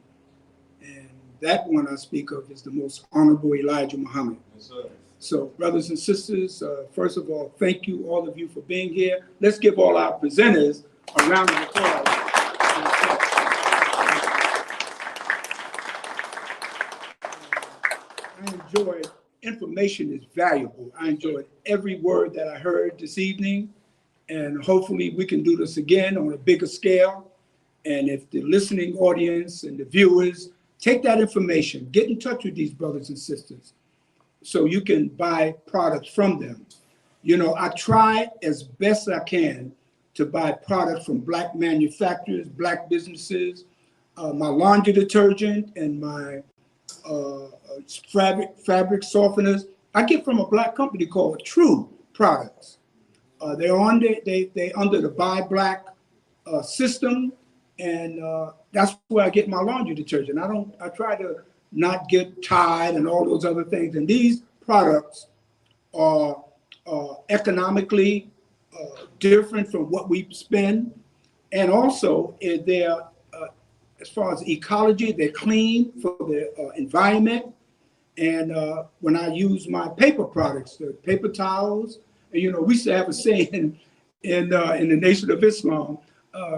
And that one I speak of is the most honorable Elijah Muhammad. Yes, sir. So, brothers and sisters, first of all, thank you, all of you, for being here. Let's give all our presenters a round of applause. I enjoyed, information is valuable. I enjoyed every word that I heard this evening, and hopefully we can do this again on a bigger scale. And if the listening audience and the viewers take that information, get in touch with these brothers and sisters, so you can buy products from them. You know, I try as best I can to buy products from black manufacturers, black businesses. My laundry detergent and my fabric softeners, I get from a black company called True Products. They're under the Buy Black system, and that's where I get my laundry detergent. I try to not get Tide and all those other things. And these products are economically different from what we spend. And also, they're, as far as ecology, they're clean for the environment. And when I use my paper products, the paper towels, and, you know, we used to have a saying in the Nation of Islam,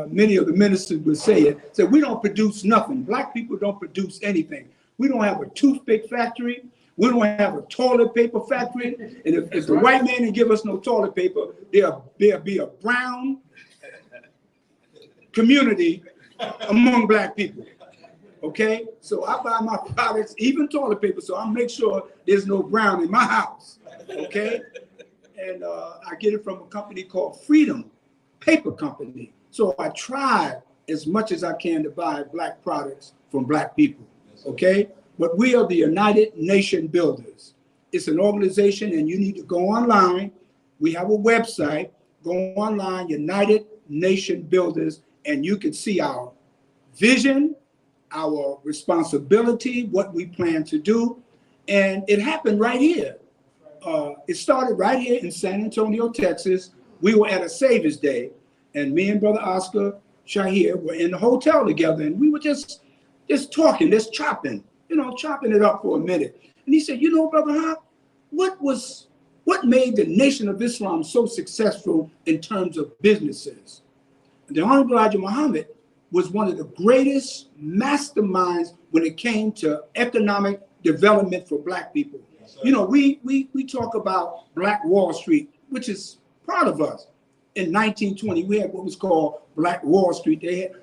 many of the ministers would say it, said, we don't produce nothing. Black people don't produce anything. We don't have a toothpick factory. We don't have a toilet paper factory. And if the white man didn't give us no toilet paper, there'll be a brown community among black people. Okay? So I buy my products, even toilet paper, so I make sure there's no brown in my house. Okay? And I get it from a company called Freedom Paper Company. So I try as much as I can to buy black products from black people. Okay, but we are the United Nation Builders. It's an organization, and you need to go online. We have a website. Go online, United Nation Builders, and you can see our vision, our responsibility, what we plan to do. And it happened right here. It started right here in San Antonio, Texas. We were at a Savior's Day, and me and Brother Oscar Shahir were in the hotel together, and we were just talking, just chopping. chopping it up for a minute. And he said, Brother Hop, what made the Nation of Islam so successful in terms of businesses? The Honorable Elijah Muhammad was one of the greatest masterminds when it came to economic development for Black people. We talk about Black Wall Street, which is proud of us. In 1920, we had what was called Black Wall Street.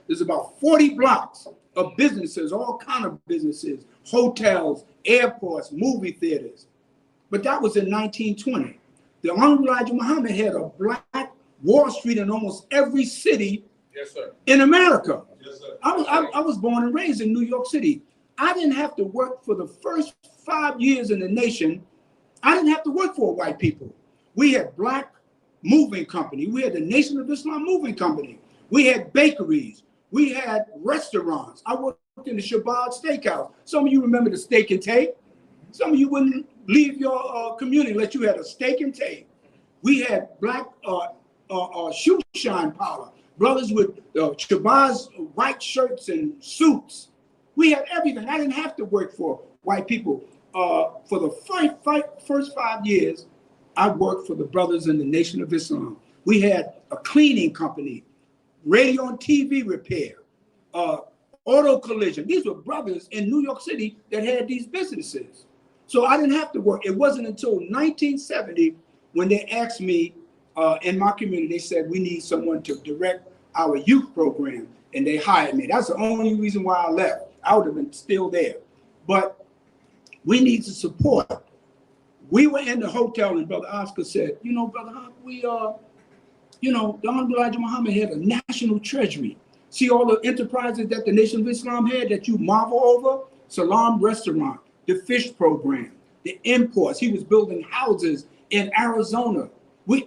There's about 40 blocks of businesses, all kind of businesses, hotels, airports, movie theaters. But that was in 1920. The Honorable Elijah Muhammad had a Black Wall Street in almost every city in America. I was born and raised in New York City. I didn't have to work for the first 5 years in the nation. I didn't have to work for white people. We had Black moving company. We had the Nation of Islam moving company. We had bakeries. We had restaurants. I worked in the Shabbat Steakhouse. Some of you remember the Steak and Take. Some of you wouldn't leave your community unless you had a Steak and Take. We had Black shoe shine parlor. Brothers with Shabazz white shirts and suits. We had everything. I didn't have to work for white people. For the first 5 years, I worked for the brothers in the Nation of Islam. We had a cleaning company, radio and TV repair, auto collision. These were brothers in New York City that had these businesses. So I didn't have to work. It wasn't until 1970 when they asked me in my community, they said, we need someone to direct our youth program. And they hired me. That's the only reason why I left. I would have been still there. But we need to support. We were in the hotel and Brother Oscar said, Brother Hop, we the Honorable Elijah Muhammad had a national treasury. See all the enterprises that the Nation of Islam had that you marvel over? Salam Restaurant, the fish program, the imports. He was building houses in Arizona.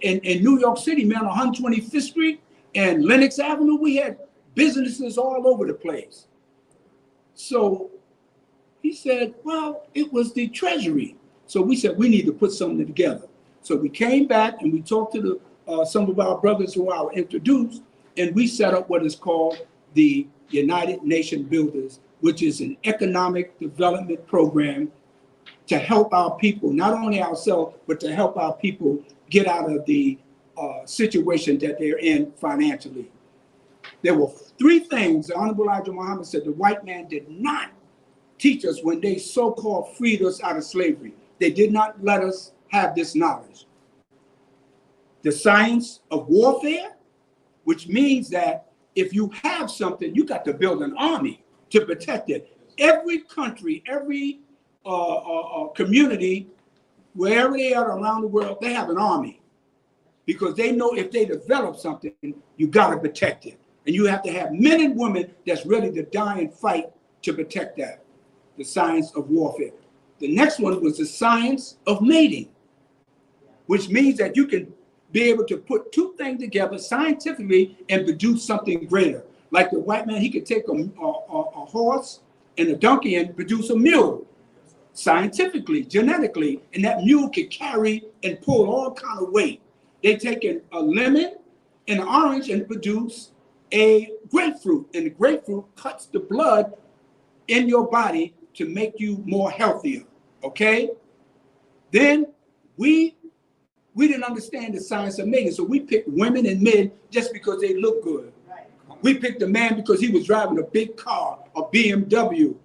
In New York City, man, 125th Street and Lenox Avenue, we had businesses all over the place. So he said, well, it was the treasury. So we said, we need to put something together. So we came back and we talked to some of our brothers who are introduced, and we set up what is called the United Nation Builders, which is an economic development program to help our people, not only ourselves, but to help our people get out of the situation that they're in financially. There were 3 things the Honorable Elijah Muhammad said the white man did not teach us when they so-called freed us out of slavery. They did not let us have this knowledge. The science of warfare, which means that if you have something, you got to build an army to protect it. Every country, every community, wherever they are around the world, they have an army because they know if they develop something, you got to protect it. And you have to have men and women that's ready to die and fight to protect that. The science of warfare. The next one was the science of mating, which means that you can be able to put 2 things together scientifically and produce something greater. Like the white man, he could take a horse and a donkey and produce a mule, scientifically, genetically, and that mule could carry and pull all kind of weight. They take a lemon and an orange and produce a grapefruit, and the grapefruit cuts the blood in your body to make you more healthier, okay? Then we didn't understand the science of mating, so we picked women and men just because they look good. Right. We picked a man because he was driving a big car, a BMW,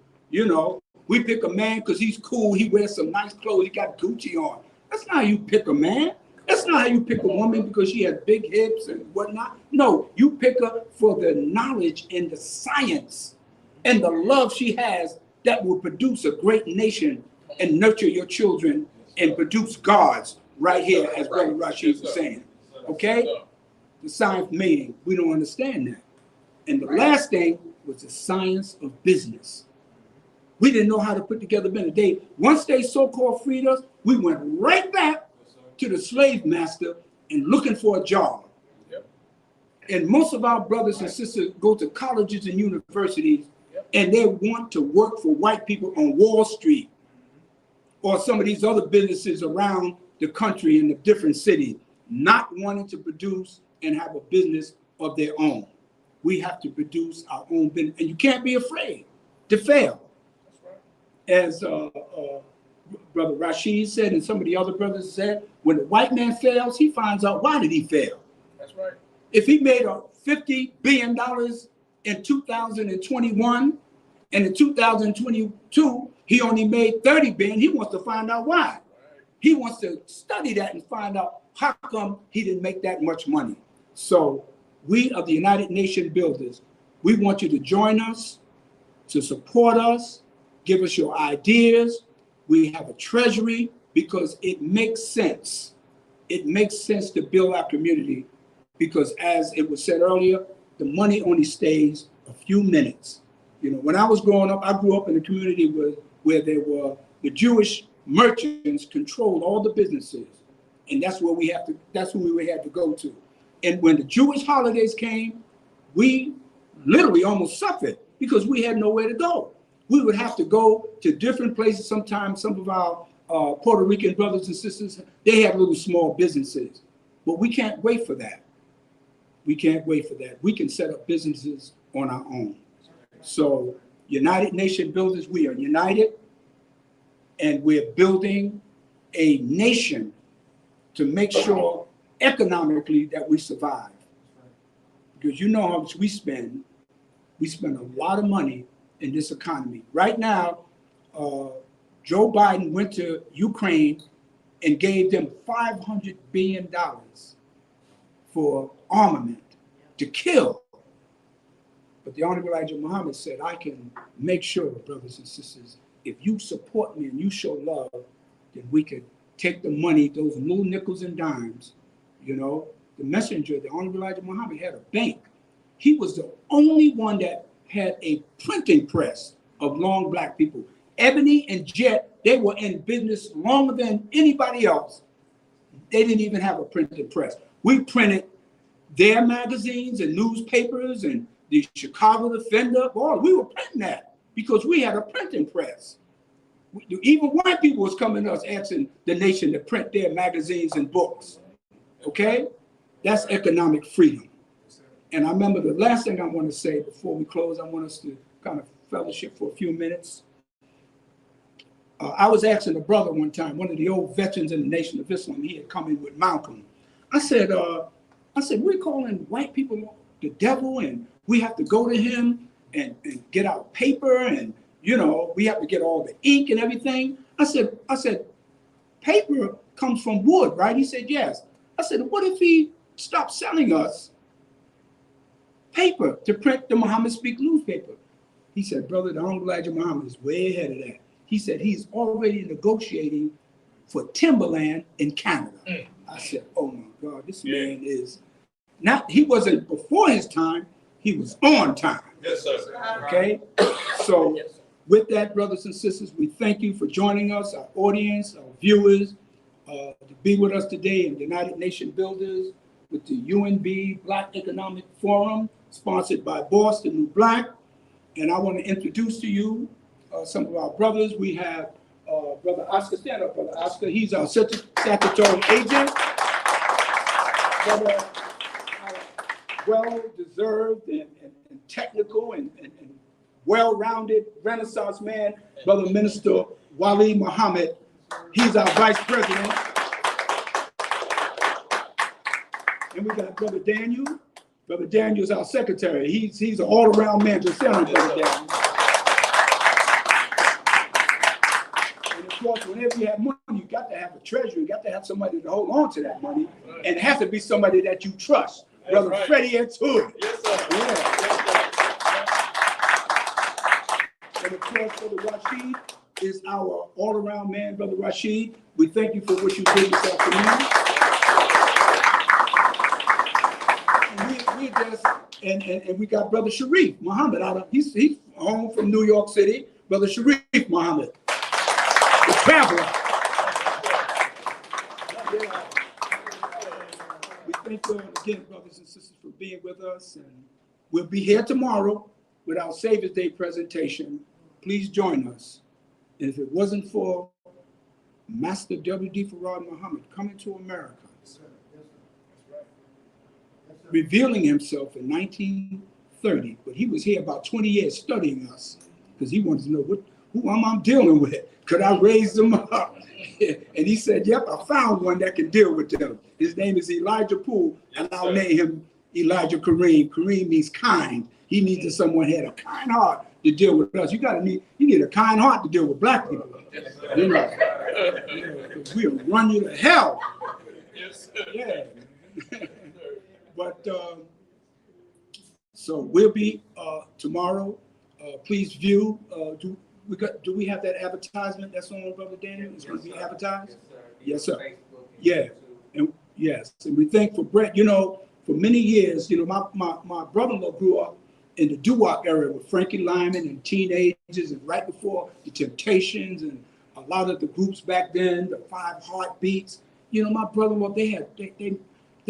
We pick a man because he's cool, he wears some nice clothes, he got Gucci on. That's not how you pick a man. That's not how you pick a woman because she has big hips and whatnot. No, you pick her for the knowledge and the science and the love she has that will produce a great nation and nurture your children and produce gods right here, as Brother Rashid was saying. Okay? The science of mating, we don't understand that. And the last thing was the science of business. We didn't know how to put together business. Once they so-called freed us, we went right back to the slave master and looking for a job. Yep. And most of our brothers and sisters go to colleges and universities, and they want to work for white people on Wall Street or some of these other businesses around the country in the different cities, not wanting to produce and have a business of their own. We have to produce our own business, and you can't be afraid to fail. as Brother Rashid said, and some of the other brothers said, when the white man fails, he finds out why did he fail. That's right. If he made $50 billion in 2021, and in 2022, he only made 30 billion, he wants to find out why. He wants to study that and find out how come he didn't make that much money. So we of the United Nations Builders, we want you to join us, to support us, give us your ideas. We have a treasury because it makes sense. It makes sense to build our community because as it was said earlier, the money only stays a few minutes. You know, when I was growing up, I grew up in a community where there were the Jewish merchants controlled all the businesses. And that's where we had to go to. And when the Jewish holidays came, we literally almost suffered because we had nowhere to go. We would have to go to different places. Sometimes some of our Puerto Rican brothers and sisters, they have little small businesses, but we can't wait for that. We can't wait for that. We can set up businesses on our own. So United Nation Builders, we are united and we're building a nation to make sure economically that we survive. Because you know how much we spend a lot of money in this economy. Right now, Joe Biden went to Ukraine and gave them $500 billion for armament to kill. But the Honorable Elijah Muhammad said, I can make sure, brothers and sisters, if you support me and you show love, then we could take the money, those little nickels and dimes, you know. The messenger, the Honorable Elijah Muhammad, had a bank. He was the only one that had a printing press of long black people. Ebony and Jet, they were in business longer than anybody else. They didn't even have a printing press. We printed their magazines and newspapers and the Chicago Defender. Boy, we were printing that because we had a printing press. Even white people was coming to us asking the nation to print their magazines and books. Okay? That's economic freedom. And I remember the last thing I want to say before we close, I want us to kind of fellowship for a few minutes. I was asking a brother one time, one of the old veterans in the Nation of Islam, he had come in with Malcolm. I said, we're calling white people the devil and we have to go to him and get our paper and, you know, we have to get all the ink and everything. I said, paper comes from wood, right? He said, yes. I said, what if he stopped selling us paper to print the Muhammad Speak newspaper? He said, brother, the Honorable Elijah Muhammad is way ahead of that. He said, he's already negotiating for timberland in Canada. I said, oh my God, this man is not, he wasn't before his time, he was on time. Yes, sir. Okay? So with that, brothers and sisters, we thank you for joining us, our audience, our viewers, to be with us today in United Nation Builders with the UNB Black Economic Forum, sponsored by Boss, the New Black. And I want to introduce to you some of our brothers. We have Brother Oscar, stand up, Brother Oscar. He's our statutory agent. Brother, well-deserved and technical and well-rounded Renaissance man, Brother Minister Wali Muhammad. He's our vice president. And we got Brother Daniel. Brother Daniel is our secretary. He's an all-around man. Just tell him, Brother Daniel. And of course, whenever you have money, you got to have a treasurer. You got to have somebody to hold on to that money. And it has to be somebody that you trust. That's Brother right. Freddie X. Hood. Yes, sir. Yeah. And of course, Brother Rashid is our all-around man, Brother Rashid. We thank you for what you did this afternoon. And we got Brother Sharif Muhammad out of, he's home from New York City. Brother Sharif Muhammad, the traveler. We thank you again, brothers and sisters, for being with us. And we'll be here tomorrow with our Savior's Day presentation. Please join us. And if it wasn't for Master W.D. Farad Muhammad coming to America, revealing himself in 1930, but he was here about 20 years studying us because he wanted to know who am I dealing with? Could I raise them up? And he said, yep, I found one that can deal with them. His name is Elijah Poole, and I'll name him Elijah Kareem. Kareem means kind. He needed someone who had a kind heart to deal with us. You need a kind heart to deal with black people. You know, we'll run you to hell. Yeah. But so we'll be tomorrow. Please view. Do we have that advertisement that's on, Brother Daniel? It's going to be advertised? Yes, sir. Yeah. And yes, and we thank for Brett. You know, for many years, you know, my brother-in-law grew up in the doo-wop era with Frankie Lyman and Teenagers, and right before the Temptations and a lot of the groups back then, the Five Heartbeats. You know, my brother-in-law, they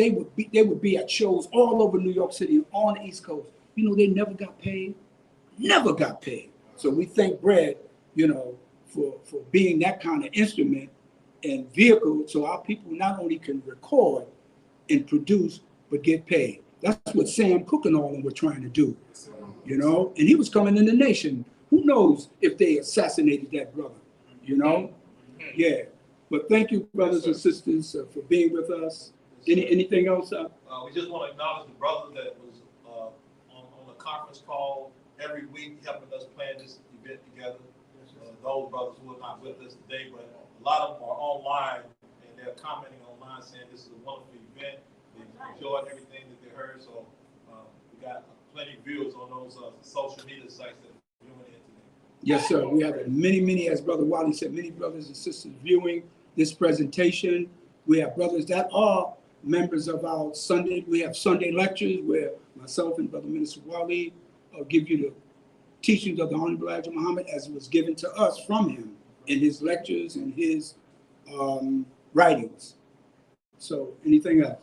would be at shows all over New York City, on the East Coast. You know, they never got paid. Never got paid. So we thank Brad, you know, for being that kind of instrument and vehicle so our people not only can record and produce, but get paid. That's what Sam Cooke and all of them were trying to do, you know? And he was coming in the nation. Who knows if they assassinated that brother, you know? Yeah. But thank you, brothers and sisters, for being with us. Anything else? We just want to acknowledge the brother that was on a conference call every week helping us plan this event together. Those brothers who are not with us today, but a lot of them are online and they're commenting online saying this is a wonderful event. They enjoyed everything that they heard. So we got plenty of viewers on those social media sites that are viewing it today. Yes, sir. We have many, as Brother Wally said, many brothers and sisters viewing this presentation. We have brothers that are members of our Sunday. We have Sunday lectures where myself and Brother Minister Wally give you the teachings of the Honorable Elijah Muhammad as it was given to us from him in his lectures and his writings. So anything else?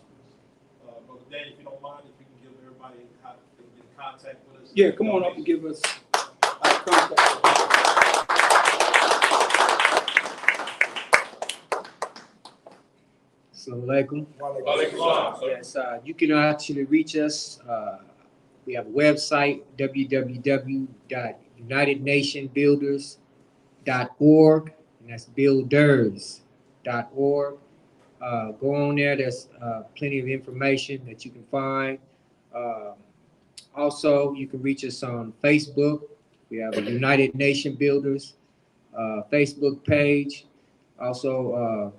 Brother Danny, if you don't mind, if you can give everybody how they can get in contact with us. Yeah, come on up and give us our contact. Assalamu alaikum. Yes, you can actually reach us. We have a website, www.unitednationbuilders.org, and that's builders.org. Go on there. There's plenty of information that you can find. Also, you can reach us on Facebook. We have a United Nation Builders Facebook page. Also,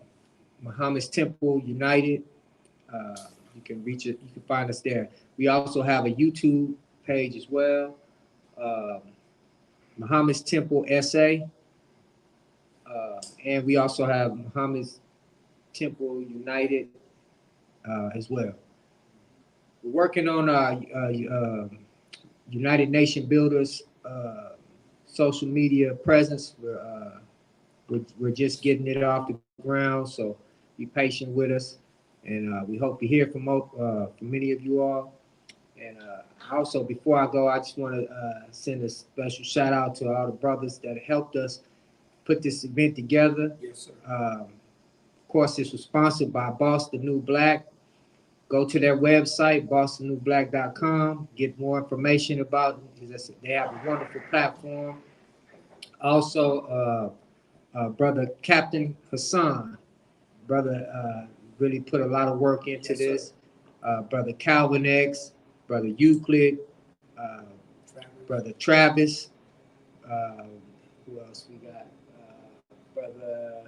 Muhammad's Temple United. You can reach it. You can find us there. We also have a YouTube page as well. Muhammad's Temple SA. And we also have Muhammad's Temple United as well. We're working on United Nation Builders social media presence. We're just getting it off the ground, so be patient with us. And we hope to hear from many of you all. And also, before I go, I just want to send a special shout out to all the brothers that helped us put this event together. Yes, sir. Of course, this was sponsored by Boss the New Black. Go to their website, bostonnewblack.com. Get more information about it. They have a wonderful platform. Also, Brother Captain Hassan, brother really put a lot of work into this. Brother Calvin X, Brother Euclid, Brother Travis. Who else we got? Brother.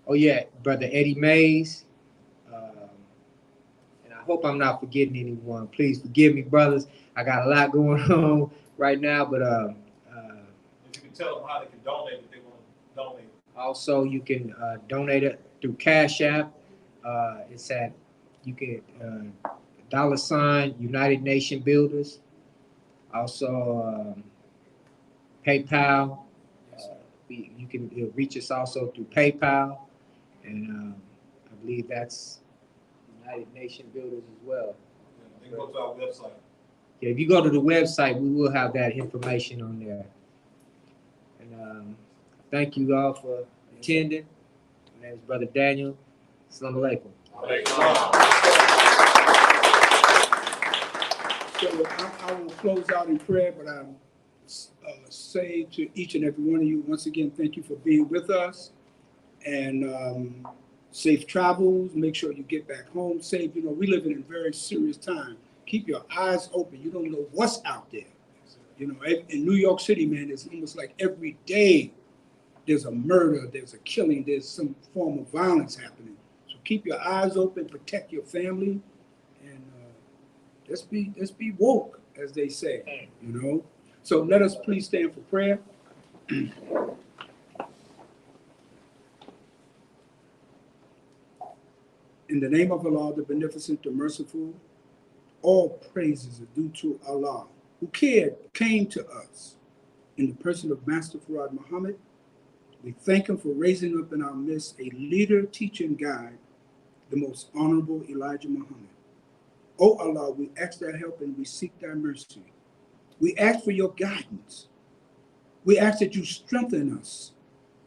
Oh yeah, Brother Eddie Mays. And I hope I'm not forgetting anyone. Please forgive me, brothers. I got a lot going on right now, but if you can tell them how they can donate if they want to donate. Also, you can donate it through Cash App. It's at $ United Nation Builders. Also, PayPal. You can reach us also through PayPal, and I believe that's United Nation Builders as well. Yeah, they go to our website. Yeah, if you go to the website, we will have that information on there. And thank you all for attending. My name is Brother Daniel. Assalamu alaikum. So I will close out in prayer, but I say to each and every one of you, once again, thank you for being with us. And safe travels. Make sure you get back home safe. You know, we live in a very serious time. Keep your eyes open. You don't know what's out there. You know, in New York City, man, it's almost like every day there's a murder, there's a killing, there's some form of violence happening. So keep your eyes open, protect your family, and let's be woke, as they say, you know. So let us please stand for prayer. In the name of Allah, the Beneficent, the Merciful, all praises are due to Allah, who came to us in the person of Master Fard Muhammad. We thank him for raising up in our midst a leader, teacher, and guide, the most honorable Elijah Muhammad. O Allah, we ask thy help and we seek thy mercy. We ask for your guidance. We ask that you strengthen us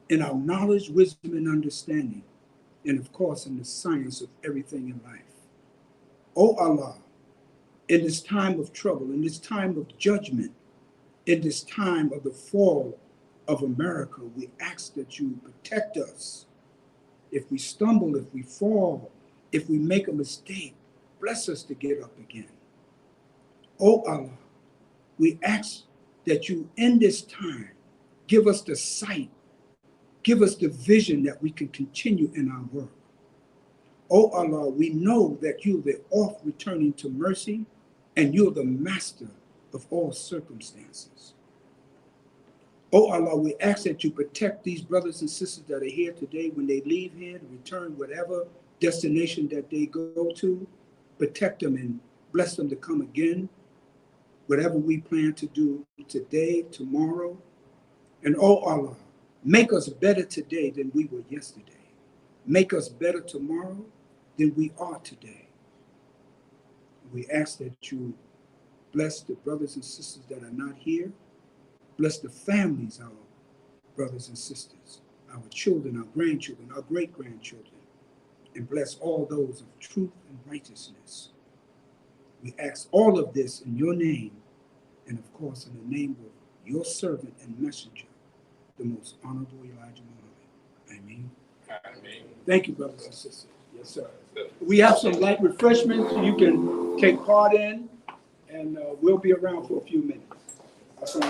in our knowledge, wisdom, and understanding, and of course in the science of everything in life. O Allah, in this time of trouble, in this time of judgment, in this time of the fall of America, we ask that you protect us. If we stumble, if we fall, if we make a mistake, bless us to get up again. O Allah, we ask that you in this time give us the sight, give us the vision that we can continue in our work. O Allah, we know that you're the oft returning to mercy and you're the master of all circumstances. O Allah, we ask that you protect these brothers and sisters that are here today when they leave here to return whatever destination that they go to. Protect them and bless them to come again. Whatever we plan to do today, tomorrow. And oh Allah, make us better today than we were yesterday. Make us better tomorrow than we are today. We ask that you bless the brothers and sisters that are not here. Bless the families, our brothers and sisters, our children, our grandchildren, our great-grandchildren, and bless all those of truth and righteousness. We ask all of this in your name, and of course in the name of your servant and messenger, the most honorable Elijah Muhammad. Amen. Amen. Thank you, brothers and sisters. Yes, sir. We have some light refreshments you can take part in, and we'll be around for a few minutes. Yes, sir.